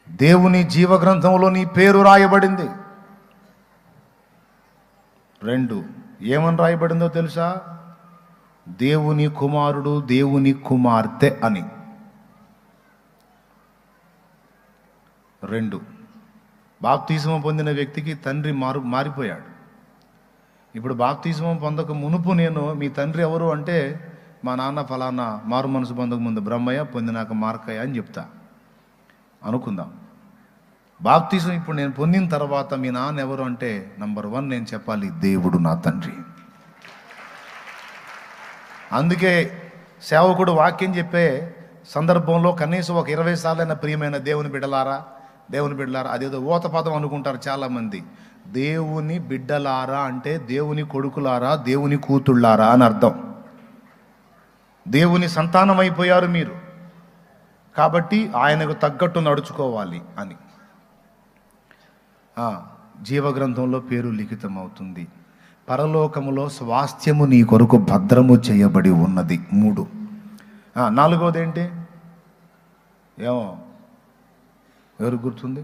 దేవుని జీవ గ్రంథంలో నీ పేరు రాయబడింది. 2, ఏమని రాయబడిందో తెలుసా? దేవుని కుమారుడు, దేవుని కుమార్తె అని. 2, బాప్తిస్మం పొందిన వ్యక్తికి తండ్రి మారిపోయాడు. ఇప్పుడు బాప్తిస్మం పొందక మునుపు నేను మీ తండ్రి ఎవరు అంటే మా నాన్న ఫలానా, మారు మనసు పొందక ముందు బ్రహ్మయ్య, పొందినాక మార్కయ్య అని చెప్తా అనుకుందాం. బాప్తిజం ఇప్పుడు నేను పొందిన తర్వాత మీ నాన్న ఎవరు అంటే నంబర్ 1 నేను చెప్పాలి, దేవుడు నా తండ్రి. అందుకే సేవకుడు వాక్యం చెప్పే సందర్భంలో కనీసం ఒక 20 సార్లైనా ప్రియమైన దేవుని బిడ్డలారా, దేవుని బిడ్డలారా, అదేదో ఊత పదం అనుకుంటారు చాలామంది. దేవుని బిడ్డలారా అంటే దేవుని కొడుకులారా, దేవుని కూతుళ్ళారా అని అర్థం. దేవుని సంతానం అయిపోయారు మీరు, కాబట్టి ఆయనకు తగ్గట్టు నడుచుకోవాలి అని. జీవగ్రంథంలో పేరు లిఖితం అవుతుంది. పరలోకములో స్వాస్థ్యము నీ కొరకు భద్రము చేయబడి ఉన్నది. 3. 4వది ఏంటి? ఏమో ఎవరు గుర్తుంది?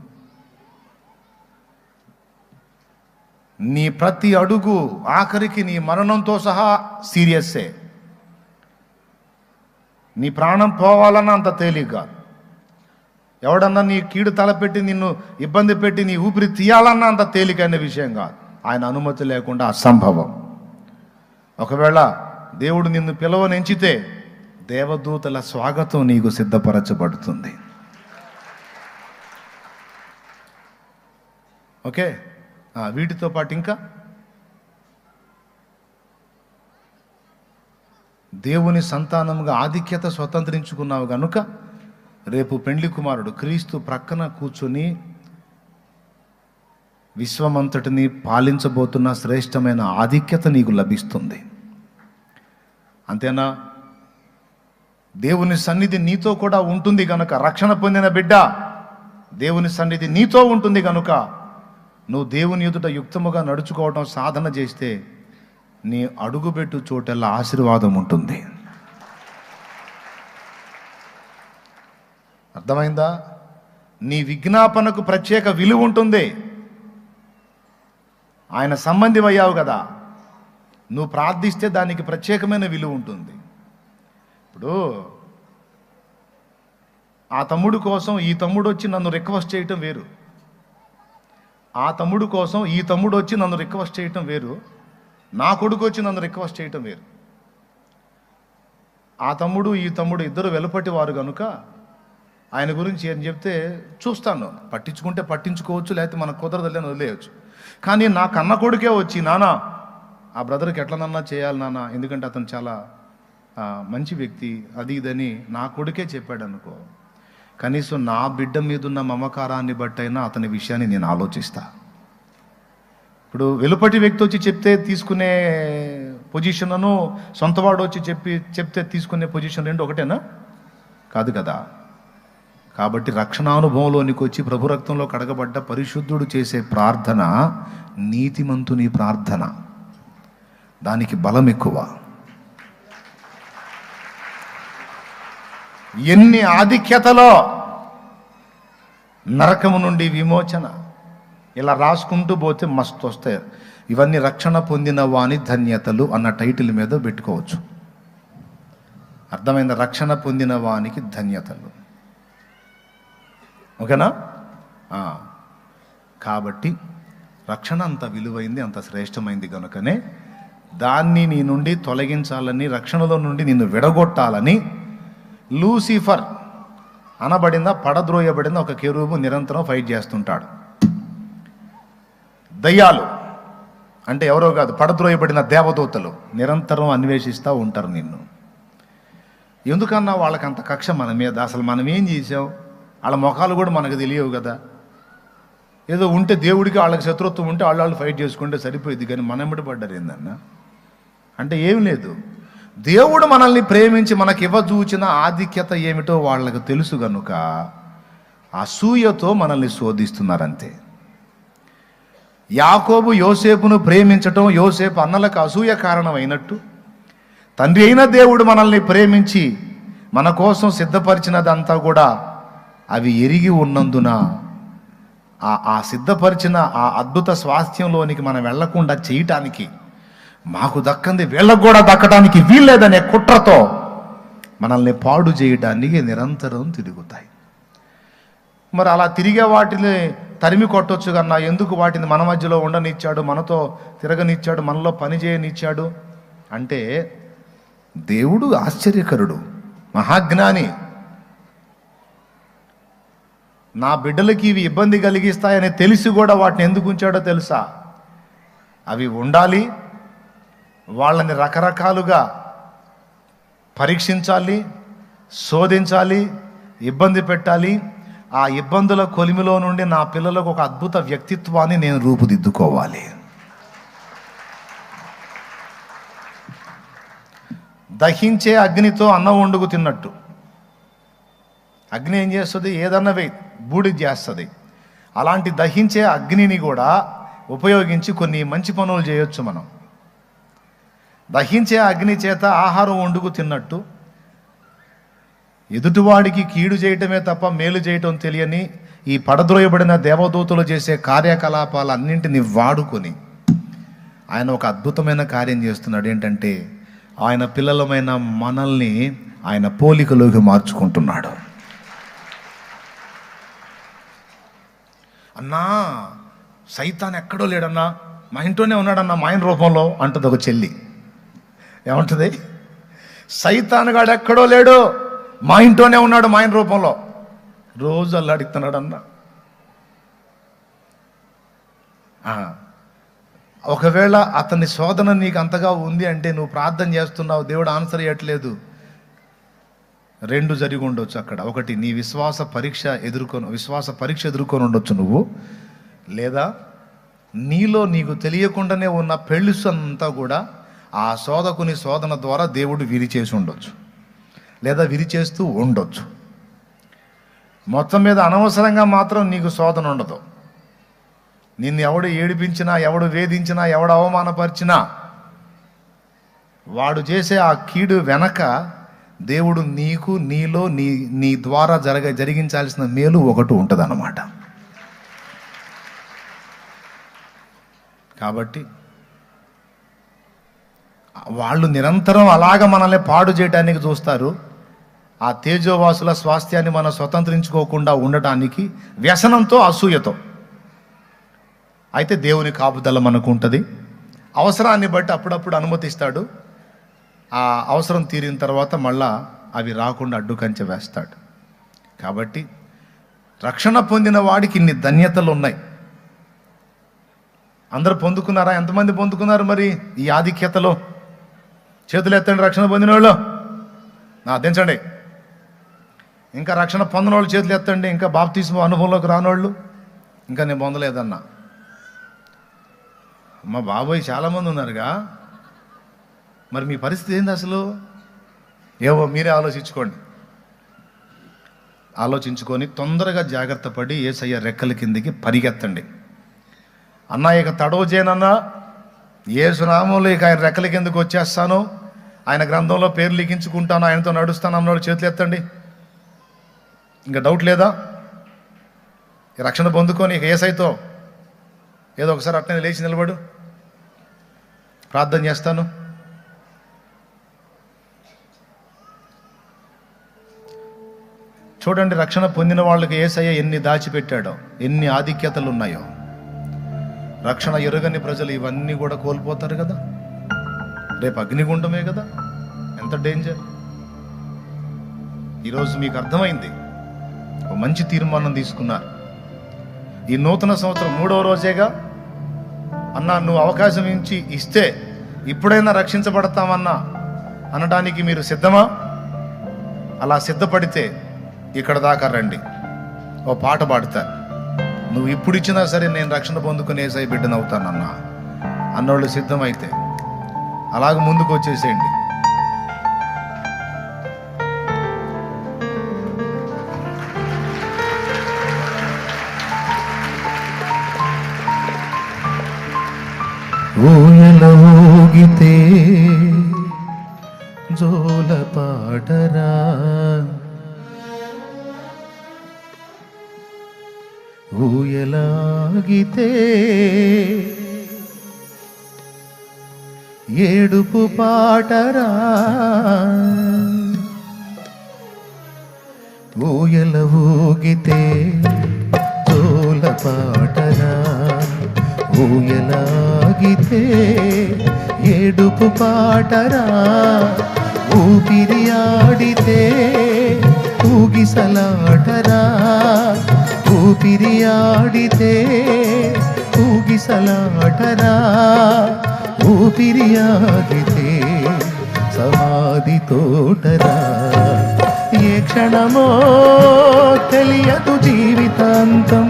నీ ప్రతి అడుగు ఆఖరికి నీ మరణంతో సహా సీరియస్సే. నీ ప్రాణం పోవాలన్నా అంత తేలిగ్గా. ఎవడన్నా నీ కీడు తలపెట్టి నిన్ను ఇబ్బంది పెట్టి నీ ఊపిరి తీయాలన్నా అంత తేలికైన విషయం కాదు. ఆయన అనుమతి లేకుండా అసంభవం. ఒకవేళ దేవుడు నిన్ను పిలవనెంచితే దేవదూతల స్వాగతం నీకు సిద్ధపరచబడుతుంది. ఓకే, వీటితో పాటు ఇంకా దేవుని సంతానముగా ఆధిక్యత స్వతంత్రించుకున్నావు కనుక రేపు పెండ్లి కుమారుడు క్రీస్తు ప్రక్కన కూర్చొని విశ్వమంతటిని పాలించబోతున్న శ్రేష్టమైన ఆధిక్యత నీకు లభిస్తుంది. అంతేనా? దేవుని సన్నిధి నీతో కూడా ఉంటుంది కనుక, రక్షణ పొందిన బిడ్డ, దేవుని సన్నిధి నీతో ఉంటుంది కనుక నువ్వు దేవుని ఎదుట యుక్తముగా నడుచుకోవడం సాధన చేస్తే నీ అడుగుబెట్టు చోటెల్లా ఆశీర్వాదం ఉంటుంది. అర్థమైందా? నీ విజ్ఞాపనకు ప్రత్యేక విలువ ఉంటుంది. ఆయన సంబంధి అయ్యావు కదా, నువ్వు ప్రార్థిస్తే దానికి ప్రత్యేకమైన విలువ ఉంటుంది. ఇప్పుడు ఆ తమ్ముడు కోసం ఈ తమ్ముడు వచ్చి నన్ను రిక్వెస్ట్ చేయటం వేరు, ఆ తమ్ముడు కోసం ఈ తమ్ముడు వచ్చి నన్ను రిక్వెస్ట్ చేయటం వేరు, నా కొడుకు వచ్చి నన్ను రిక్వెస్ట్ చేయటం వేరు. ఆ తమ్ముడు ఈ తమ్ముడు ఇద్దరు వెలుపటి వారు కనుక ఆయన గురించి ఏం చెప్తే చూస్తాను, పట్టించుకుంటే పట్టించుకోవచ్చు, లేకపోతే మనకు కుదరదని వదిలేయచ్చు. కానీ నా కన్న కొడుకే వచ్చి, నాన్న ఆ బ్రదర్కి ఎట్లనన్నా చేయాలి నాన్న, ఎందుకంటే అతను చాలా మంచి వ్యక్తి, అది ఇదని నా కొడుకే చెప్పాడు అనుకో, కనీసం నా బిడ్డ మీదున్న మమకారాన్ని బట్టైనా అతని విషయాన్ని నేను ఆలోచిస్తా. ఇప్పుడు వెలుపటి వ్యక్తి వచ్చి చెప్తే తీసుకునే పొజిషన్ను సొంతవాడు వచ్చి చెప్తే తీసుకునే పొజిషన్ రెండు ఒకటేనా? కాదు కదా. కాబట్టి రక్షణానుభవంలోనికి వచ్చి ప్రభు రక్తంలో కడగబడ్డ పరిశుద్ధుడు చేసే ప్రార్థన నీతిమంతుని ప్రార్థన, దానికి బలం ఎక్కువ. ఎన్ని ఆధిక్యతలో, నరకము నుండి విమోచన, ఇలా రాసుకుంటూ పోతే మస్తు వస్తాయి. ఇవన్నీ రక్షణ పొందిన వాని ధన్యతలు అన్న టైటిల్ మీద పెట్టుకోవచ్చు. అర్థమైందా? రక్షణ పొందిన వానికి ధన్యతలు. ఓకేనా? కాబట్టి రక్షణ అంత విలువైంది, అంత శ్రేష్టమైంది కనుకనే దాన్ని నీ నుండి తొలగించాలని, రక్షణలో నుండి నిన్ను విడగొట్టాలని లూసిఫర్ అనబడిన, పడద్రోయబడిన ఒక కెరూబు నిరంతరం ఫైట్ చేస్తుంటాడు. దయ్యాలు అంటే ఎవరో కాదు, పడద్రోయబడిన దేవదూతలు నిరంతరం అన్వేషిస్తూ ఉంటారు నిన్ను. ఎందుకన్నా వాళ్ళకి అంత కక్ష మన మీద? అసలు మనం ఏం చేసాం? వాళ్ళ ముఖాలు కూడా మనకు తెలియవు కదా. ఏదో ఉంటే దేవుడికి వాళ్ళకి శత్రుత్వం ఉంటే వాళ్ళు ఫైట్ చేసుకుంటే సరిపోయింది, కానీ మనెంబడి పడ్డారు ఏందన్నా అంటే ఏం లేదు. దేవుడు మనల్ని ప్రేమించి మనకి ఇవ్వజూచిన ఆధిక్యత ఏమిటో వాళ్ళకు తెలుసు కనుక అసూయతో మనల్ని శోధిస్తున్నారంతే. యాకోబు యోసేపును ప్రేమించటం, యోసేపు అన్నలకు అసూయ కారణమైనట్టు, తండ్రి అయిన దేవుడు మనల్ని ప్రేమించి మన కోసం సిద్ధపరిచినదంతా కూడా అవి ఎరిగి ఉన్నందున ఆ సిద్ధపరిచిన ఆ అద్భుత స్వాస్థ్యంలోనికి మనం వెళ్లకుండా చేయటానికి, మాకు దక్కంది వీళ్ళకు కూడా దక్కడానికి వీల్లేదనే కుట్రతో మనల్ని పాడు చేయడానికి నిరంతరం తిరుగుతాయి. మరి అలా తిరిగే వాటిని తరిమి కొట్టొచ్చు కన్నా ఎందుకు వాటిని మన మధ్యలో ఉండనిచ్చాడు, మనతో తిరగనిచ్చాడు, మనలో పని చేయనిచ్చాడు అంటే దేవుడు ఆశ్చర్యకరుడు, మహాజ్ఞాని. నా బిడ్డలకి ఇవి ఇబ్బంది కలిగిస్తాయని తెలిసి కూడా వాటిని ఎందుకు ఉంచాడో తెలుసా? అవి ఉండాలి, వాళ్ళని రకరకాలుగా పరీక్షించాలి, శోధించాలి, ఇబ్బంది పెట్టాలి. ఆ ఇబ్బందుల కొలిమిలో నుండి నా పిల్లలకు ఒక అద్భుత వ్యక్తిత్వాన్ని నేను రూపుదిద్దుకోవాలి. దహించే అగ్నితో అన్నం వండుకు తిన్నట్టు అగ్ని ఏం చేస్తుంది? ఏదన్నా బూడి చేస్తుంది. అలాంటి దహించే అగ్నిని కూడా ఉపయోగించి కొన్ని మంచి పనులు చేయొచ్చు మనం. దహించే అగ్ని చేత ఆహారం వండుకు తిన్నట్టు ఎదుటివాడికి కీడు చేయటమే తప్ప మేలు చేయటం తెలియని ఈ పడద్రోయబడిన దేవదూతలు చేసే కార్యకలాపాలన్నింటినీ వాడుకొని ఆయన ఒక అద్భుతమైన కార్యం చేస్తున్నాడు. ఏంటంటే ఆయన పిల్లలమైన మనల్ని ఆయన పోలికలోకి మార్చుకుంటున్నాడు. అన్నా సైతాన్ ఎక్కడో లేడన్నా, మా ఇంట్లోనే ఉన్నాడన్నా, మా ఆయన రూపంలో అంటుంది ఒక చెల్లి. ఏమంటుంది? సైతాన్ గాడు ఎక్కడో లేడు, మా ఇంట్లోనే ఉన్నాడు మా ఆయన రూపంలో, రోజు అల్లాడిస్తున్నాడు అన్న. ఒకవేళ అతని శోధన నీకు అంతగా ఉంది అంటే నువ్వు ప్రార్థన చేస్తున్నావు, దేవుడు ఆన్సర్ ఇవ్వట్లేదు, రెండు జరిగి ఉండొచ్చు అక్కడ. ఒకటి, నీ విశ్వాస పరీక్ష ఎదుర్కొని ఉండొచ్చు నువ్వు, లేదా నీలో నీకు తెలియకుండానే ఉన్న పెళ్ళుసు అంతా కూడా ఆ శోధకుని శోధన ద్వారా దేవుడు విరిచేసి ఉండొచ్చు, లేదా విరిచేస్తూ ఉండొచ్చు. మొత్తం మీద అనవసరంగా మాత్రం నీకు శోధన ఉండదు. నిన్ను ఎవడు ఏడిపించినా, ఎవడు వేధించినా, ఎవడు అవమానపరిచినా, వాడు చేసే ఆ కీడు వెనక దేవుడు నీకు, నీలో, నీ ద్వారా జరిగించాల్సిన మేలు ఒకటి ఉంటుంది అన్నమాట. కాబట్టి వాళ్ళు నిరంతరం అలాగ మనల్ని పాడు చేయడానికి చూస్తారు. ఆ తేజోవాసుల స్వాస్థ్యాన్ని మనం స్వతంత్రించుకోకుండా ఉండటానికి వ్యసనంతో, అసూయతో. అయితే దేవుని కాపుదల మనకు ఉంటుంది. అవసరాన్ని బట్టి అప్పుడప్పుడు అనుమతిస్తాడు. ఆ అవసరం తీరిన తర్వాత మళ్ళా అవి రాకుండా అడ్డుకంచె వేస్తాడు. కాబట్టి రక్షణ పొందిన వాడికి ఇన్ని ధన్యతలు ఉన్నాయి. అందరూ పొందుకున్నారా? ఎంతమంది పొందుకున్నారు మరి ఈ ఆధిక్యతలో? చేతులు ఎత్తండి రక్షణ పొందిన వాళ్ళు, దించండి. ఇంకా రక్షణ పొందిన వాళ్ళు చేతులు ఎత్తండి. ఇంకా బాప్తిస్మ అనుభవంలోకి రానోళ్ళు, ఇంకా నేను పొందలేదన్నా. మా బాబోయ్ చాలామంది ఉన్నారుగా. మరి మీ పరిస్థితి ఏంది అసలు? ఏవో మీరే ఆలోచించుకొని తొందరగా జాగ్రత్త పడి యేసయ్య రెక్కల కిందికి పరిగెత్తండి. అన్న ఇక తడవ చేయనన్నా, యేసు నామంలో ఇక ఆయన రెక్కల కిందకి వచ్చేస్తాను, ఆయన గ్రంథంలో పేరు లిఖించుకుంటాను, ఆయనతో నడుస్తాను అన్నోడు చేతులు ఎత్తండి. ఇంకా డౌట్ లేదా? రక్షణ పొందుకొని ఇక యేసయ్యతో ఏదో ఒకసారి అట్నే లేచి నిలబడు, ప్రార్థన చేస్తాను. చూడండి, రక్షణ పొందిన వాళ్ళకి యేసయ్య ఎన్ని దాచిపెట్టాడో, ఎన్ని ఆధిక్యతలు ఉన్నాయో. రక్షణ ఎరుగని ప్రజలు ఇవన్నీ కూడా కోల్పోతారు కదా. రేపు అగ్నిగుండమే కదా. ఎంత డేంజర్! ఈరోజు మీకు అర్థమైంది. ఒక మంచి తీర్మానం తీసుకున్నారు. ఈ నూతన సంవత్సరం 3వ రోజేగా. అన్నా నువ్వు అవకాశం ఇస్తే ఇప్పుడైనా రక్షించబడతామన్నా అనడానికి మీరు సిద్ధమా? అలా సిద్ధపడితే ఇక్కడ దాకా రండి, ఓ పాట పాడతారు. నువ్వు ఇప్పుడు ఇచ్చినా సరే నేను రక్షణ పొందుకుని యేసయ్య బిడ్డనవుతానన్నా అన్నోళ్ళు సిద్ధమైతే అలాగ ముందుకు వచ్చేసేయండి. ఊయల ఊగితే జోల పాటరా, ఊయలాగితే ఏడుపు పాటరా, ఊయల ఊగితే జోల పాటరా, ఊయలాగితే ఏడుపు పాటరా, ఊపిరి ఆడితే ఊగిసలాటరా, ఊపిరి ఆడితే ఊగిసలాటరా, ఊపిరి ఆగితే సమాధి తోటరా. ఏ క్షణమో తెలియదు జీవితాంతం,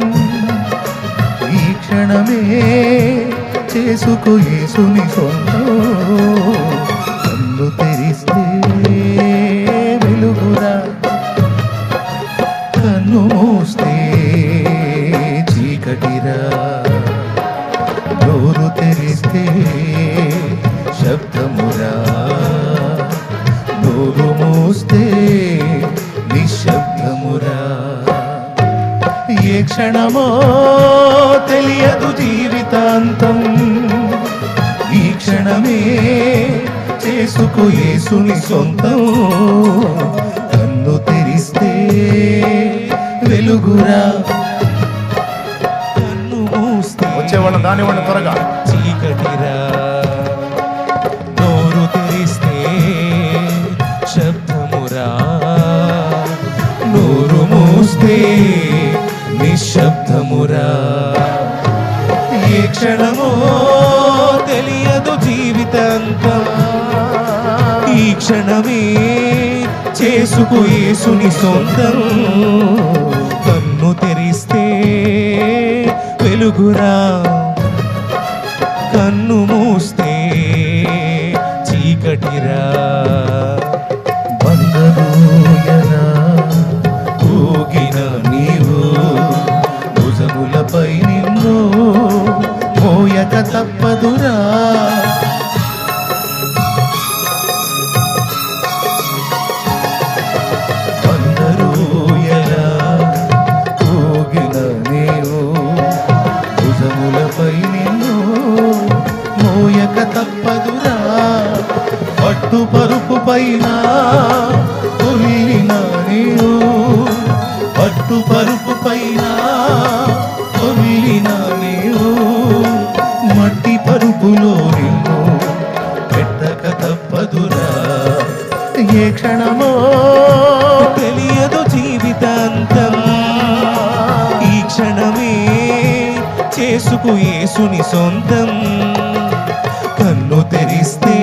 ఈ క్షణమే చేసుకో యేసుని సొంతం. కన్ను తెరిస్తే వెలుగురా, కన్ను మూస్తే చీకటిరా, నోరు తెరిస్తే శబ్దమురా, నోరు మూస్తే నిశ్శబ్దమురా. ఏ క్షణమో తెలియదు జీవితాంతం, ఈ క్షణమే చేసుకో యేసుని సొంతం. కన్ను తెరిస్తే వెలుగురా, కన్ను మూస్తే వచ్చేవాళ్ళం దానివ్వండి త్వరగా చీకటిరా, నోరు తెరిస్తే శబ్దమురా, నోరు మూస్తే నిశ్శబ్దమురా. ఏ క్షణమో తెలియదు జీవితాంతం, ఈ క్షణమే చేసుకో యేసుని సొంతం. కన్ను తెరిస్తే వెలుగురా, కన్ను మూస్తే చీకటిరా, బందరూయనా ఊగిన నీవు, భుజములపై నిన్ను మోయక తప్పదురా. బందరూయనా ఊగిన నీవు, భుజములపై నిన్ను మోయక తప్పదురా. పట్టు పరుపు పైన కొల్లిన నీవు, పట్టు పరుపు పైన కొల్లిన నీవు, మట్టి పరుపులో నిన్ను పెట్టక తప్పదురా. ఏ క్షణమో తెలియదు జీవితాంతం, ఈ క్షణమే చేసుకు యేసుని సొంతం. కన్ను తెరిస్తే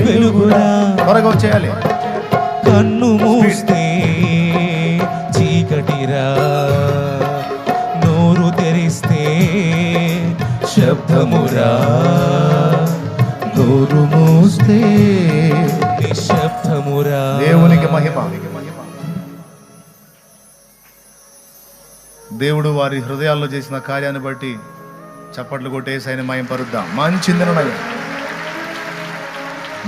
వెలుగురా, త్వరగా వచ్చేయాలి. కన్ను మూస్తే చీకటిరా, నోరు తెరిస్తే శబ్దమురా, నోరు మూస్తే నిశ్శబ్దమురా. దేవునికి మహిమ. దేవుడు వారి హృదయాల్లో చేసిన కార్యాన్ని బట్టి చప్పట్లు కొట్టేసి ఆయన మయం పరుద్దాం. మంచి నిర్ణయం,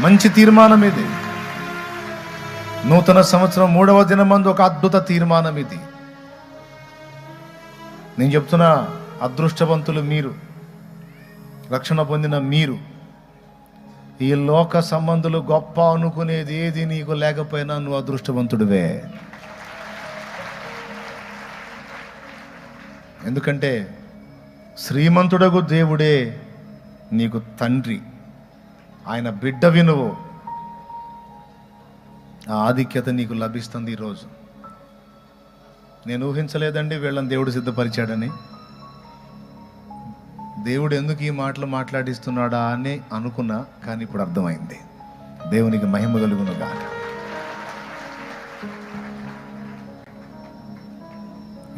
మంచి తీర్మానం ఇది. నూతన సంవత్సరం 3వ దినమందు ఒక అద్భుత తీర్మానం ఇది. నేను చెప్తున్నా, అదృష్టవంతులు మీరు, రక్షణ పొందిన మీరు. ఈ లోక సంబంధులు గొప్ప అనుకునేది ఏది నీకు లేకపోయినా నువ్వు అదృష్టవంతుడివే. ఎందుకంటే శ్రీమంతుడగు దేవుడే నీకు తండ్రి, ఆయన బిడ్డవి నువ్వు. ఆ ఆధిక్యత నీకు లభిస్తుంది ఈరోజు. నేను ఊహించలేదండి వీళ్ళని దేవుడు సిద్ధపరిచాడని. దేవుడు ఎందుకు ఈ మాటలు మాట్లాడిస్తున్నాడా అని అనుకున్నా, కానీ ఇప్పుడు అర్థమైంది. దేవునికి మహిమ కలుగును గాక.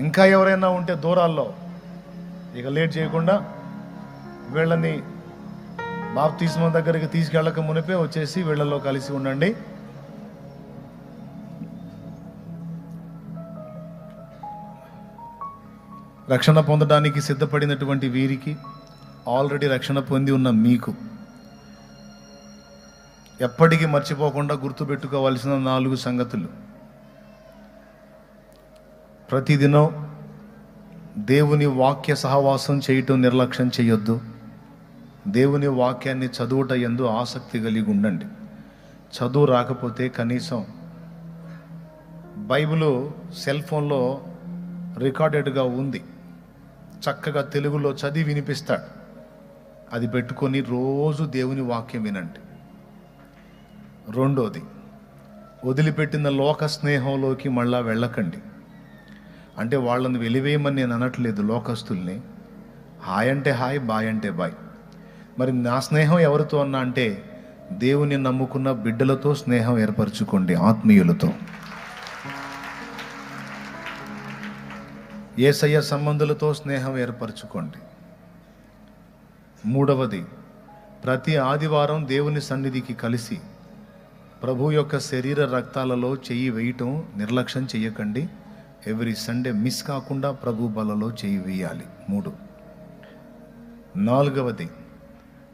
ఇంకా ఎవరైనా ఉంటే దూరాల్లో, ఇక లేట్ చేయకుండా వీళ్ళని బాప్తిస్మం దగ్గరికి తీసుకెళ్ళక మునిపే వచ్చేసి వీళ్ళలో కలిసి ఉండండి. రక్షణ పొందడానికి సిద్ధపడినటువంటి వీరికి, ఆల్రెడీ రక్షణ పొంది ఉన్న మీకు, ఎప్పటికీ మర్చిపోకుండా గుర్తుపెట్టుకోవాల్సిన 4 సంగతులు. ప్రతిదినం దేవుని వాక్య సహవాసం చేయటం నిర్లక్ష్యం చేయొద్దు. దేవుని వాక్యాన్ని చదువుట యందు ఆసక్తి కలిగి ఉండండి. చదువు రాకపోతే కనీసం బైబిలు సెల్ ఫోన్లో రికార్డెడ్గా ఉంది, చక్కగా తెలుగులో చదివి వినిపిస్తాడు. అది పెట్టుకొని రోజు దేవుని వాక్యం వినండి. రెండోది, వదిలిపెట్టిన లోక స్నేహంలోకి మళ్ళా వెళ్ళకండి. అంటే వాళ్ళని వెలివేయమని నేను అనట్లేదు, లోకస్తుల్ని. హాయ్ అంటే హాయ్, బాయ్ అంటే బాయ్. మరి నా స్నేహం ఎవరితో అన్నా అంటే దేవుని నమ్ముకున్న బిడ్డలతో స్నేహం ఏర్పరచుకోండి, ఆత్మీయులతో. యేసయ్య సంబంధులతో స్నేహం ఏర్పరచుకోండి. మూడవది, ప్రతి ఆదివారం దేవుని సన్నిధికి కలిసి ప్రభు యొక్క శరీర రక్తాలలో చెయ్యి వేయటం నిర్లక్ష్యం చేయకండి. ఎవ్రీ సండే మిస్ కాకుండా ప్రభు బలలో చెయ్యి వేయాలి. 3. నాలుగవది,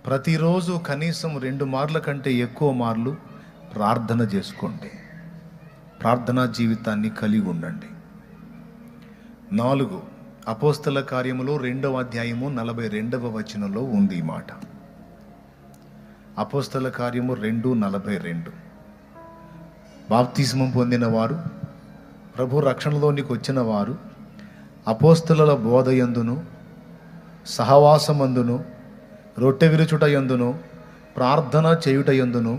ప్రతిరోజు కనీసం 2 మార్ల కంటే ఎక్కువ మార్లు ప్రార్థన చేసుకోండి. ప్రార్థనా జీవితాన్ని కలిగి ఉండండి. 4, అపోస్తల కార్యములో 2వ అధ్యాయము 42వ వచనంలో ఉంది ఈ మాట. అపోస్తల కార్యము 2:42. బాప్తిస్మం పొందిన వారు, ప్రభు రక్షణలోనికి వచ్చిన వారు అపోస్తలుల బోధ యందును, సహవాసమందును, రొట్టె విరుచుట యందును, ప్రార్థన చేయుట యందును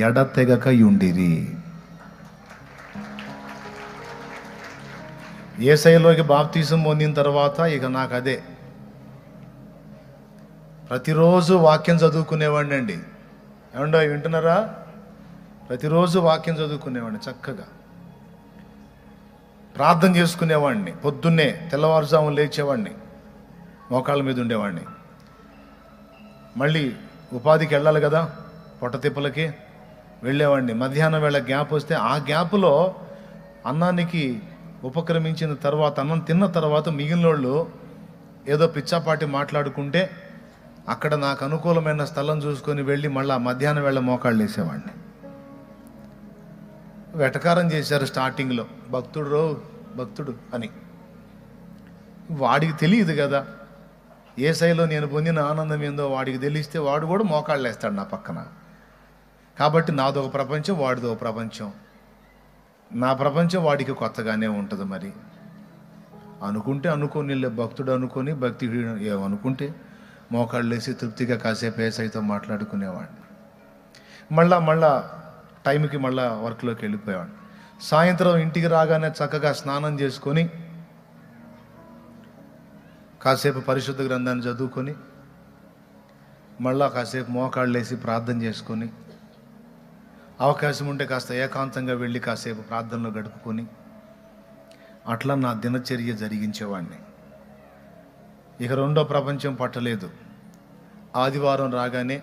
ఎడతెగక యుండిరి. యేసయ్యలోకి బాప్తిసం పొందిన తర్వాత ఇక నాకు అదే, ప్రతిరోజు వాక్యం చదువుకునేవాడిని అండి. ఏమండో వింటున్నారా? ప్రతిరోజు వాక్యం చదువుకునేవాడిని, చక్కగా ప్రార్థన చేసుకునేవాడిని. పొద్దున్నే తెల్లవారుజామున లేచేవాడిని, మోకాళ్ళ మీద ఉండేవాడిని. మళ్ళీ ఉపాధికి వెళ్ళాలి కదా, పొట్టతిప్పలకి వెళ్ళేవాడిని. మధ్యాహ్నం వేళ గ్యాప్ వస్తే ఆ గ్యాప్లో అన్నానికి ఉపక్రమించిన తర్వాత, అన్నం తిన్న తర్వాత మిగిలిన వాళ్ళు ఏదో పిచ్చాపాటి మాట్లాడుకుంటే అక్కడ నాకు అనుకూలమైన స్థలం చూసుకొని వెళ్ళి మళ్ళీ మధ్యాహ్నం వేళ మోకాళ్ళు వేసేవాడిని. వెటకారం చేశారు స్టార్టింగ్లో, భక్తుడు అని. వాడికి తెలియదు కదా ఏ శైలిలో నేను పొందిన ఆనందం ఏందో. వాడికి తెలిస్తే వాడు కూడా మోకాళ్ళు వేస్తాడు నా పక్కన. కాబట్టి నాదొక ప్రపంచం, వాడిదో ప్రపంచం. నా ప్రపంచం వాడికి కొత్తగానే ఉంటుంది. మరి అనుకొని భక్తుడు అనుకొని భక్తి ఏమనుకుంటే మోకాళ్ళు వేసి తృప్తిగా కాసేపు ఏసైతో మాట్లాడుకునేవాడిని. మళ్ళా టైంకి మళ్ళా వర్క్లోకి వెళ్ళిపోయేవాడిని. సాయంత్రం ఇంటికి రాగానే చక్కగా స్నానం చేసుకొని కాసేపు పరిశుద్ధ గ్రంథాన్ని చదువుకొని మళ్ళా కాసేపు మోకాళ్ళు వేసి ప్రార్థన చేసుకొని, అవకాశం ఉంటే కాస్త ఏకాంతంగా వెళ్ళి కాసేపు ప్రార్థనలో గడుపుకొని అట్లా నా దినచర్య జరిగించేవాడిని. ఇక రెండో ప్రపంచం పట్టలేదు. ఆదివారం రాగానే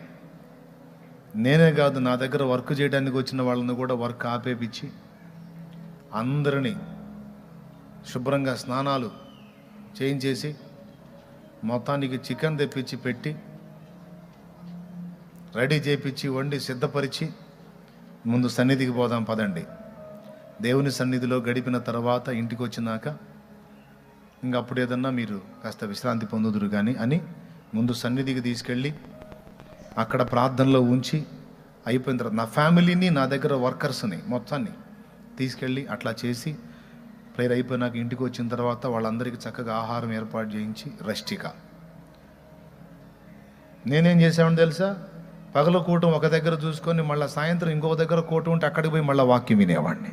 నేనే కాదు, నా దగ్గర వర్క్ చేయడానికి వచ్చిన వాళ్ళని కూడా వర్క్ ఆపేపించి అందరినీ శుభ్రంగా స్నానాలు చేయించేసి మొత్తానికి చికెన్ తెప్పించి పెట్టి రెడీ చేయించి వండి సిద్ధపరిచి ముందు సన్నిధికి పోదాం పదండి. దేవుని సన్నిధిలో గడిపిన తర్వాత ఇంటికి వచ్చినాక ఇంకప్పుడు ఏదన్నా మీరు కాస్త విశ్రాంతి పొందుదురు కానీ అని ముందు సన్నిధికి తీసుకెళ్ళి అక్కడ ప్రార్థనలో ఉంచి అయిపోయిన తర్వాత నా ఫ్యామిలీని, నా దగ్గర వర్కర్స్ని మొత్తాన్ని తీసుకెళ్ళి అట్లా చేసి ప్రేయర్ అయిపోయినాక ఇంటికి వచ్చిన తర్వాత వాళ్ళందరికీ చక్కగా ఆహారం ఏర్పాటు చేయించి రెస్టిక. నేనేం చేసామని తెలుసా, పగల కూటం ఒక దగ్గర చూసుకొని మళ్ళీ సాయంత్రం ఇంకొక దగ్గర కూటం ఉంటే అక్కడికి పోయి మళ్ళీ వాక్యం వినేవాడిని.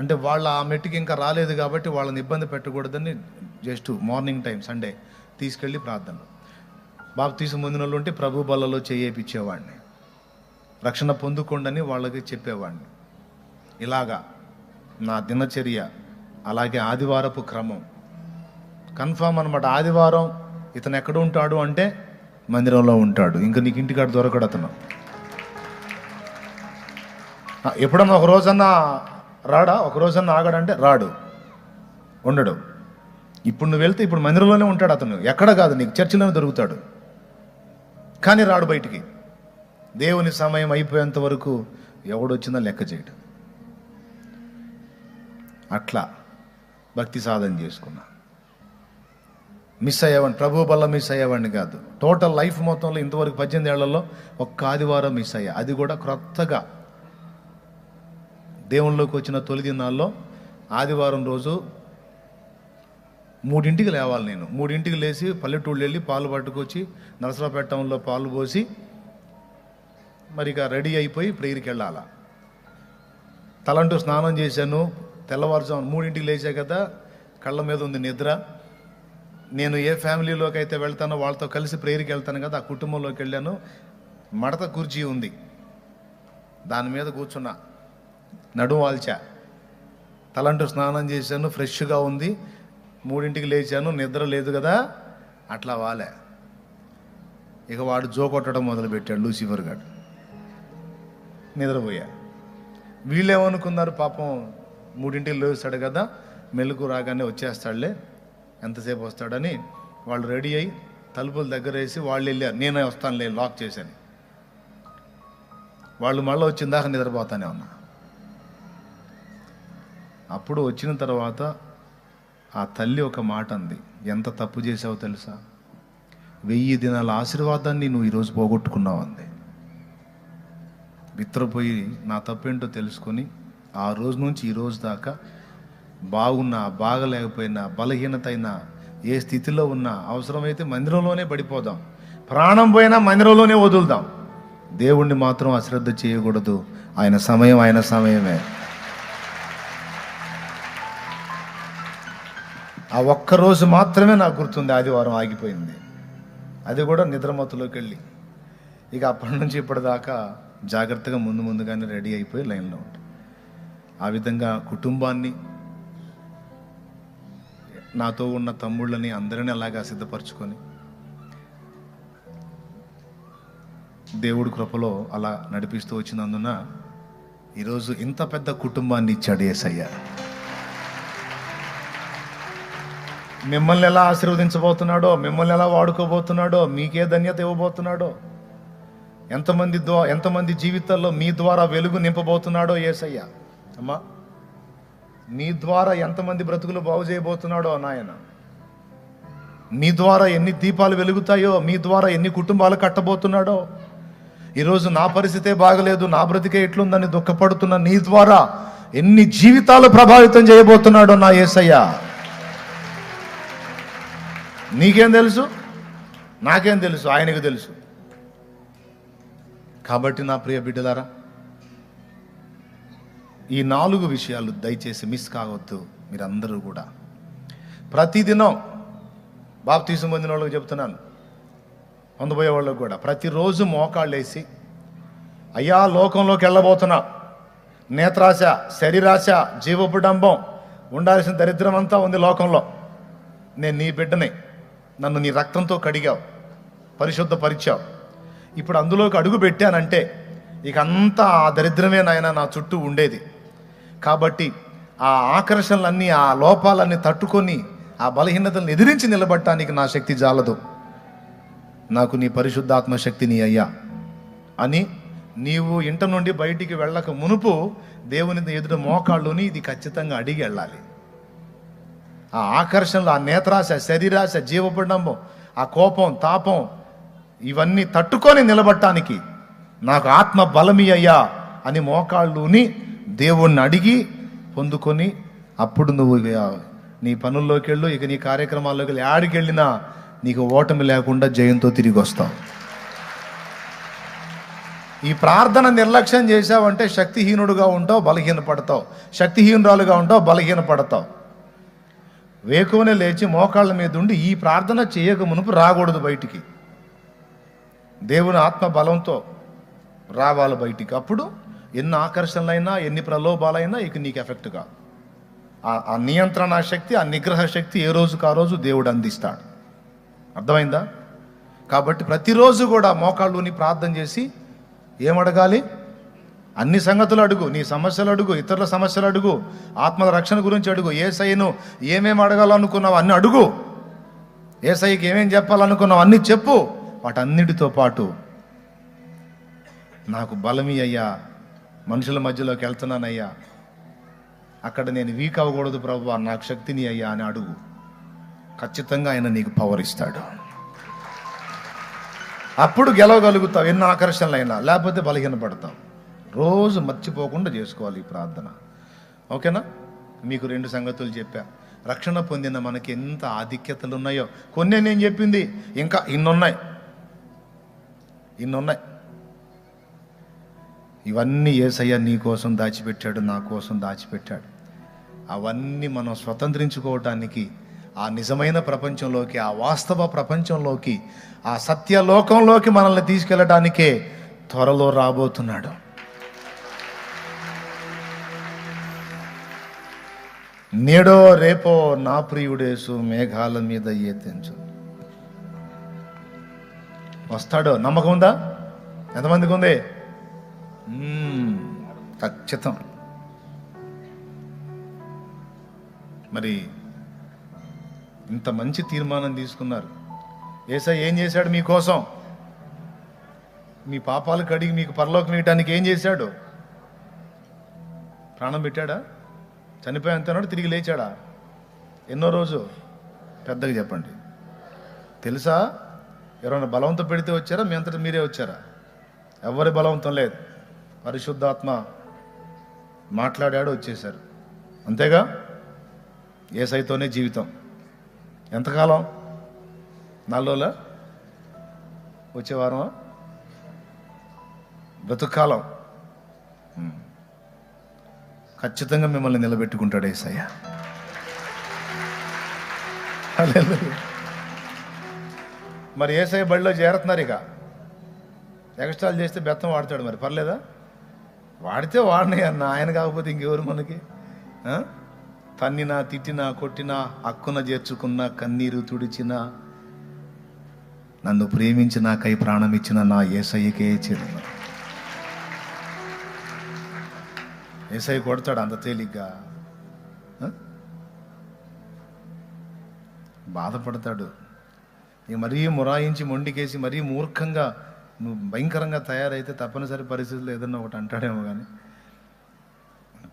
అంటే వాళ్ళ ఆ మెట్టుకి ఇంకా రాలేదు కాబట్టి వాళ్ళని ఇబ్బంది పెట్టకూడదని జస్ట్ మార్నింగ్ టైం సండే తీసుకెళ్ళి ప్రార్థన. బాప్తీసం పొందిన వాళ్ళు ఉంటే ప్రభు బల్లలో చేయించేవాడిని. రక్షణ పొందుకోండని వాళ్ళకి చెప్పేవాడిని. ఇలాగా నా దినచర్య. అలాగే ఆదివారపు క్రమం కన్ఫామ్ అనమాట. ఆదివారం ఇతను ఎక్కడ ఉంటాడు అంటే మందిరంలో ఉంటాడు. ఇంకా నీకు ఇంటికాడ దొరకడు అతను. ఎప్పుడన్నా ఒక రోజన్నా రాడా, ఒక రోజన్నా ఆగాడంటే రాడు, ఉండడు. ఇప్పుడు నువ్వు వెళ్తే ఇప్పుడు మందిరంలోనే ఉంటాడు అతను, ఎక్కడ కాదు, నీకు చర్చిలోనే దొరుకుతాడు. కానీ రాడు బయటికి. దేవుని సమయం అయిపోయేంత వరకు ఎవడొచ్చినా లెక్క చేయడు. అట్లా భక్తి సాధన చేసుకున్నా. మిస్ అయ్యేవాడిని, ప్రభు వల్ల మిస్ అయ్యేవాడిని కాదు. టోటల్ లైఫ్ మొత్తంలో ఇంతవరకు 18 ఏళ్లలో ఒక్క ఆదివారం మిస్ అయ్యా. అది కూడా క్రొత్తగా దేవుళ్ళలోకి వచ్చిన తొలి దినాల్లో ఆదివారం రోజు 3ంటికి లేవాలి నేను. 3ంటికి లేచి పల్లెటూళ్ళు వెళ్ళి పాలు పట్టుకొచ్చి నరసరావుపేట టౌన్లో పాలు పోసి మరి ఇక రెడీ అయిపోయి ప్రేయర్కి వెళ్ళాలా. తలంటూ స్నానం చేశాను. తెల్లవారుజాము 3ంటికి లేచా కదా, కళ్ళ మీద ఉంది నిద్ర. నేను ఏ ఫ్యామిలీలోకి అయితే వెళ్తానో వాళ్ళతో కలిసి ప్రేయర్కి వెళ్తాను కదా, ఆ కుటుంబంలోకి వెళ్ళాను. మడత కుర్చీ ఉంది, దాని మీద కూర్చున్నా, నడుము వాల్చా, తలంటూ స్నానం చేశాను, ఫ్రెష్గా ఉంది. 3ంటికి లేచాను, నిద్ర లేదు కదా, అట్లా వాలే. ఇక వాడు జో కొట్టడం మొదలుపెట్టాడు, లూసిఫర్ గాడు. నిద్రపోయా. వీళ్ళేమనుకున్నారు, పాపం 3ంటికి లేస్తాడు కదా, మెలకు రాగానే వచ్చేస్తాడులే, ఎంతసేపు వస్తాడని వాళ్ళు రెడీ అయ్యి తలుపుల దగ్గర వేసి వాళ్ళు వెళ్ళారు. నేనే వస్తానులే, లాక్ చేశాను. వాళ్ళు మళ్ళీ వచ్చిందాక నిద్రపోతానే ఉన్నా. అప్పుడు వచ్చిన తర్వాత ఆ తల్లి ఒక మాట అంది, ఎంత తప్పు చేసావో తెలుసా, 1000 దినాల ఆశీర్వాదాన్ని నువ్వు ఈరోజు పోగొట్టుకున్నావు అంది. విత్రపోయి నా తప్పేంటో తెలుసుకొని ఆ రోజు నుంచి ఈ రోజు దాకా బాగున్నా బాగలేకపోయినా బలహీనత అయినా ఏ స్థితిలో ఉన్నా అవసరమైతే మందిరంలోనే పడిపోదాం, ప్రాణం పోయినా మందిరంలోనే వదులుదాం. దేవుణ్ణి మాత్రం అశ్రద్ధ చేయకూడదు. ఆయన సమయం ఆయన సమయమే. ఆ ఒక్కరోజు మాత్రమే నాకు గుర్తుంది, ఆదివారం ఆగిపోయింది. అది కూడా నిద్రమత్తులోకి వెళ్ళి. ఇక అప్పటి నుంచి ఇప్పటిదాకా జాగ్రత్తగా ముందుగానే రెడీ అయిపోయి లైన్లో ఉంటాం. ఆ విధంగా కుటుంబాన్ని, నాతో ఉన్న తమ్ముళ్ళని అందరినీ అలాగా సిద్ధపరచుకొని దేవుడి కృపలో అలా నడిపిస్తూ వచ్చినందున ఈరోజు ఇంత పెద్ద కుటుంబాన్ని ఇచ్చాడు యేసయ్య. మిమ్మల్ని ఎలా ఆశీర్వదించబోతున్నాడో, మిమ్మల్ని ఎలా వాడుకోబోతున్నాడో, మీకే ధన్యత ఇవ్వబోతున్నాడో, ఎంతమంది జీవితాల్లో మీ ద్వారా వెలుగు నింపబోతున్నాడో యేసయ్య. అమ్మా, మీ ద్వారా ఎంతమంది బ్రతుకులు బాగు చేయబోతున్నాడో నాయన. మీ ద్వారా ఎన్ని దీపాలు వెలుగుతాయో, మీ ద్వారా ఎన్ని కుటుంబాలు కట్టబోతున్నాడో. ఈరోజు నా పరిస్థితే బాగలేదు, నా బ్రతికే ఎట్లుందని దుఃఖపడుతున్న నీ ద్వారా ఎన్ని జీవితాలు ప్రభావితం చేయబోతున్నాడో నా యేసయ్య. నీకేం తెలుసు, నాకేం తెలుసు, ఆయనకు తెలుసు. కాబట్టి నా ప్రియ బిడ్డలారా, ఈ 4 విషయాలు దయచేసి మిస్ కావద్దు. మీరందరూ కూడా ప్రతిదినం బాప్తీసం పొందిన వాళ్ళకి చెప్తున్నాను, పొందబోయే వాళ్ళకి కూడా ప్రతిరోజు మోకాళ్ళు వేసి, అయ్యా లోకంలోకి వెళ్ళబోతున్నా, నేత్రాశ, శరీరాశ, జీవపుడంబం, ఉండాల్సిన దరిద్రం అంతా ఉంది లోకంలో. నేను నీ బిడ్డని, నన్ను నీ రక్తంతో కడిగావు, పరిశుద్ధపరిచావు. ఇప్పుడు అందులోకి అడుగు పెట్టానంటే ఇక అంతా ఆ దరిద్రమే నాయన నా చుట్టూ ఉండేది. కాబట్టి ఆ ఆకర్షణలన్నీ, ఆ లోపాలన్నీ తట్టుకొని ఆ బలహీనతలను ఎదిరించి నిలబడటానికి నా శక్తి జాలదు. నాకు నీ పరిశుద్ధాత్మ శక్తిని అయ్యా అని నీవు ఇంట నుండి బయటికి వెళ్ళక మునుపు దేవుని ఎదుట మోకాళ్ళుని ఇది ఖచ్చితంగా అడిగి వెళ్ళాలి. ఆ ఆకర్షణలు, ఆ నేత్రాశ, శరీరాశ, జీవపడంబం, ఆ కోపం, తాపం, ఇవన్నీ తట్టుకొని నిలబడటానికి నాకు ఆత్మ బలమి అయ్యా అని మోకాళ్ళుని దేవుణ్ణి అడిగి పొందుకొని అప్పుడు నువ్వు నీ పనుల్లోకి వెళ్ళు. ఇక నీ కార్యక్రమాల్లోకి వెళ్ళి ఆడికి వెళ్ళినా నీకు ఓటమి లేకుండా జయంతో తిరిగి వస్తావు. ఈ ప్రార్థన నిర్లక్ష్యం చేసావంటే శక్తిహీనుడుగా ఉంటావు, బలహీనపడతావు. శక్తిహీనురాలుగా ఉంటావు, బలహీనపడతావు. వేకువనే లేచి మోకాళ్ళ మీద ఉండి ఈ ప్రార్థన చేయక మునుపు రాకూడదు బయటికి. దేవుని ఆత్మ బలంతో రావాలి బయటికి. అప్పుడు ఎన్ని ఆకర్షణలైనా, ఎన్ని ప్రలోభాలైనా ఇక నీకు ఎఫెక్ట్ కాదు. ఆ నియంత్రణ శక్తి, ఆ నిగ్రహ శక్తి ఏ రోజుకు ఆ రోజు దేవుడు అందిస్తాడు. అర్థమైందా? కాబట్టి ప్రతిరోజు కూడా మోకాళ్ళుని ప్రార్థన చేసి ఏమడగాలి? అన్ని సంగతులు అడుగు. నీ సమస్యలు అడుగు, ఇతరుల సమస్యలు అడుగు, ఆత్మల రక్షణ గురించి అడుగు. యేసయ్యను ఏమేమి అడగాలనుకున్నావు అన్నీ అడుగు. యేసయ్యకి ఏమేం చెప్పాలనుకున్నావు అన్నీ చెప్పు. వాటన్నిటితో పాటు నాకు బలమి అయ్యా, మనుషుల మధ్యలోకి వెళ్తున్నానయ్యా, అక్కడ నేను వీక్ అవ్వకూడదు ప్రభువా, నాకు శక్తిని అయ్యా అని అడుగు. ఖచ్చితంగా ఆయన నీకు పవర్ ఇస్తాడు. అప్పుడు గెలవగలుగుతావు ఎన్ని ఆకర్షణలైనా, లేకపోతే బలహీనపడతావు. రోజు మర్చిపోకుండా చేసుకోవాలి ఈ ప్రార్థన. ఓకేనా? మీకు 2 సంగతులు చెప్పా. రక్షణ పొందిన మనకి ఎంత ఆధిక్యతలు ఉన్నాయో కొన్ని నేను చెప్పింది, ఇంకా ఇన్నున్నాయి. ఇవన్నీ యేసయ్య నీ కోసం దాచిపెట్టాడు, నా కోసం దాచిపెట్టాడు. అవన్నీ మనం స్వతంత్రించుకోవటానికి, ఆ నిజమైన ప్రపంచంలోకి, ఆ వాస్తవ ప్రపంచంలోకి, ఆ సత్యలోకంలోకి మనల్ని తీసుకెళ్ళడానికే త్వరలో రాబోతున్నాడు. నేడో రేపో నా ప్రియుడేసు మేఘాల మీద ఏతెంచు వస్తాడో. నమ్మకం ఉందా? ఎంతమందికి ఉంది? ఖచ్చితం. మరి ఇంత మంచి తీర్మానం తీసుకున్నారు. యేసయ్య ఏం చేశాడు మీకోసం? మీ పాపాలు కడిగి మీకు పరలోకం ఇవ్వడానికి ఏం చేశాడు? ప్రాణం పెట్టాడా? చనిపోయేంతనాడు, తిరిగి లేచాడా? ఎన్నో రోజు? పెద్దగా చెప్పండి. తెలుసా? ఎవరైనా బలవంతం పెడితే వచ్చారా? మీ అంతటా మీరే వచ్చారా? ఎవరి బలవంతం లేదు. పరిశుద్ధాత్మ మాట్లాడాడు, వచ్చేశారు. అంతేగా? యేసయ్యతోనే జీవితం. ఎంతకాలం? 4 రోజులా? వచ్చే వారమా? బ్రతుకాలం. ఖచ్చితంగా మిమ్మల్ని నిలబెట్టుకుంటాడు యేసయ్య. హల్లెలూయా. మరి యేసయ్య బడిలో చేరుతున్నారు. ఇక ఎక్స్ట్రాలు చేస్తే బెత్తం వాడతాడు. మరి పర్లేదా? వాడితే వాడినాయి అన్న, ఆయన కాకపోతే ఇంకెవరు మనకి? తన్నినా, తిట్టినా, కొట్టినా, అక్కున చేర్చుకున్నా, కన్నీరు తుడిచినా, నన్ను ప్రేమించి నాకై ప్రాణం ఇచ్చిన నా యేసయ్యకే చెల్లు. యేసయ్య కొడతాడు అంత తేలిగ్గా? బాధపడతాడు. ఇక మరీ మురాయించి మొండికేసి మరీ మూర్ఖంగా నువ్వు భయంకరంగా తయారైతే తప్పనిసరి పరిస్థితుల్లో ఏదన్నా ఒకటి అంటాడేమో. కానీ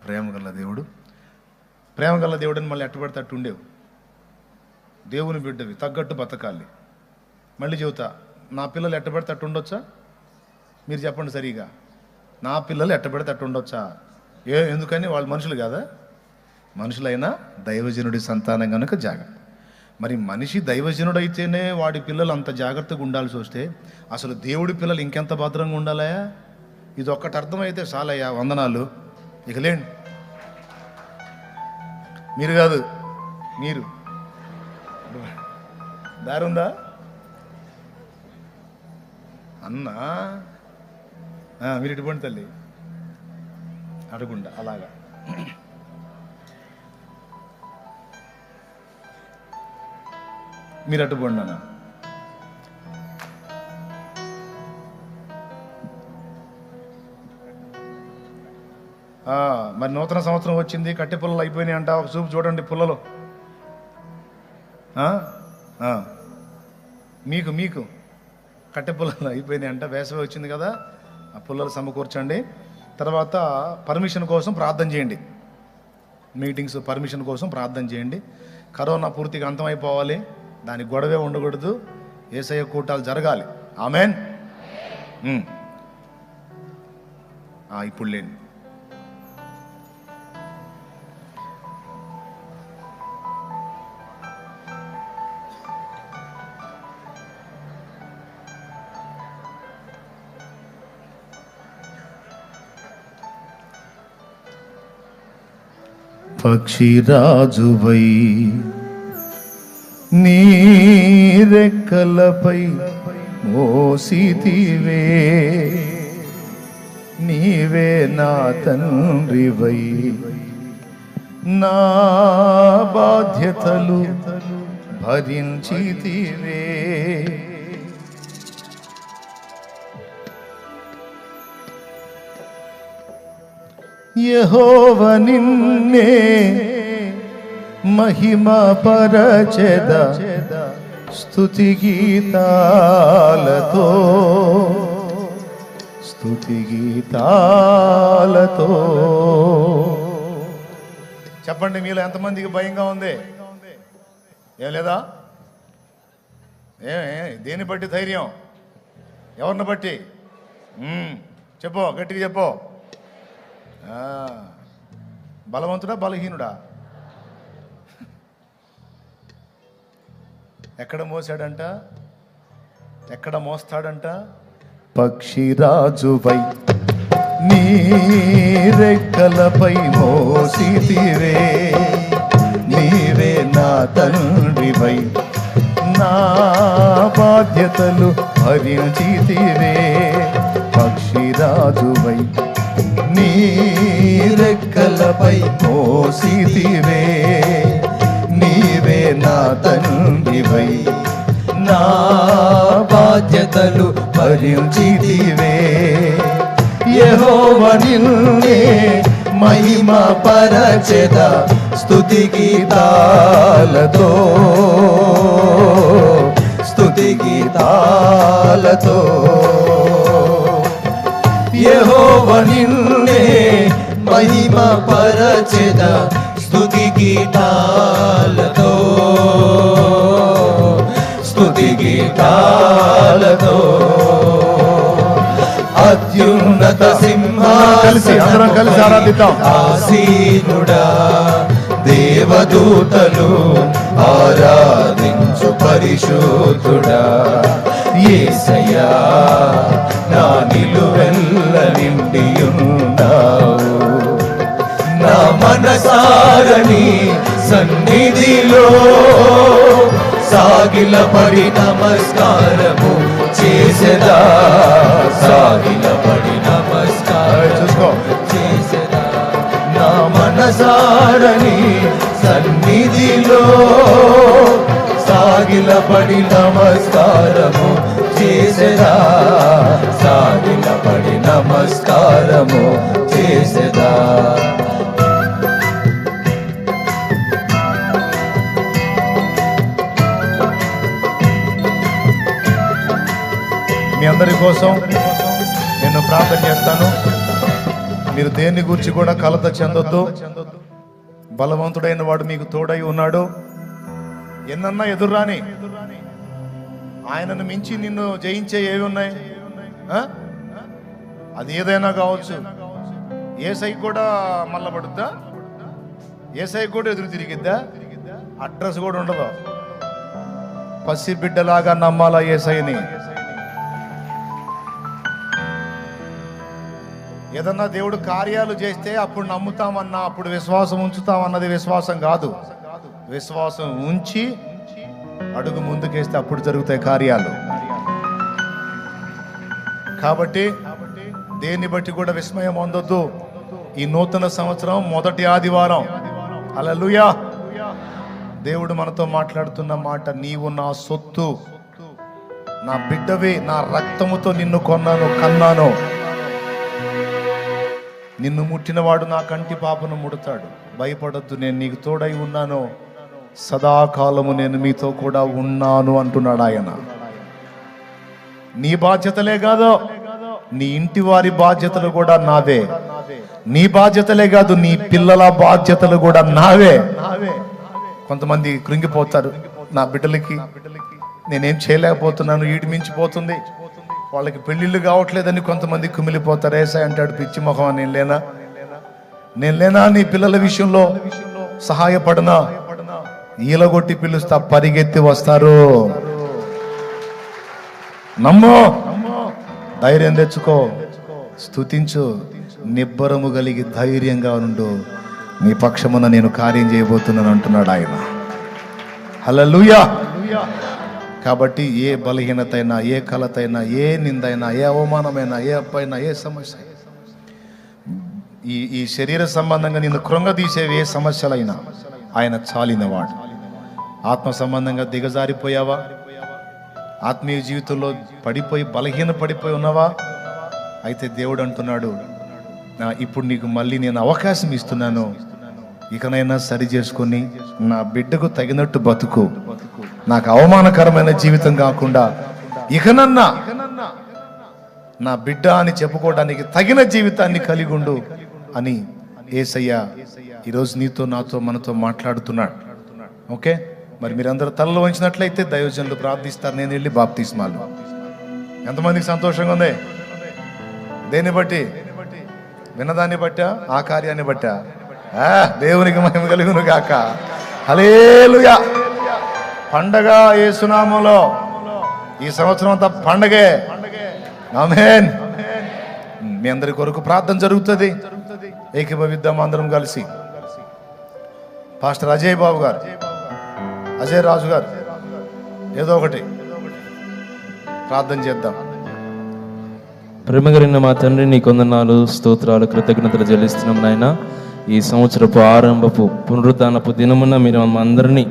ప్రేమ గల దేవుడిని మళ్ళీ ఎట్టబడితే అట్టు ఉండేవు. దేవుని బిడ్డవి, తగ్గట్టు బతకాలి. మళ్ళీ చెబుతా, నా పిల్లలు ఎట్టబడితే అట్టు ఉండొచ్చా? మీరు చెప్పండి సరిగా. నా పిల్లలు ఎట్టబడితే అట్టు ఉండొచ్చా? ఎందుకని? వాళ్ళు మనుషులు కాదా? మనుషులైనా దైవజనుడి సంతానం కనుక జాగ్రత్త. మరి మనిషి దైవజనుడైతేనే వాడి పిల్లలు అంత జాగ్రత్తగా ఉండాల్సి వస్తే అసలు దేవుడి పిల్లలు ఇంకెంత భద్రంగా ఉండాలయా? ఇది ఒక్కటి అర్థమైతే చాలయ్యా, వందనాలు. ఇక లేండి, మీరు కాదు, మీరు దారుందా అన్నా? మీరు ఇటువంటి తల్లి అడగకుండా అలాగా. మీరు అట్టుకోండి అన్న. మరి నూతన సంవత్సరం వచ్చింది, కట్టె పుల్లలు అయిపోయినాయి అంట. చూపు చూడండి పుల్లలు. మీకు కట్టె పుల్లలు అయిపోయినాయి అంట. వేసవి వచ్చింది కదా, ఆ పుల్లలు సమకూర్చండి. తర్వాత పర్మిషన్ కోసం ప్రార్థన చేయండి. మీటింగ్స్ పర్మిషన్ కోసం ప్రార్థన చేయండి. కరోనా పూర్తిగా అంతమైపోవాలి, దానికి గొడవే ఉండకూడదు, యేసయ్య కూటాలు జరగాలి. ఆమెన్. ఇప్పుడు లేండి. పక్షిరాజువై నీ రెక్కలపై మోసితివే, నీవే నా తండ్రివై నా బాధ్యతలు భరించితివే. యెహోవ నిన్నే మహిమ పరచెద స్తుతి గీతాలతో, స్తుతి గీతాలతో. చెప్పండి, మీలో ఎంతమందికి భయంగా ఉంది? ఏం లేదా? దేని బట్టి ధైర్యం? ఎవరిని బట్టి? చెప్పు, గట్టిగా చెప్పు. బలవంతుడా బలహీనుడా? ఎక్కడ మోసాడంట? ఎక్కడ మోస్తాడంట? పక్షిరాజువై నీ రెక్కలపై మోసితివే, నీవే నా తండ్రివై నా బాధ్యతలు భరించితివే. పక్షిరాజువై నీ రెక్కలపై మోసితివే, నీవే నా తండ్రివై నా బాధ్యతలు భరించితివే. యెహోవా నిన్నే మహిమ పరచెద స్తుతి గీతాలతో, స్తుతి గీతాలతో. యెహోవా నిన్నే మహిమ పరచెద స్తుతి గీతాలతో, స్తుతి గీతాలతో. అత్యున్నత సింహాసనం కలిసి ఆరాధిద్దాం. ఆసీనుడా దేవదూతలు ఆరాధించు పరిశుద్ధుడా. యేసయ్యా నా నిలువెల్ల నిండియున్నావు, నా మనసారని సన్నిధిలో సాగిలపడి నమస్కారము చేసెదా, సాగిలపడి నమస్కారము చేసెదా. నా మనసారని సన్నిధిలో సాగిలపడి నమస్కారము చేసెదా, సాగిలపడి నమస్కారము చేసెదా. మీ అందరి కోసం నేను ప్రార్థన చేస్తాను. మీరు దేన్ని గురించి కూడా కలత చెందొద్దు. బలవంతుడైన వాడు మీకు తోడై ఉన్నాడు. ఎన్నన్నా ఎదుర్రాని, ఆయనను మించి నిన్ను జయించే ఏవి ఉన్నాయి? అది ఏదైనా కావచ్చు. ఏసై కూడా మల్లబడుద్దా? ఏసై కూడా ఎదురు తిరిగిద్దా? అడ్రస్ కూడా ఉండదు. పసి బిడ్డలాగా నమ్మాలా ఏసైని. ఏదన్నా దేవుడు కార్యాలు చేస్తే అప్పుడు నమ్ముతామన్నా, అప్పుడు విశ్వాసం ఉంచుతామన్నది విశ్వాసం కాదు. విశ్వాసం ఉంచి అడుగు ముందుకేస్తే అప్పుడు జరుగుతాయి కార్యాలు. కాబట్టి దేన్ని బట్టి కూడా విస్మయం పొందొద్దు. ఈ నూతన సంవత్సరం మొదటి ఆదివారం. హల్లెలూయా. దేవుడు మనతో మాట్లాడుతున్న మాట, నీవు నా సొత్తు, నా బిడ్డవి, నా రక్తముతో నిన్ను కన్నాను. నిన్ను ముట్టినవాడు నా కంటి పాపను ముడతాడు. భయపడొద్దు, నేను నీకు తోడై ఉన్నాను, సదాకాలము నేను మీతో కూడా ఉన్నాను అంటున్నాడు ఆయన. నీ బాధ్యతలే కాదు, నీ ఇంటి వారి బాధ్యతలు కూడా నావే. నీ బాధ్యతలే కాదు, నీ పిల్లల బాధ్యతలు కూడా నావే. కొంతమంది కృంగిపోతారు, నా బిడ్డలకి నేనేం చేయలేకపోతున్నాను, ఈడు మించిపోతుంది, వాళ్ళకి పెళ్ళిళ్ళు కావట్లేదని కొంతమంది కుమిలిపోతారు. ఏసై అంటాడు, పిచ్చి మొహం, నేను లేనా నీ పిల్లల విషయంలో సహాయపడనా? ఈలగొట్టి పిలుస్తా, పరిగెత్తి వస్తారు. నమ్మో, ధైర్యం తెచ్చుకో, స్తుతించు, నిబ్బరము కలిగి ధైర్యంగా ఉండు. నీ పక్షమున నేను కార్యం చేయబోతున్నాను అంటున్నాడు ఆయన. హల్లెలూయా. కాబట్టి ఏ బలహీనత అయినా, ఏ కలత అయినా, ఏ నిందైనా, ఏ అవమానమైనా, ఏ అప్పైనా, ఏ సమస్య, ఈ శరీర సంబంధంగా నిన్ను కృంగదీసేవి ఏ సమస్యలైనా ఆయన చాలినవాడు. ఆత్మ సంబంధంగా దిగజారిపోయావా? ఆత్మీయ జీవితంలో బలహీన పడిపోయి ఉన్నావా? అయితే దేవుడు అంటున్నాడు, ఇప్పుడు నీకు మళ్ళీ నేను అవకాశం ఇస్తున్నాను. ఇకనైనా సరి చేసుకొని నా బిడ్డకు తగినట్టు బతుకు. నాకు అవమానకరమైన జీవితం కాకుండా ఇకనన్నా నా బిడ్డ అని చెప్పుకోవడానికి తగిన జీవితాన్ని కలిగి ఉండు అని యేసయ్య ఈరోజు నీతో, నాతో, మనతో మాట్లాడుతున్నాడు. ఓకే, మరి మీరందరూ తలలు వంచినట్లయితే దైవజనులు ప్రార్థిస్తారు. నేను వెళ్ళి బాప్తిస్మాలు. ఎంతమందికి సంతోషంగా ఉంది? దేన్ని బట్టి? విన్నదాన్ని బట్టా, ఆ కార్యాన్ని బట్టా? దేవునికి మహిమ కలుగును గాక. హల్లెలూయా. పండగ యేసునామములో ఈ సంవత్సరం అంతా పండగే. ఆమేన్. మీ అందరి కొరకు ప్రార్థన జరుగుతుంది. ఏకీభవిద్దాం అందరం కలిసి. పాస్టర్ అజయ్ బాబు గారు, అజయ్ రాజు గారు, ఏదో ఒకటి ప్రార్థన చేద్దాం. ప్రేమగలిగిన మా తండ్రి, నీ కొందనాలు, స్తోత్రాలు, కృతజ్ఞతలు చెల్లిస్తున్నాం నాయన. ఈ సంవత్సరపు ఆరంభపు పునరుద్ధానపు దినమున మీరు అందరినీ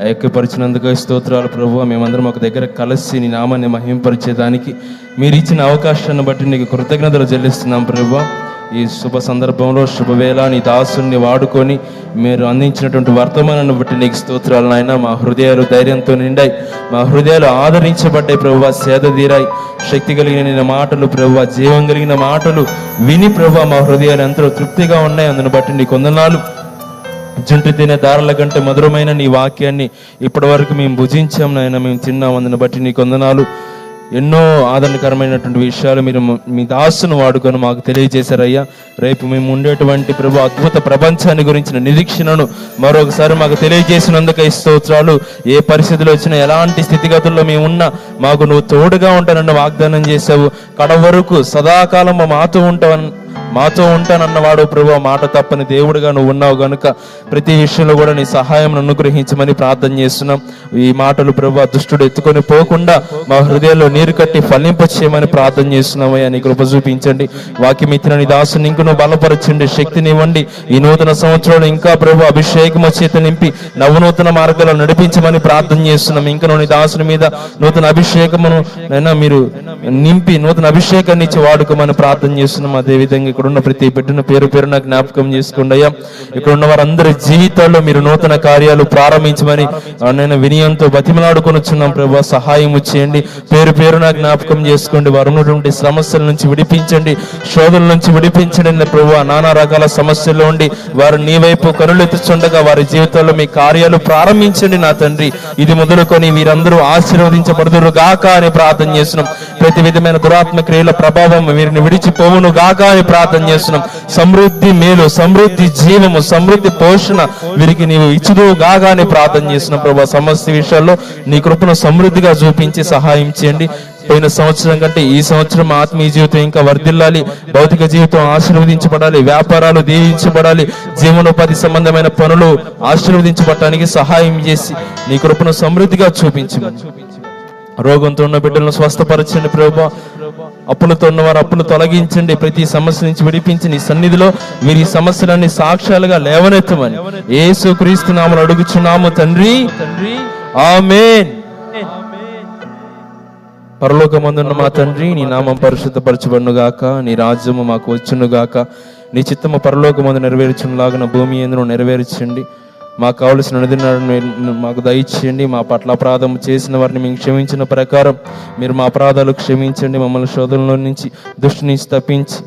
ఐక్యపరిచినందుకు స్తోత్రాలు ప్రభువా. మేమందరం ఒక దగ్గర కలిసి నీ నామాన్ని మహింపరిచేదానికి మీరు ఇచ్చిన అవకాశాన్ని బట్టి నీకు కృతజ్ఞతలు చెల్లిస్తున్నాం ప్రభువా. ఈ శుభ సందర్భంలో శుభవేళ నీ దాసుని వాడుకొని మీరు అందించినటువంటి వర్తమానాన్ని బట్టి నీకు స్తోత్రాలు నాయన. మా హృదయాలు ధైర్యంతో నిండాయి, మా హృదయాలు ఆదరించబడ్డాయి ప్రభువా. సేద తీరాయి. శక్తి కలిగిన మాటలు ప్రభువా, జీవం కలిగిన మాటలు విని ప్రభువా మా హృదయాలు ఎంతో తృప్తిగా ఉన్నాయి. అందుని బట్టి నీ కొందనాలు. జుంటి తినే దారుల కంటే మధురమైన నీ వాక్యాన్ని ఇప్పటి వరకు మేము భుజించాం నాయన, మేము తిన్నాం. అందుని బట్టి నీ కొందనాలు. ఎన్నో ఆదరణకరమైనటువంటి విషయాలు మీరు మీ దాసును వాడుకొని మాకు తెలియజేశారయ్యా. రేపు మేము ఉండేటువంటి ప్రభు అద్భుత ప్రపంచాన్ని గురించిన నిరీక్షణను మరొకసారి మాకు తెలియజేసినందుకై స్తోత్రాలు. ఏ పరిస్థితులు వచ్చినా, ఎలాంటి స్థితిగతుల్లో మేము ఉన్నా మాకు నువ్వు తోడుగా ఉంటానన్న వాగ్దానం చేసావు. కడ వరకు సదాకాలం మాతో ఉంటావని మాతో ఉంటానన్నవాడు ప్రభు మాట తప్పని దేవుడుగా నువ్వు ఉన్నావు గనుక ప్రతి విషయంలో కూడా నీ సహాయం అనుగ్రహించమని ప్రార్థన చేస్తున్నాం. ఈ మాటలు ప్రభు దుష్టుడు ఎత్తుకొని పోకుండా మా హృదయంలో నీరు కట్టి ఫలింప చేయమని ప్రార్థన చేస్తున్నామయ్యా. నీ కృప చూపించండి. వాక్యం ఇచ్చిన నీ దాసుని ఇంకను బలపరచండి, శక్తినివ్వండి. ఈ నూతన సంవత్సరంలో ఇంకా ప్రభు అభిషేకము చేత నింపి నవనూతన మార్గాల్లో నడిపించమని ప్రార్థన చేస్తున్నాం. ఇంకా నీ దాసుని మీద నూతన అభిషేకమును నైనా మీరు నింపి నూతన అభిషేకాన్ని ఇచ్చి వాడుకోమని ప్రార్థన చేస్తున్నాం. అదేవిధంగా ఇక్కడ ఉన్న ప్రతి బిడ్డను పేరు పేరున జ్ఞాపకం చేసుకోండి అయ్యా. ఇక్కడ ఉన్న వారందరి జీవితాల్లో మీరు నూతన కార్యాలు ప్రారంభించమని నేను వినయంతో బతిమలాడుకొనుచున్నాం ప్రభు. సహాయం చేయండి. పేరు పేరున జ్ఞాపకం చేసుకోండి. వారు ఉన్నటువంటి సమస్యల నుంచి విడిపించండి, శోధల నుంచి విడిపించండి ప్రభు. నానా రకాల సమస్యల్లో ఉండి వారు నీ వైపు కనులెత్తుచుండగా వారి జీవితాల్లో మీ కార్యాలు ప్రారంభించండి నా తండ్రి. ఇది మొదలుకొని వీరందరూ ఆశీర్వదించబడుదురు గాక అని ప్రార్థన చేస్తున్నాం. ప్రతి విధమైన దురాత్మ క్రియల ప్రభావం వీరిని విడిచిపోవును గాక అని ప్రార్థన చేస్తున్నాం. సమృద్ధి మేలు, సమృద్ధి జీవము, సమృద్ధి పోషణ వీరికి నీవు ఇచ్చుదు గాక అని ప్రార్థన చేస్తున్నాం ప్రభు. సమస్త విషయాల్లో నీ కృపను సమృద్ధిగా చూపించి సహాయం చేయండి. పోయిన సంవత్సరం కంటే ఈ సంవత్సరం ఆత్మీయ జీవితం ఇంకా వర్ధిల్లాలి, భౌతిక జీవితం ఆశీర్వదించబడాలి, వ్యాపారాలు దీవించబడాలి, జీవనోపాధి సంబంధమైన పనులు ఆశీర్వదించబడటానికి సహాయం చేసి నీ కృపను సమృద్ధిగా చూపించమని. రోగంతో ఉన్న బిడ్డలను స్వస్థపరచండి ప్రభు. అప్పులతో ఉన్నవారు అప్పులు తొలగించండి. ప్రతి సమస్య నుంచి విడిపించి నీ సన్నిధిలో వీరి సమస్యలన్నీ సాక్ష్యాలుగా లేవనెత్తమని యేసుక్రీస్తు నామములో అడుగుచున్నాము తండ్రి, ఆమేన్. పరలోకమందున్న మా తండ్రి, నీ నామం పరిశుద్ధపరచబడును గాక, నీ రాజ్యము మాకు వచ్చును గాక, నీ చిత్తము పరలోకమందు నెరవేర్చునులాగున భూమి యందును నెరవేర్చండి. మాకు కావలసిన నిధిని మాకు దయచేయండి. మా పట్ల అపరాధం చేసిన వారిని మేము క్షమించిన ప్రకారం మీరు మా అపరాధాలు క్షమించండి. మమ్మల్ని శోధనలో నుంచి దుష్టు నుంచి తప్పించి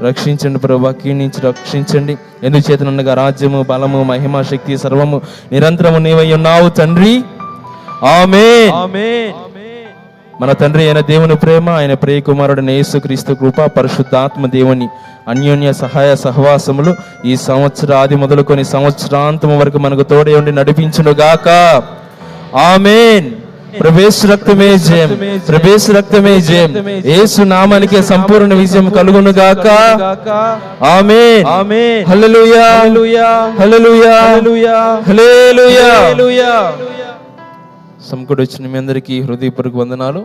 రక్షించండి ప్రభా, కీడు నుంచి రక్షించండి. ఎందుచేతనగా రాజ్యము, బలము, మహిమ, శక్తి సర్వము నిరంతరము నీవై ఉన్నావు తండ్రి, ఆమేన్. మన తండ్రి అయిన దేవుని ప్రేమ, ఆయన ప్రియ కుమారుడైన యేసుక్రీస్తు కృప, పరిశుద్ధాత్మ దేవుని అన్యోన్య సహాయ సహవాసములు ఈ సంవత్సర ఆది మొదలుకొని సంవత్సరాంతము వరకు మనకు తోడే ఉండి నడిపించును గాక, ఆమేన్. ప్రవేశ రక్తమే జయం, ప్రవేశ రక్తమే జయం. యేసు నామానికి సంపూర్ణ విజయం కలుగును గాక, ఆమేన్. హల్లెలూయా, హల్లెలూయా, హల్లెలూయా. సమకూడి వచ్చిన మీ అందరికీ హృదయపూర్వక వందనాలు.